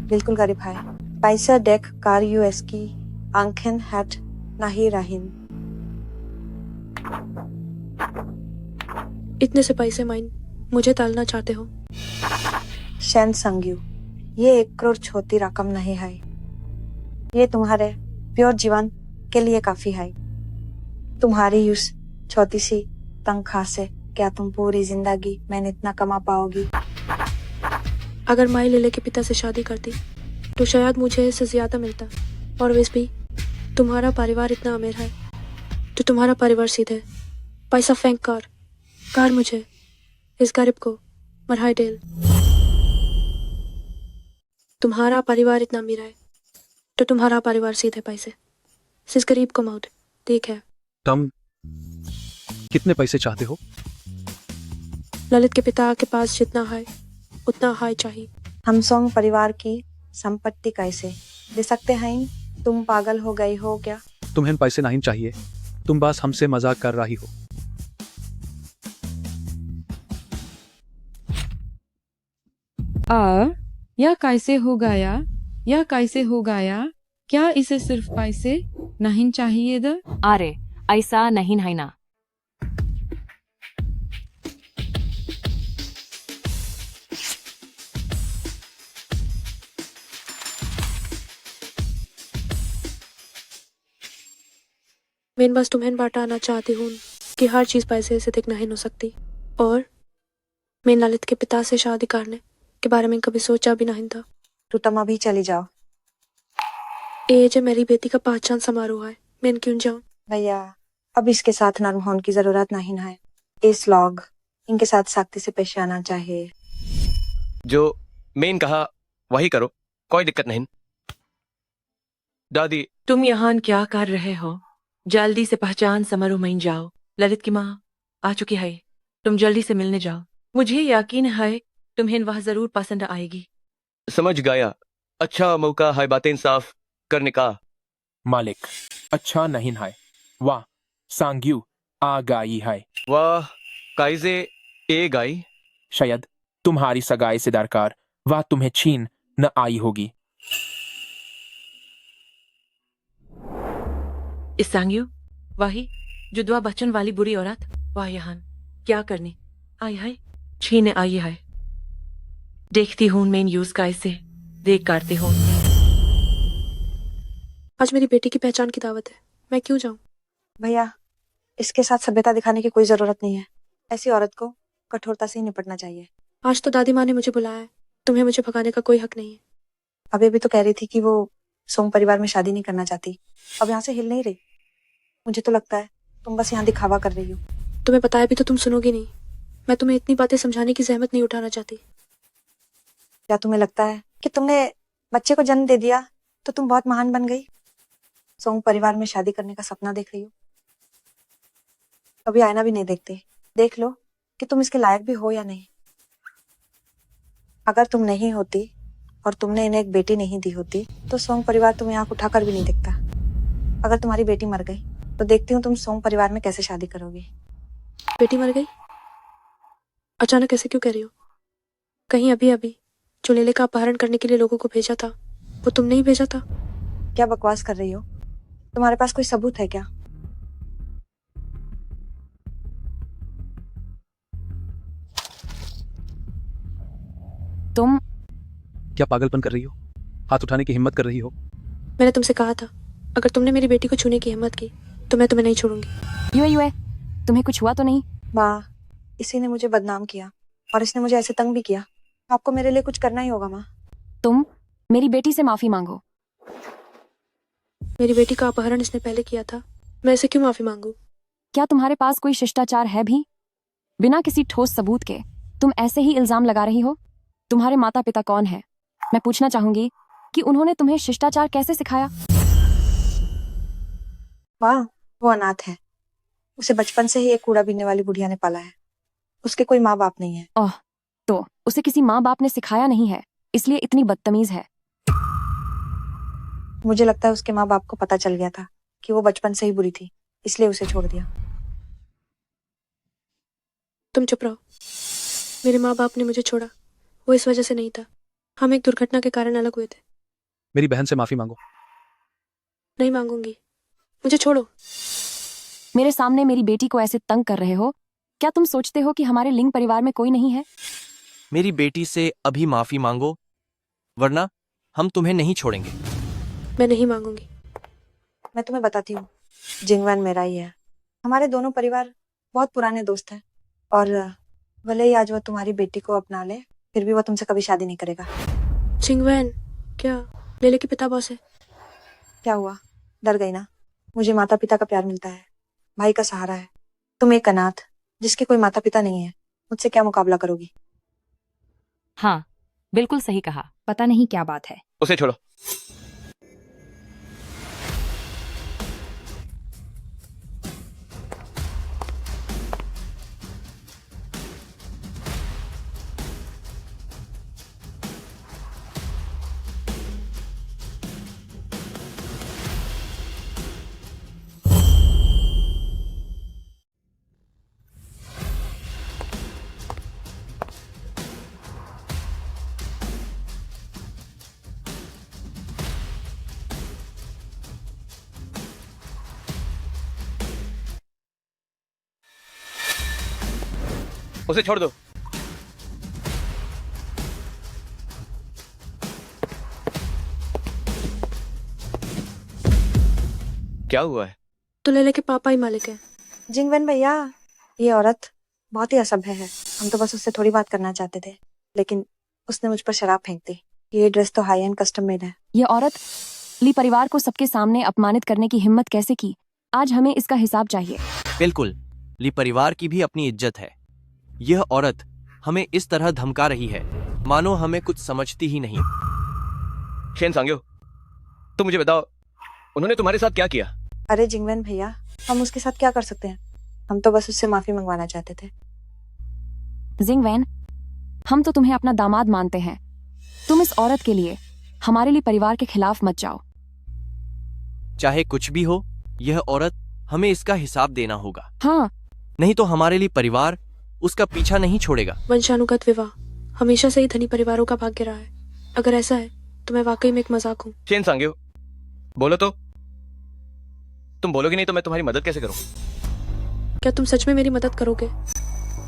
बिल्कुल गरीब है। पैसा देख कार यूएस की आंखें हट नहीं रहीन। इतने से पैसे माइन मुझे टालना चाहते हो? शेन संग्यू, ये 1 करोड़ छोटी रकम नहीं है। ये तुम्हारे प्योर जीवन के लिए काफी है। तुम्हारी उस छोटी सी तनख्वाह से क्या तुम पूरी जिंदगी में इतना कमा पाओगी? अगर माई लेले के पिता से शादी करती तो शायद मुझे इससे ज्यादा मिलता। और वैसे भी तुम्हारा परिवार इतना अमीर है तो तुम्हारा परिवार सीधे पैसा फेंक कार मुझे इस गरीब को मरहाई डेल। तुम्हारा परिवार इतना अमीर है तो तुम्हारा परिवार सीधे पैसे इस गरीब को मौत। ठीक है, तुम कितने पैसे चाहते हो? ललित के पिता के पास जितना है उतना हाई चाहिए। हम सोंग परिवार की संपत्ति कैसे दे सकते हैं? तुम पागल हो गई हो क्या? तुम्हें पैसे नहीं चाहिए, तुम बस हमसे मजाक कर रही हो। यह कैसे हो गया? यह कैसे हो गया? क्या इसे सिर्फ पैसे नहीं चाहिए द? अरे ऐसा नहीं है ना। मैं बस तुम्हें बताना चाहती हूँ कि हर चीज पैसे से तक नहीं हो सकती। और मैं ललित के पिता से शादी करने के बारे में कभी सोचा भी नहीं था। तो तुम अभी चली जाओ। ये जो मेरी बेटी का पहचान समारोह है, मैं क्यों जाऊं? भैया, अब इसके साथ नर्म होने की जरूरत नहीं है। इस लोग इनके साथ सख्ती से पेश आना चाहिए। जो मेन कहा वही करो, कोई दिक्कत नहीं। दादी, तुम यहाँ क्या कर रहे हो? जल्दी से पहचान समारोह में जाओ। ललित की माँ आ चुकी है, तुम जल्दी से मिलने जाओ। मुझे यकीन है तुम्हें वह जरूर पसंद आएगी। समझ गया। अच्छा मौका है बातें साफ करने का। मालिक, अच्छा नहीं है। वाह, सांग्यू आ गई है। वाह, काइजे ए गाई। शायद तुम्हारी सगाई से दरकार वह तुम्हें छीन न आई होगी। इस सांग्यू, वही जुदवा बच्चन वाली बुरी औरत, वाह यहाँ क्या करने आई है? छीने आई है। देखती हूँ मैं यूज का इसे देख करती हूँ। आज मेरी बेटी की पहचान की दावत है, मैं क्यों जाऊं? भैया, इसके साथ सभ्यता दिखाने की कोई जरूरत नहीं है। ऐसी औरत को कठोरता से ही निपटना चाहिए। आज तो दादी माँ ने मुझे बुलाया है, तुम्हें मुझे भगाने का कोई हक नहीं है। अभी भी तो कह रही थी कि वो सोंग परिवार में शादी नहीं करना चाहती। अब यहाँ से हिल नहीं रही। मुझे तो लगता है तुम बस यहाँ दिखावा कर रही हो। तुम्हें बताया भी तो तुम सुनोगी नहीं। मैं तुम्हें इतनी बातें समझाने की जहमत नहीं उठाना चाहती। क्या तुम्हें लगता है कि तुमने बच्चे को जन्म दे दिया तो तुम बहुत महान बन गई? सोंग परिवार में शादी करने का सपना देख रही हो। कभी आईना भी नहीं देखते। देख लो कि तुम इसके लायक भी हो या नहीं। अगर तुम नहीं होती और तुमने इन्हें एक बेटी नहीं दी होती तो सोंग परिवार तुम्हें आंख उठाकर भी नहीं देखता। अगर तुम्हारी बेटी मर गई तो देखती हूँ तुम सोंग परिवार में कैसे शादी करोगी। बेटी मर गई? अचानक ऐसे क्यों कह रही हो? कहीं अभी अभी जो लेले का अपहरण करने के लिए लोगों को भेजा था वो तुमने ही भेजा था? क्या बकवास कर रही हो? तुम्हारे पास कोई सबूत है क्या? तुम क्या पागलपन कर रही हो? हाथ उठाने की हिम्मत कर रही हो? मैंने तुमसे कहा था अगर तुमने मेरी बेटी को छूने की हिम्मत की तो मैं तुम्हें नहीं छोड़ूंगी। यूए तुम्हें कुछ हुआ तो नहीं? माँ, इसी ने मुझे बदनाम किया और इसने मुझे ऐसे तंग भी किया। आपको मेरे लिए कुछ करना ही होगा माँ। तुम मेरी बेटी से माफी मांगो। मेरी बेटी का अपहरण इसने पहले किया था, मैं इसे क्यों माफी मांगू? क्या तुम्हारे पास कोई शिष्टाचार है भी? बिना किसी ठोस सबूत के तुम ऐसे ही इल्जाम लगा रही हो। तुम्हारे माता पिता कौन है? मैं पूछना चाहूंगी कि उन्होंने तुम्हें शिष्टाचार कैसे सिखाया? वाह, वो अनाथ है। उसे बचपन से ही एक कूड़ा बीनने वाली बुढ़िया ने पाला है। उसके कोई माँ बाप नहीं है। ओह, तो उसे किसी माँ बाप ने सिखाया नहीं है, इसलिए इतनी बदतमीज है। मुझे लगता है उसके माँ बाप को पता चल गया था कि वो बचपन से ही बुरी थी, इसलिए उसे छोड़ दिया। तुम चुप रहो। मेरे माँ बाप ने मुझे छोड़ा वो इस वजह से नहीं था। हम एक दुर्घटना के कारण अलग हुए थे। मेरी बहन से माफी मांगो। नहीं मांगूंगी, मुझे छोड़ो। मेरे सामने मेरी बेटी को ऐसे तंग कर रहे हो। क्या तुम सोचते हो कि हमारे लिंग परिवार में कोई नहीं है? मेरी बेटी से अभी माफी मांगो, वरना हम तुम्हें नहीं छोड़ेंगे। मैं नहीं मांगूंगी। मैं तुम्हें बताती हूँ, जिंगवन मेरा ही है। हमारे दोनों परिवार बहुत पुराने दोस्त हैं और भले ही आज वो तुम्हारी बेटी को अपना ले, फिर भी वो तुमसे कभी शादी नहीं करेगा। जिंगवन क्या लेले के पिता बॉस है? क्या हुआ, डर गई ना? मुझे माता पिता का प्यार मिलता है, भाई का सहारा है। तुम एक अनाथ जिसके कोई माता पिता नहीं है, मुझसे क्या मुकाबला करोगी? हाँ, बिल्कुल सही कहा। पता नहीं क्या बात है। उसे छोड़ो। उसे छोड़ दो। क्या हुआ है? तो लेले के पापा ही मालिक है। जिंगवन भैया, ये औरत बहुत ही असभ्य है। हम तो बस उससे थोड़ी बात करना चाहते थे, लेकिन उसने मुझ पर शराब फेंक दी। ये ड्रेस तो हाई एंड कस्टम मेड है। ये औरत ली परिवार को सबके सामने अपमानित करने की हिम्मत कैसे की? आज हमें इसका हिसाब चाहिए। बिल्कुल, ली परिवार की भी अपनी इज्जत है। यह औरत हमें इस तरह धमका रही है मानो हमें कुछ समझती ही नहीं। शेन सांग्यो, तुम मुझे बताओ, उन्होंने तुम्हारे साथ क्या किया? अरे जिंगवन भैया, हम उसके साथ क्या कर सकते हैं? हम तो बस उससे माफी मंगवाना चाहते थे। जिंगवैन, हम तो तुम्हें अपना दामाद मानते हैं। तुम इस औरत के लिए हमारे लिए परिवार के खिलाफ मत जाओ। चाहे कुछ भी हो, यह औरत हमें इसका हिसाब देना होगा। हाँ, नहीं तो हमारे लिए परिवार उसका पीछा नहीं छोड़ेगा। वंशानुगत विवाह हमेशा से ही धनी परिवारों का भाग्य रहा है। अगर ऐसा है तो मैं वाकई में एक मजाक हूँ। शेन सांग्यो, बोलो तो। तुम बोलोगे नहीं तो मैं तुम्हारी मदद कैसे करूं? क्या तुम सच में मेरी मदद करोगे?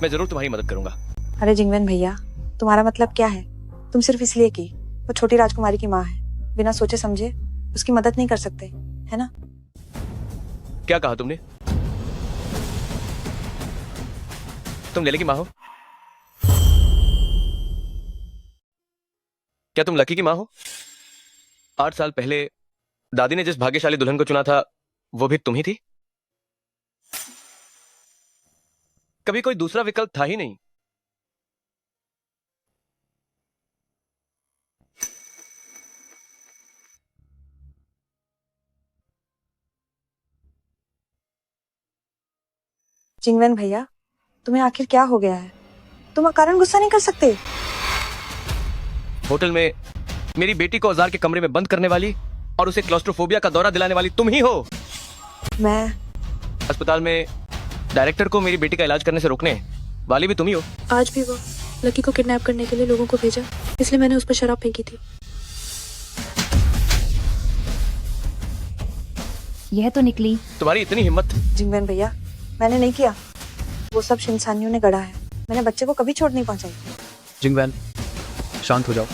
मैं जरूर तुम्हारी मदद करूंगा। अरे जिंगवन भैया, तुम्हारा मतलब क्या है? तुम सिर्फ इसलिए कि वो छोटी राजकुमारी की माँ है, बिना सोचे समझे उसकी मदद नहीं कर सकते, है ना? क्या कहा तुमने? तुम लेले की माँ हो? क्या तुम लकी की माँ हो? 8 साल पहले दादी ने जिस भाग्यशाली दुल्हन को चुना था वो भी तुम ही थी? कभी कोई दूसरा विकल्प था ही नहीं। जिंगवन भैया, तुम्हें आखिर क्या हो गया है? तुम अकारण गुस्सा नहीं कर सकते। होटल में मेरी बेटी को औजार के कमरे में बंद करने वाली और उसे क्लॉस्ट्रोफोबिया का दौरा दिलाने वाली तुम ही हो। मैं अस्पताल में डायरेक्टर को मेरी बेटी का इलाज करने से रोकने वाली भी तुम ही हो। आज भी वो लकी को किडनैप करने के लिए लोगों को भेजा, इसलिए मैंने उस पर शराब फेंकी थी। यह तो निकली। तुम्हारी इतनी हिम्मत। जिंगवेन भैया, मैंने नहीं किया, वो सब इंसानियों ने गढ़ा है। मैंने बच्चे को कभी चोट नहीं पहुंचाई। जिंगवैन, शांत हो जाओ।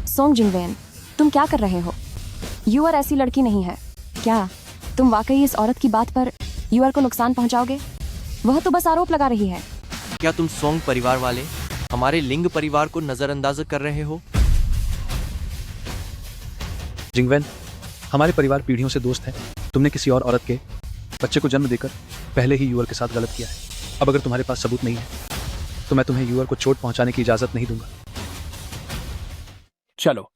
सोंग जिंगवेन, तुम क्या कर रहे हो? यूआर ऐसी लड़की नहीं है। क्या तुम वाकई इस औरत की बात पर यूआर को नुकसान पहुंचाओगे? वह तो बस आरोप लगा रही है। क्या तुम सोंग परिवार वाले हमारे लिंग परिवार को नजरअंदाज कर रहे हो? जिंगवैन, हमारे परिवार पीढ़ियों से दोस्त है। तुमने किसी और औरत के बच्चे को जन्म देकर पहले ही यूआर के साथ गलत किया है। अब अगर तुम्हारे पास सबूत नहीं है तो मैं तुम्हें यूआर को चोट पहुंचाने की इजाजत नहीं दूंगा। चलो।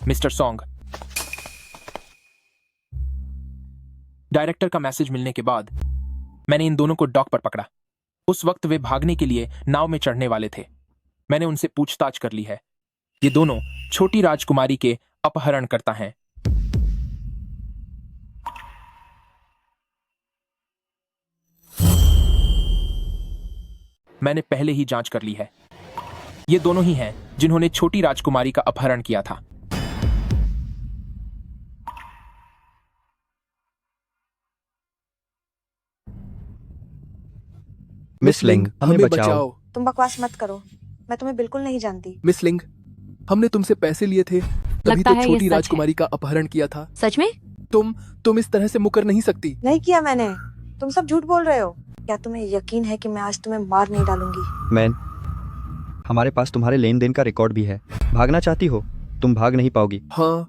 मिस्टर सॉन्ग, डायरेक्टर का मैसेज मिलने के बाद मैंने इन दोनों को डॉक पर पकड़ा। उस वक्त वे भागने के लिए नाव में चढ़ने वाले थे। मैंने उनसे पूछताछ कर ली है। ये दोनों छोटी राजकुमारी के अपहरणकर्ता हैं। मैंने पहले ही जांच कर ली है। ये दोनों ही हैं जिन्होंने छोटी राजकुमारी का अपहरण किया था। मिस लिंग, हमें बचाओ। तुम बकवास मत करो, मैं तुम्हें बिल्कुल नहीं जानती। मिस लिंग, हमने तुमसे पैसे लिए थे, तभी लगता तो है ये छोटी सच है। राजकुमारी का अपहरण किया था। सच में? तुम इस तरह से मुकर नहीं सकती। नहीं किया मैंने, तुम सब झूठ बोल रहे हो। क्या तुम्हें यकीन है कि मैं आज तुम्हें मार नहीं डालूंगी? मैन, हमारे पास तुम्हारे लेन देन का रिकॉर्ड भी है। भागना चाहती हो? तुम भाग नहीं पाओगी। हाँ।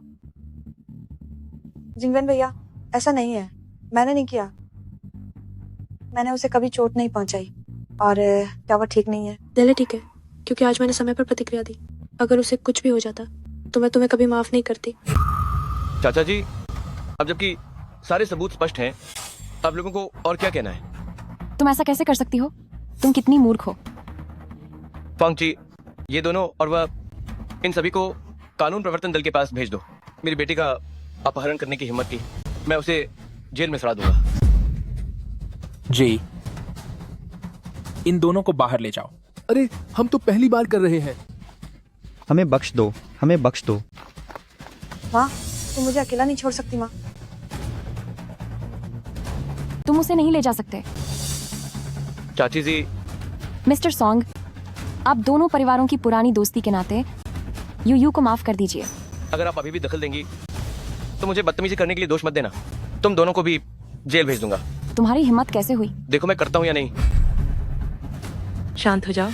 जिंगवेन भैया, ऐसा नहीं है, मैंने नहीं किया। मैंने उसे कभी चोट नहीं पहुंचाई। और क्या वो ठीक नहीं है? चले ठीक है, क्योंकि आज मैंने समय पर प्रतिक्रिया दी। अगर उसे कुछ भी हो जाता तो मैं तुम्हें कभी माफ नहीं करती। चाचा जी, अब जबकि सारे सबूत स्पष्ट हैं, आप लोगों को और क्या कहना है? तुम ऐसा कैसे कर सकती हो? तुम कितनी मूर्ख हो। फंग जी, ये दोनों और वह, इन सभी को कानून प्रवर्तन दल के पास भेज दो। मेरी बेटी का अपहरण करने की हिम्मत की, मैं उसे जेल में सड़ा दूंगा। जी, इन दोनों को बाहर ले जाओ। अरे, हम तो पहली बार कर रहे हैं। हमें बख्श दो, हमें बख्श दो। माँ, तुम मुझे अकेला नहीं छोड़ सकती माँ। तुम उसे नहीं ले जा सकते। चाची जी। मिस्टर सॉन्ग, आप दोनों परिवारों की पुरानी दोस्ती के नाते यू को माफ कर दीजिए। अगर आप अभी भी दखल देंगी तो मुझे बदतमीजी करने के लिए दोष मत देना। तुम दोनों को भी जेल भेज दूंगा। तुम्हारी हिम्मत कैसे हुई? देखो मैं करता हूँ या नहीं। शांत हो जाओ।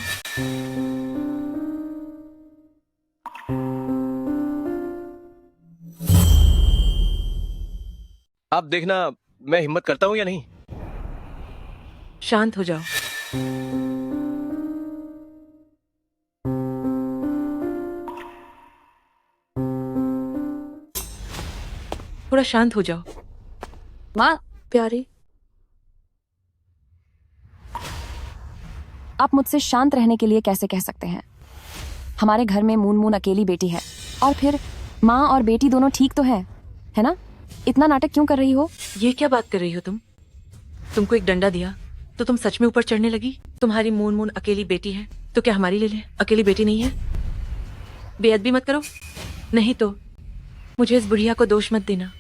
आप देखना मैं हिम्मत करता हूँ या नहीं। शांत हो जाओ। थोड़ा शांत हो जाओ। माँ, प्यारी, आप मुझसे शांत रहने के लिए कैसे कह सकते हैं? हमारे घर में मून मून अकेली बेटी है, और फिर माँ और बेटी दोनों ठीक तो है ना? इतना नाटक क्यों कर रही हो? ये क्या बात कर रही हो तुम? तुमको एक डंडा दिया तो तुम सच में ऊपर चढ़ने लगी? तुम्हारी मून मून अकेली बेटी है तो क्या हमारी ले अकेली बेटी नहीं है? बेअदबी मत करो, नहीं तो मुझे इस बुढ़िया को दोष मत देना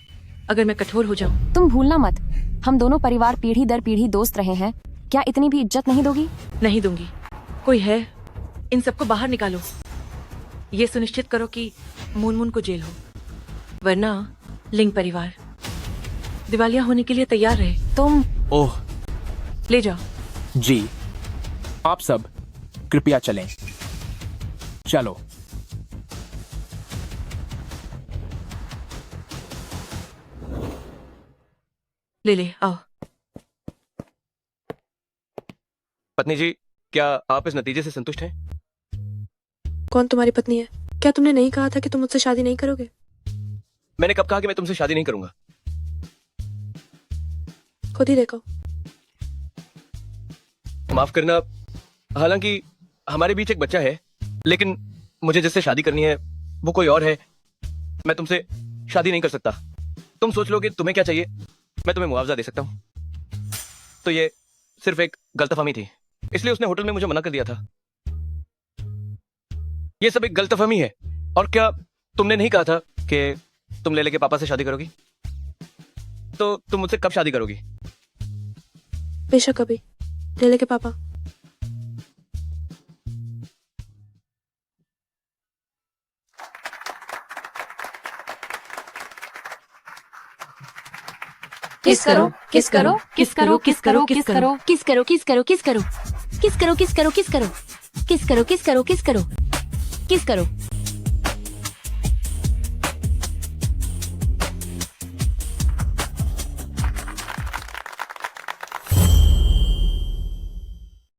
अगर मैं कठोर हो जाऊं। तुम भूलना मत, हम दोनों परिवार पीढ़ी दर पीढ़ी दोस्त रहे हैं। क्या इतनी भी इज्जत नहीं दोगी? नहीं दूंगी। कोई है? इन सबको बाहर निकालो। ये सुनिश्चित करो कि मून मून को जेल हो, वरना लिंग परिवार दिवालिया होने के लिए तैयार रहे। तुम ओह, ले जाओ। जी, आप सब कृपया चलें। चलो। ले आओ। पत्नी जी, क्या आप इस नतीजे से संतुष्ट हैं? कौन तुम्हारी पत्नी है? क्या तुमने नहीं कहा था कि तुम मुझसे शादी नहीं करोगे? मैंने कब कहा कि मैं तुमसे शादी नहीं करूंगा? खुद ही देखो। माफ करना, हालांकि हमारे बीच एक बच्चा है, लेकिन मुझे जिससे शादी करनी है वो कोई और है। मैं तुमसे शादी नहीं कर सकता। तुम सोच लो कि तुम्हें क्या चाहिए, मैं तुम्हें मुआवजा दे सकता हूँ। तो ये सिर्फ एक गलतफहमी थी, इसलिए उसने होटल में मुझे मना कर दिया था। ये सब एक गलतफहमी है। और क्या तुमने नहीं कहा था कि तुम लेले के पापा से शादी करोगी? तो तुम मुझसे कब शादी करोगी? बेशक कभी। लेले के पापा। किस करो, किस करो, किस करो, किस करो, किस करो, किस करो, किस करो, किस करो, किस करो, किस करो, किस करो, किस करो, किस करो, किस करो, किस करो, किस करो।